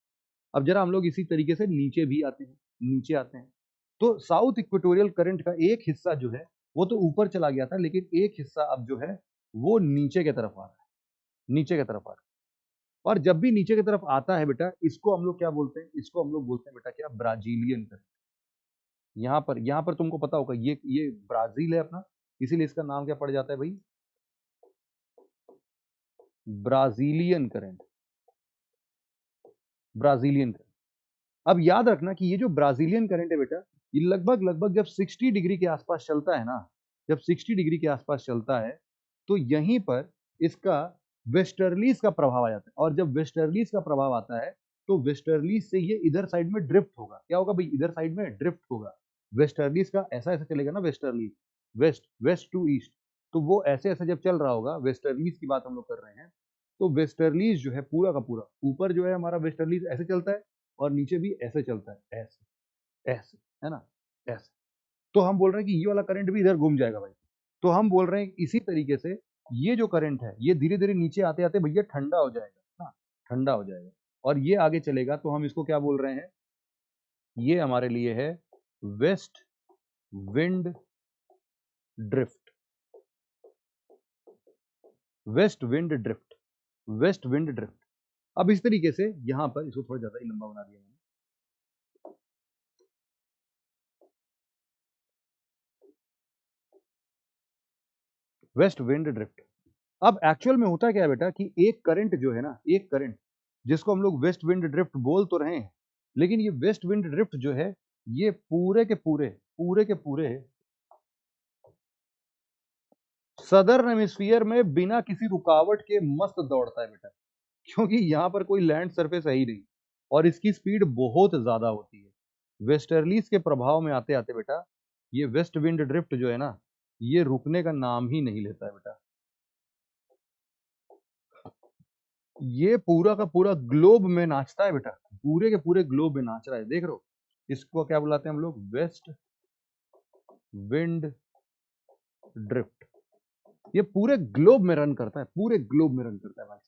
A: अब जरा हम लोग इसी तरीके से नीचे भी आते हैं, नीचे आते हैं। तो साउथ इक्वेटोरियल करंट का एक हिस्सा जो है वो तो ऊपर चला गया था, लेकिन एक हिस्सा अब जो है वो नीचे की तरफ आ रहा है, नीचे की तरफ आ रहा है। और जब भी नीचे की तरफ आता है बेटा, इसको हम लोग क्या बोलते हैं, इसको हम लोग बोलते हैं बेटा क्या, ब्राजीलियन करंट। यहाँ पर तुमको पता होगा ये ब्राजील है अपना, इसीलिए इसका नाम क्या पड़ जाता है भाई, ब्राजीलियन करंट, ब्राजीलियन करंट। अब याद रखना कि ये जो ब्राजीलियन करंट है बेटा, ये लगभग लगभग जब 60 डिग्री के आसपास चलता है ना, जब 60 डिग्री के आसपास चलता है, तो यहीं पर इसका वेस्टर्लीज का प्रभाव आ जाता है। और जब वेस्टर्लीज का प्रभाव आता है, तो वेस्टर्लीज से ये इधर साइड में ड्रिफ्ट होगा। क्या होगा भाई, इधर साइड में ड्रिफ्ट होगा। वेस्टर्लीज का ऐसा ऐसा चलेगा ना, westerlies, west west to east, तो वो ऐसे ऐसे जब चल रहा होगा, वेस्टर्लीज की बात हम लोग कर रहे हैं, तो वेस्टर्लीज जो है पूरा का पूरा, ऊपर जो है हमारा वेस्टर्लीज ऐसे चलता है और नीचे भी ऐसे चलता है, ऐसे ऐसे, है ना, ऐसे। तो हम बोल रहे हैं कि ये वाला करंट भी इधर घूम जाएगा भाई। तो हम बोल रहे हैं इसी तरीके से ये जो करंट है ये धीरे धीरे नीचे आते आते भैया ठंडा हो जाएगा ना, ठंडा हो जाएगा और ये आगे चलेगा। तो हम इसको क्या बोल रहे हैं, ये हमारे लिए है west wind drift, west wind drift, west wind drift. अब इस तरीके से यहां पर इसको थोड़ा ज्यादा ही लंबा बना दिया मैंने, वेस्ट विंड ड्रिफ्ट। अब एक्चुअल में होता क्या है बेटा कि एक करंट जो है ना, एक करंट जिसको हम लोग वेस्ट विंड ड्रिफ्ट बोल तो रहे हैं, लेकिन ये वेस्ट विंड ड्रिफ्ट जो है ये पूरे के पूरे सदर्न हेमिस्फीयर में बिना किसी रुकावट के मस्त दौड़ता है बेटा, क्योंकि यहाँ पर कोई लैंड सरफेस है ही नहीं और इसकी स्पीड बहुत ज्यादा होती है। वेस्टर्लीज के प्रभाव में आते आते बेटा ये वेस्ट विंड ड्रिफ्ट जो है ना, ये रुकने का नाम ही नहीं लेता है बेटा। ये पूरा का पूरा ग्लोब में नाचता है बेटा, पूरे के पूरे ग्लोब में नाच रहा है, देख रहे हो। इसको क्या बुलाते हैं हम लोग, वेस्ट विंड ड्रिफ्ट। ये पूरे ग्लोब में रन करता है, पूरे ग्लोब में रन करता है भाई।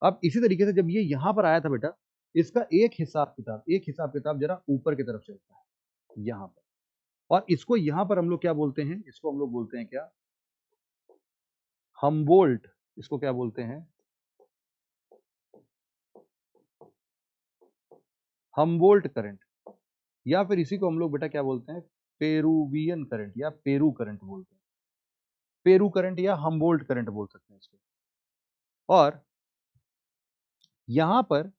A: अब इसी तरीके से जब ये यहां पर आया था बेटा, इसका एक हिसाब किताब जरा ऊपर की तरफ चलता है यहां पर, और इसको यहां पर हम लोग क्या बोलते हैं, इसको हम लोग बोलते हैं क्या, हम्बोल्ट। इसको क्या बोलते हैं, हम्बोल्ट करंट, या फिर इसी को हम लोग बेटा क्या बोलते हैं, पेरुवियन करंट या पेरू करंट बोलते हैं, पेरू करंट या हम्बोल्ट करंट बोल सकते हैं इसको। और यहां पर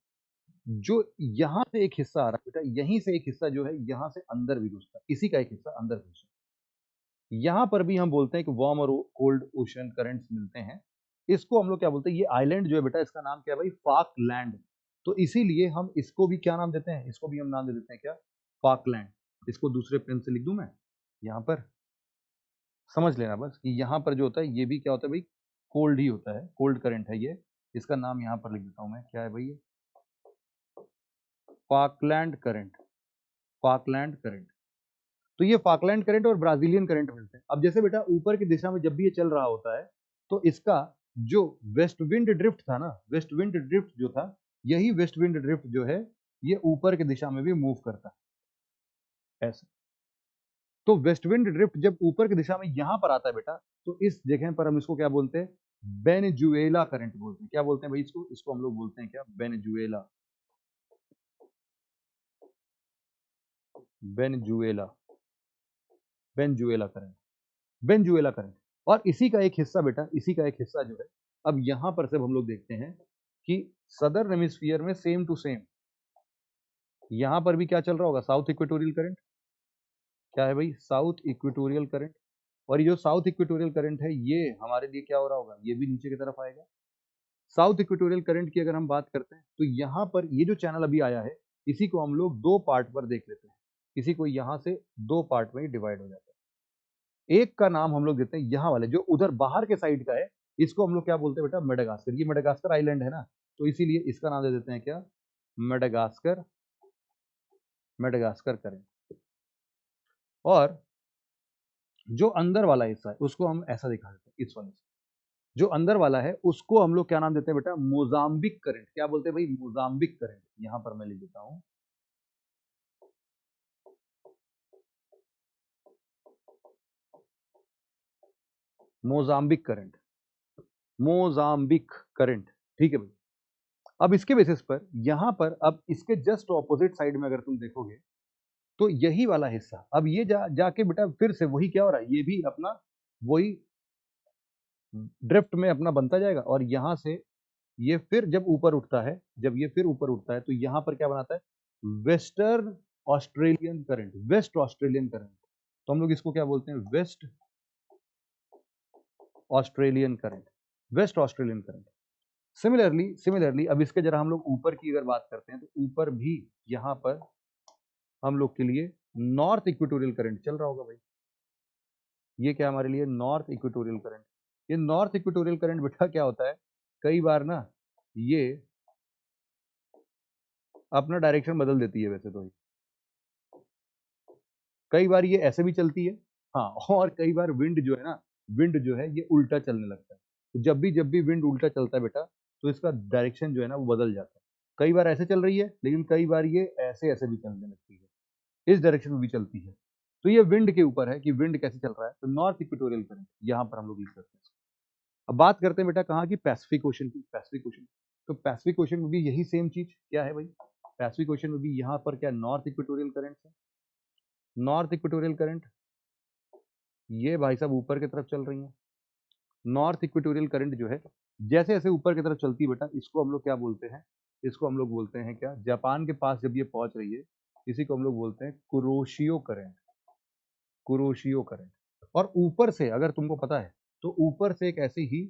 A: जो यहां से एक हिस्सा आ रहा है बेटा, यहीं से एक हिस्सा जो है यहां से अंदर भी घुसता है, इसी का एक हिस्सा अंदर घुसता है। यहां पर भी हम बोलते हैं कि वार्म और कोल्ड ओशन करंट्स मिलते हैं। इसको हम लोग क्या बोलते हैं, ये आइलैंड जो है बेटा इसका नाम क्या है भाई, फाकलैंड। तो इसीलिए हम इसको भी क्या नाम देते हैं, इसको भी हम नाम दे देते हैं क्या, फाकलैंड। इसको दूसरे पेन से लिख दूं मैं, यहां पर समझ लेना बस कि यहाँ पर जो होता है ये भी क्या होता है भाई, कोल्ड ही होता है, कोल्ड करंट है ये। इसका नाम यहाँ पर लिख देता हूँ मैं, क्या है भाई ये, फाकलैंड करंट, फाकलैंड करंट। तो ये फाकलैंड करंट और ब्राजीलियन करंट मिलते हैं। अब जैसे बेटा ऊपर की दिशा में जब भी ये चल रहा होता है, तो इसका जो वेस्ट विंड ड्रिफ्ट था ना, वेस्ट विंड ड्रिफ्ट जो था, यही वेस्ट विंड ड्रिफ्ट जो है ये ऊपर की दिशा में भी मूव करता है ऐसे। तो वेस्ट विंड ड्रिफ्ट जब ऊपर की दिशा में यहां पर आता है बेटा, तो इस जगह पर हम इसको क्या बोलते हैं, वेनेजुएला करंट बोलते हैं। क्या बोलते हैं भाई इसको, इसको हम लोग बोलते हैं क्या, Venezuela, Venezuela, Venezuela current, Venezuela current. और इसी का एक हिस्सा बेटा, इसी का एक हिस्सा जो है, अब यहां पर से हम लोग देखते हैं कि सदर्न हेमिस्फीयर में सेम टू सेम यहां पर भी क्या चल रहा होगा, साउथ इक्वेटोरियल करंट। क्या है भाई, साउथ इक्वेटोरियल करंट। और ये जो साउथ इक्वेटोरियल करंट है ये हमारे लिए क्या हो रहा होगा, ये भी नीचे की तरफ आएगा। साउथ इक्वेटोरियल करंट की अगर हम बात करते हैं, तो यहाँ पर ये जो चैनल अभी आया है, इसी को हम लोग दो पार्ट पर देख लेते हैं। इसी को यहाँ से दो पार्ट में डिवाइड हो जाता है। एक का नाम हम लोग देते हैं यहाँ वाले जो उधर बाहर के साइड का है, इसको हम लोग क्या बोलते हैं बेटा, मेडागास्कर। ये मेडागास्कर आइलैंड है ना, तो इसीलिए इसका नाम दे देते हैं क्या, मेडागास्कर, मेडागास्कर करेंट। और जो अंदर वाला हिस्सा है उसको हम ऐसा दिखा देते हैं, इस वाले से। जो अंदर वाला है उसको हम लोग क्या नाम देते हैं बेटा, मोजाम्बिक करंट। क्या बोलते हैं भाई, मोजाम्बिक करंट। यहां पर मैं लिख देता हूं, मोजाम्बिक करंट, मोजाम्बिक करंट। ठीक है भाई। अब इसके बेसिस पर यहां पर, अब इसके जस्ट ऑपोजिट साइड में अगर तुम देखोगे तो यही वाला हिस्सा, अब ये जाके बेटा फिर से वही क्या हो रहा है, ये भी अपना वही ड्रिफ्ट में अपना बनता जाएगा। और यहां से ये फिर जब ऊपर उठता है, जब ये फिर ऊपर उठता है तो यहां पर क्या बनाता है, western Australian current, waste Australian current. तो हम लोग इसको क्या बोलते हैं, waste Australian current, waste Australian current. Similarly अब इसके जरा हम लोग ऊपर की अगर बात करते हैं तो ऊपर भी यहां पर हम लोग के लिए नॉर्थ इक्वेटोरियल करंट चल रहा होगा भाई। ये क्या हमारे लिए, नॉर्थ इक्वेटोरियल करंट। ये नॉर्थ इक्वेटोरियल करंट बेटा क्या होता है, कई बार ना ये अपना डायरेक्शन बदल देती है वैसे तो ही। कई बार ये ऐसे भी चलती है, हाँ, और कई बार विंड जो है ना, विंड जो है ये उल्टा चलने लगता है। तो जब भी विंड उल्टा चलता है बेटा, तो इसका डायरेक्शन जो है ना वो बदल जाता है। कई बार ऐसे चल रही है, लेकिन कई बार ये ऐसे ऐसे भी चलने लगती है, इस डायरेक्शन में भी चलती है। तो ये विंड के ऊपर है कि विंड कैसे चल रहा है। तो नॉर्थ इक्वेटोरियल करंट यहाँ पर हम लोग लिख सकते हैं। अब बात करते हैं बेटा कहाँ की, पैसिफिक ओशन की। पैसिफिक ओशन, तो पैसिफिक ओशन में भी यही सेम चीज क्या है भाई, पैसिफिक ओशन में भी यहाँ पर क्या, नॉर्थ इक्वेटोरियल करंट है। नॉर्थ इक्वेटोरियल करंट ये भाई साहब ऊपर की तरफ चल रही है। नॉर्थ इक्वेटोरियल करंट जो है जैसे जैसे ऊपर की तरफ चलती है बेटा, इसको हम लोग क्या बोलते हैं, इसको हम लोग बोलते हैं क्या, जापान के पास जब ये पहुंच रही है, इसी को हम लोग बोलते हैं कुरोशियो करंट, कुरोशियो करंट। और ऊपर से अगर तुमको पता है तो ऊपर से एक ऐसी ही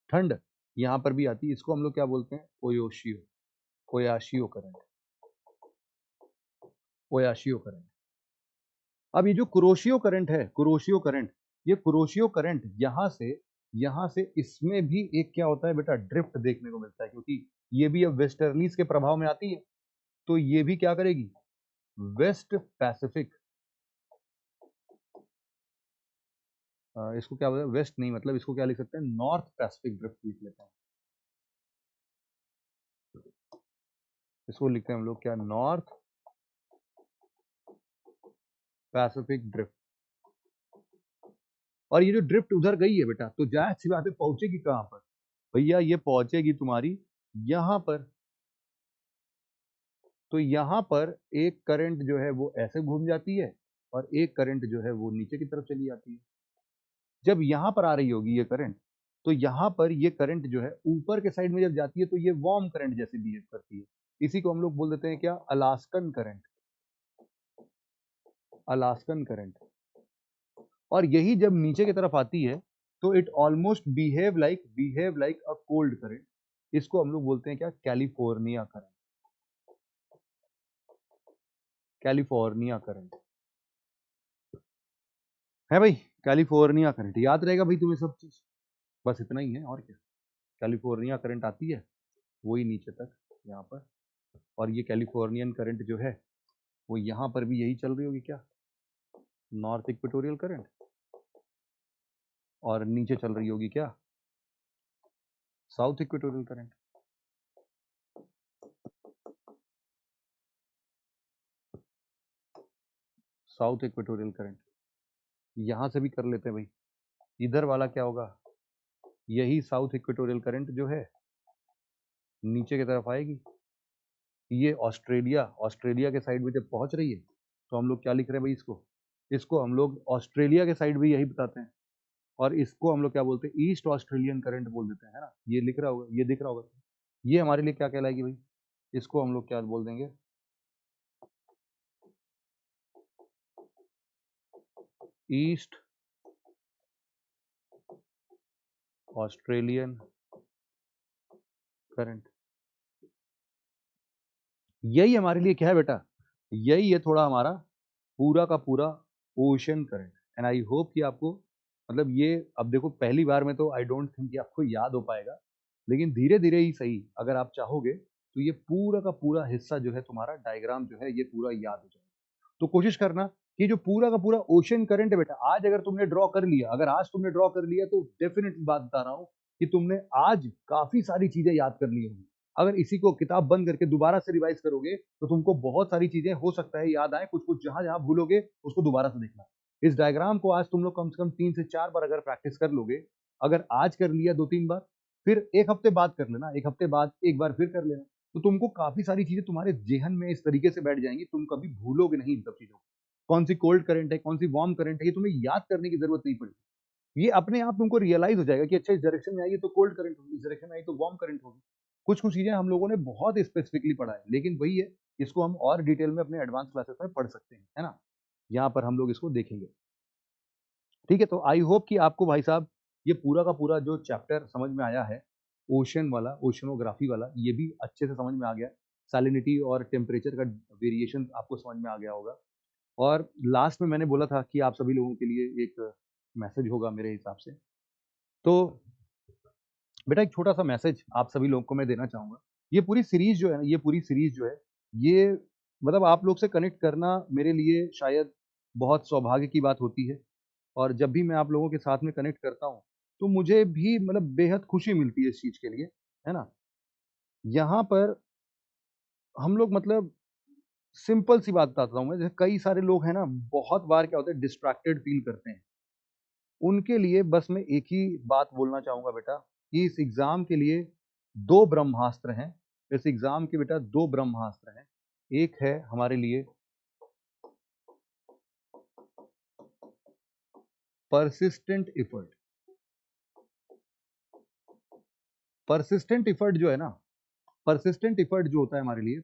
A: ठंड यहां पर भी आती है, इसको हम लोग क्या बोलते हैं, ओयोशियो, ओयाशियो करंट, ओयाशियो करंट। अब ये जो कुरोशियो करंट है, कुरोशियो करंट, ये कुरोशियो करंट यहां से इसमें भी एक क्या होता है बेटा, ड्रिफ्ट देखने को मिलता है, क्योंकि ये भी अब वेस्टर्लीज के प्रभाव में आती है। तो ये भी क्या करेगी, वेस्ट पैसिफिक, इसको क्या बोलते हैं, वेस्ट नहीं, मतलब इसको क्या लिख सकते हैं, नॉर्थ पैसिफिक ड्रिफ्ट लिख लेते हैं। इसको लिखते हैं हम लोग क्या, नॉर्थ पैसिफिक ड्रिफ्ट। और ये जो ड्रिफ्ट उधर गई है बेटा, तो जाहिर सी बात है पहुंचेगी कहां पर भैया, ये पहुंचेगी तुम्हारी यहां पर। तो यहां पर एक करंट जो है वो ऐसे घूम जाती है, और एक करंट जो है वो नीचे की तरफ चली जाती है। जब यहां पर आ रही होगी ये करंट, तो यहां पर ये करंट जो है ऊपर के साइड में जब जाती है तो ये वार्म करंट जैसे बिहेव करती है। इसी को हम लोग बोल देते हैं क्या, अलास्कन करंट, अलास्कन करंट। और यही जब नीचे की तरफ आती है तो it almost behave like a cold current. इसको हम लोग बोलते हैं क्या, कैलिफोर्निया करंट, कैलिफोर्निया करंट है भाई। कैलिफोर्निया करंट याद रहेगा भाई तुम्हें सब चीज, बस इतना ही है और क्या। कैलिफोर्निया करंट आती है वही नीचे तक यहाँ पर, और ये कैलिफोर्नियन करंट जो है वो यहाँ पर भी यही चल रही होगी क्या, नॉर्थ इक्वेटोरियल करंट, और नीचे चल रही होगी क्या, south equatorial current. South equatorial current यहां से भी कर लेते हैं भाई। इधर वाला क्या होगा, यही साउथ इक्वेटोरियल करंट जो है नीचे की तरफ आएगी। ये ऑस्ट्रेलिया, ऑस्ट्रेलिया के साइड में जब पहुंच रही है तो हम लोग क्या लिख रहे हैं भाई, इसको, इसको हम लोग ऑस्ट्रेलिया के साइड भी यही बताते हैं। और इसको हम लोग क्या बोलते हैं, ईस्ट ऑस्ट्रेलियन करंट बोल देते हैं, है ना। ये लिख रहा होगा, ये दिख रहा होगा। ये हमारे लिए क्या कहलाएगी भाई, इसको हम लोग क्या बोल देंगे, ईस्ट ऑस्ट्रेलियन करंट। यही हमारे लिए क्या है बेटा, यही है थोड़ा हमारा पूरा का पूरा ocean current. And I hope कि आपको मतलब ये, अब देखो पहली बार में तो आई डोंट थिंक कि आपको याद हो पाएगा, लेकिन धीरे धीरे ही सही, अगर आप चाहोगे तो ये पूरा का पूरा हिस्सा जो है तुम्हारा डायग्राम जो है ये पूरा याद हो जाएगा। तो कोशिश करना कि जो पूरा का पूरा ओशन करंट है बेटा, आज अगर तुमने ड्रॉ कर लिया, अगर आज तुमने ड्रॉ कर लिया तो डेफिनेटली बात बता रहा हूँ कि तुमने आज काफी सारी चीजें याद कर ली होंगी। अगर इसी को किताब बंद करके दोबारा से रिवाइज करोगे तो तुमको बहुत सारी चीजें हो सकता है याद आए, कुछ कुछ जहां जहां भूलोगे उसको दोबारा से देखना। इस डायग्राम को आज तुम लोग कम से कम 3 से 4 बार अगर प्रैक्टिस कर लोगे, अगर आज कर लिया 2-3 बार, फिर एक हफ्ते बाद कर लेना, एक हफ्ते बाद एक बार फिर कर लेना, तो तुमको काफी सारी चीजें तुम्हारे जेहन में इस तरीके से बैठ जाएंगी, तुम कभी भूलोगे नहीं इन सब चीजों को। कौन सी कोल्ड करंट है, कौन सी वार्म करंट है, ये तुम्हें याद करने की जरूरत नहीं पड़ेगी। ये अपने आप तुमको रियलाइज हो जाएगा कि अच्छा इस डायरेक्शन में आई है तो कोल्ड करंट होगी, इस डायरेक्शन में आई तो वार्म करंट होगी। कुछ कुछ चीजें हम लोगों ने बहुत स्पेसिफिकली पढ़ा है, लेकिन वही है, इसको हम और डिटेल में अपने एडवांस क्लासेस में पढ़ सकते हैं, है ना। यहाँ पर हम लोग इसको देखेंगे। ठीक है, तो आई होप कि आपको भाई साहब ये पूरा का पूरा जो चैप्टर समझ में आया है, ओशन वाला, ओशनोग्राफी वाला, ये भी अच्छे से समझ में आ गया। सैलिनिटी और टेम्परेचर का वेरिएशन आपको समझ में आ गया होगा। और लास्ट में मैंने बोला था कि आप सभी लोगों के लिए एक मैसेज होगा मेरे हिसाब से। तो बेटा एक छोटा सा मैसेज आप सभी लोगों को मैं देना चाहूंगा। ये पूरी सीरीज जो है ना, ये पूरी सीरीज जो है, ये मतलब आप लोग से कनेक्ट करना मेरे लिए शायद बहुत सौभाग्य की बात होती है। और जब भी मैं आप लोगों के साथ में कनेक्ट करता हूँ तो मुझे भी मतलब बेहद खुशी मिलती है इस चीज के लिए, है ना। यहाँ पर हम लोग मतलब सिंपल सी बात बताता हूँ मैं, जैसे कई सारे लोग हैं ना, बहुत बार क्या होता है डिस्ट्रैक्टेड फील करते हैं। उनके लिए बस मैं एक ही बात बोलना चाहूंगा बेटा, कि इस एग्जाम के लिए दो ब्रह्मास्त्र हैं। इस एग्जाम के बेटा दो ब्रह्मास्त्र हैं। एक है हमारे लिए परसिस्टेंट एफर्ट। परसिस्टेंट एफर्ट जो है ना, परसिस्टेंट एफर्ट जो होता है हमारे लिए,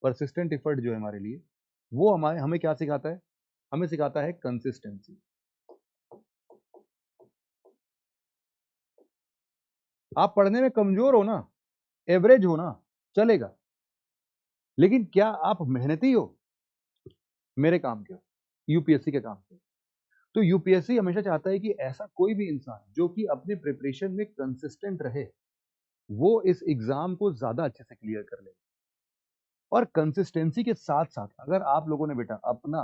A: परसिस्टेंट एफर्ट जो है हमारे लिए, वो हमारे हमें क्या सिखाता है, हमें सिखाता है कंसिस्टेंसी। आप पढ़ने में कमजोर हो ना, एवरेज हो ना, चलेगा, लेकिन क्या आप मेहनती हो, मेरे काम के हो, यूपीएससी के काम के हो। तो यूपीएससी हमेशा चाहता है कि ऐसा कोई भी इंसान जो कि अपने प्रिपरेशन में कंसिस्टेंट रहे, वो इस एग्जाम को ज्यादा अच्छे से क्लियर कर ले। और कंसिस्टेंसी के साथ साथ अगर आप लोगों ने बेटा अपना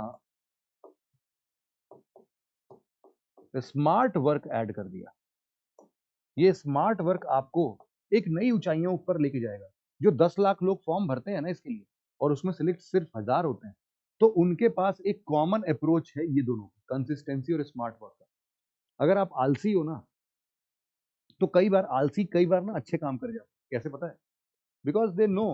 A: स्मार्ट वर्क ऐड कर दिया, ये स्मार्ट वर्क आपको एक नई ऊंचाइयों ऊपर लेके जाएगा। जो 10 लाख लोग फॉर्म भरते हैं ना इसके लिए, और उसमें सिलेक्ट सिर्फ 1000 होते हैं, तो उनके पास एक कॉमन अप्रोच है ये दोनों, कंसिस्टेंसी और स्मार्ट वर्क का। अगर आप आलसी हो ना, तो कई बार आलसी कई बार ना अच्छे काम कर जाते हैं। कैसे पता है? बिकॉज दे नो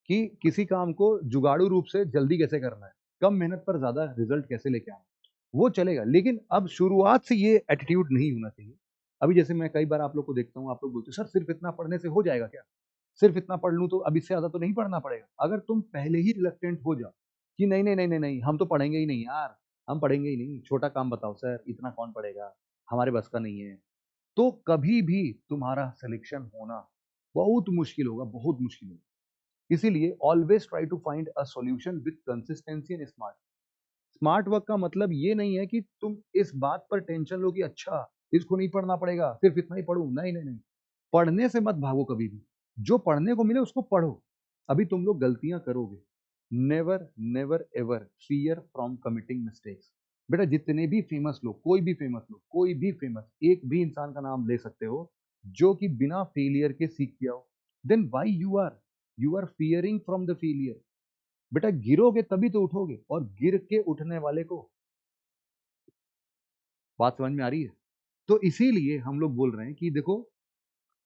A: कि किसी काम को जुगाड़ू रूप से जल्दी कैसे करना है, कम मेहनत पर ज्यादा रिजल्ट कैसे लेके आना है, वो चलेगा। लेकिन अब शुरुआत से ये एटीट्यूड नहीं होना चाहिए। अभी जैसे मैं कई बार आप लोग को देखता हूँ, आप लोग बोलते हो सर सिर्फ इतना पढ़ने से हो जाएगा क्या, सिर्फ इतना पढ़ लूँ तो अब इससे ज्यादा तो नहीं पढ़ना पड़ेगा। अगर तुम पहले ही रिलक्टेंट हो जाओ कि नहीं नहीं नहीं नहीं नहीं हम तो पढ़ेंगे ही नहीं यार, हम पढ़ेंगे ही नहीं, छोटा काम बताओ सर, इतना कौन पढ़ेगा, हमारे बस का नहीं है, तो कभी भी तुम्हारा सिलेक्शन होना बहुत मुश्किल होगा, बहुत मुश्किल होगा। इसीलिए always try to find a solution with consistency and smart. Smart work का मतलब ये नहीं है कि तुम इस बात पर टेंशन लो कि अच्छा इसको नहीं पढ़ना पड़ेगा, सिर्फ इतना ही पढ़ूं। नहीं नहीं नहीं, पढ़ने से मत भागो कभी भी। जो पढ़ने को मिले उसको पढ़ो। अभी तुम लोग गलतियां करोगे, never never ever fear from committing mistakes. बेटा जितने भी फेमस लोग, कोई भी फेमस लोग, कोई भी फेमस एक भी इंसान का नाम ले सकते हो जो कि बिना फेलियर के सीख गया हो। Then why you are fearing from the failure. बेटा गिरोगे तभी तो उठोगे, और गिर के उठने वाले को, बात समझ में आ रही है? तो इसीलिए हम लोग बोल रहे हैं कि देखो,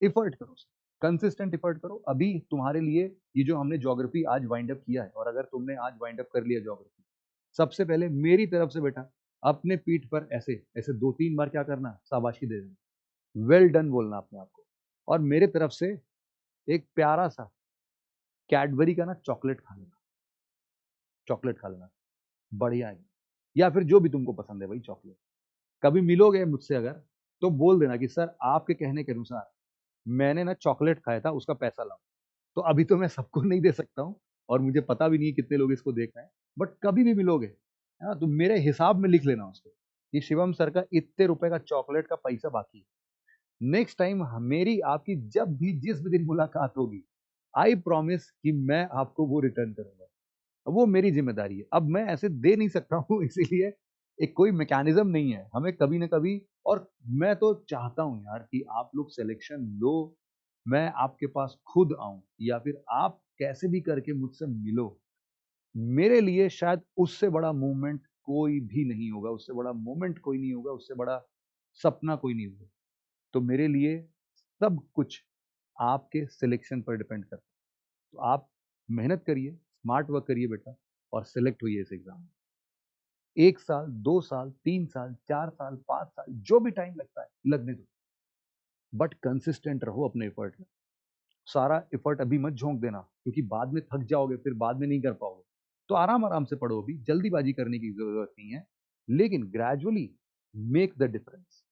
A: एफर्ट करो, कंसिस्टेंट एफर्ट करो। अभी तुम्हारे लिए ये जो हमने ज्योग्राफी आज वाइंड अप किया है, और अगर तुमने आज वाइंड अप कर लिया ज्योग्राफी, सबसे पहले मेरी तरफ से बेटा अपने पीठ पर ऐसे ऐसे 2-3 बार क्या करना, शाबाशी दे देना, वेल डन बोलना अपने आप को। और मेरे तरफ से एक प्यारा सा कैडबरी का ना चॉकलेट खा लेना, चॉकलेट खा लेना, बढ़िया है। या फिर जो भी तुमको पसंद है भाई चॉकलेट। कभी मिलोगे मुझसे अगर, तो बोल देना कि सर आपके कहने के अनुसार मैंने ना चॉकलेट खाया था, उसका पैसा लाओ। तो अभी तो मैं सबको नहीं दे सकता हूँ, और मुझे पता भी नहीं है कितने लोग इसको देख रहे हैं, बट कभी भी मिलोगे, है ना? तो मेरे हिसाब में लिख लेना उसको कि शिवम सर का इतने रुपए का चॉकलेट का पैसा बाकी है। नेक्स्ट टाइम मेरी आपकी जब भी जिस भी दिन मुलाकात होगी, आई प्रॉमिस कि मैं आपको वो रिटर्न करूंगा। वो मेरी जिम्मेदारी है। अब मैं ऐसे दे नहीं सकता हूँ इसीलिए एक कोई मैकेनिज्म नहीं है। हमें कभी ना कभी, और मैं तो चाहता हूँ यार कि आप लोग सिलेक्शन लो, मैं आपके पास खुद आऊं या फिर आप कैसे भी करके मुझसे मिलो। मेरे लिए शायद उससे बड़ा मूवमेंट कोई भी नहीं होगा, उससे बड़ा मोमेंट कोई नहीं होगा, उससे बड़ा सपना कोई नहीं होगा। तो मेरे लिए सब कुछ आपके सिलेक्शन पर डिपेंड करता है। तो आप मेहनत करिए, स्मार्ट वर्क करिए बेटा, और सिलेक्ट होइए इस एग्जाम में। 1 साल, 2 साल, 3 साल, 4 साल, 5 साल, जो भी टाइम लगता है, लगने दो। बट कंसिस्टेंट रहो अपने एफर्ट में। सारा एफर्ट अभी मत झोंक देना, क्योंकि बाद में थक जाओगे, फिर बाद में नहीं कर पाओगे। तो आराम-आराम से पढ़ो अभी, जल्दीबाजी करने की ज़रूरत नहीं है। लेकिन gradually make the difference.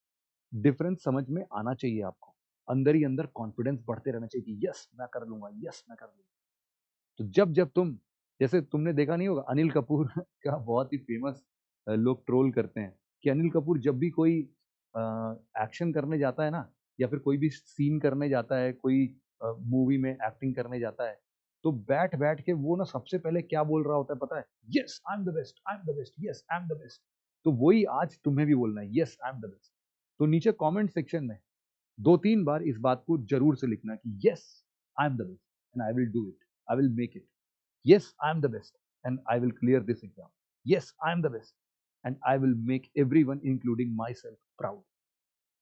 A: Difference समझ में आना चाहिए आपको। अंदर ही अंदर कॉन्फिडेंस बढ़ते रहना चाहिए कि यस मैं कर लूँगा, यस मैं कर लूँगा। तो जब-जब तुम, जैसे तुमने देखा नहीं होगा अनिल कपूर का बहुत ही फेमस लोग ट्रोल करते हैं कि अनिल कपूर जब भी कोई एक्शन करने जाता है ना, या फिर कोई भी सीन करने जाता है, कोई मूवी में एक्टिंग करने जाता है, तो बैठ-बैठ के वो ना सबसे पहले क्या बोल रहा होता है पता है? Yes I am the best, I am the best, yes I am the best. तो वही आज तुम्हें भी बोलना है, yes I am the best. तो नीचे कमेंट सेक्शन में 2-3 बार इस बात को ज़रूर से लिखना कि yes I am the best and I will do it, I will make it. Yes, I am the best and I will clear this exam. Yes, I am the best and I will make everyone including myself proud.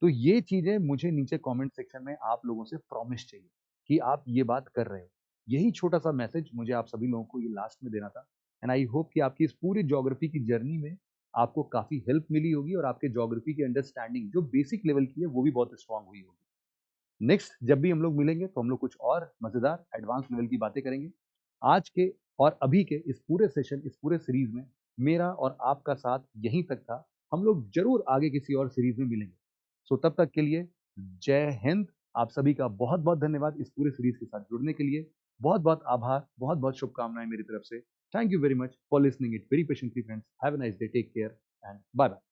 A: तो ये चीजें मुझे नीचे comment section में आप लोगों से promise चाहिए कि आप ये बात कर रहे हो। यही छोटा सा मैसेज मुझे आप सभी लोगों को ये लास्ट में देना था। एंड आई होप कि आपकी इस पूरी ज्योग्राफी की जर्नी में आपको काफी हेल्प मिली होगी और आपके ज्योग्राफी की अंडरस्टैंडिंग जो बेसिक लेवल की है वो भी बहुत स्ट्रांग हुई होगी। नेक्स्ट जब भी हम लोग मिलेंगे तो हम लोग कुछ और मजेदार एडवांस लेवल की बातें करेंगे। आज के और अभी के इस पूरे सेशन, इस पूरे सीरीज में मेरा और आपका साथ यहीं तक था। हम लोग जरूर आगे किसी और सीरीज में मिलेंगे। सो तब तक के लिए जय हिंद। आप सभी का बहुत बहुत धन्यवाद इस पूरे सीरीज के साथ जुड़ने के लिए। बहुत बहुत आभार, बहुत बहुत शुभकामनाएं मेरी तरफ से। Thank you very much for listening it very patiently friends. Have a nice day, take care and bye bye.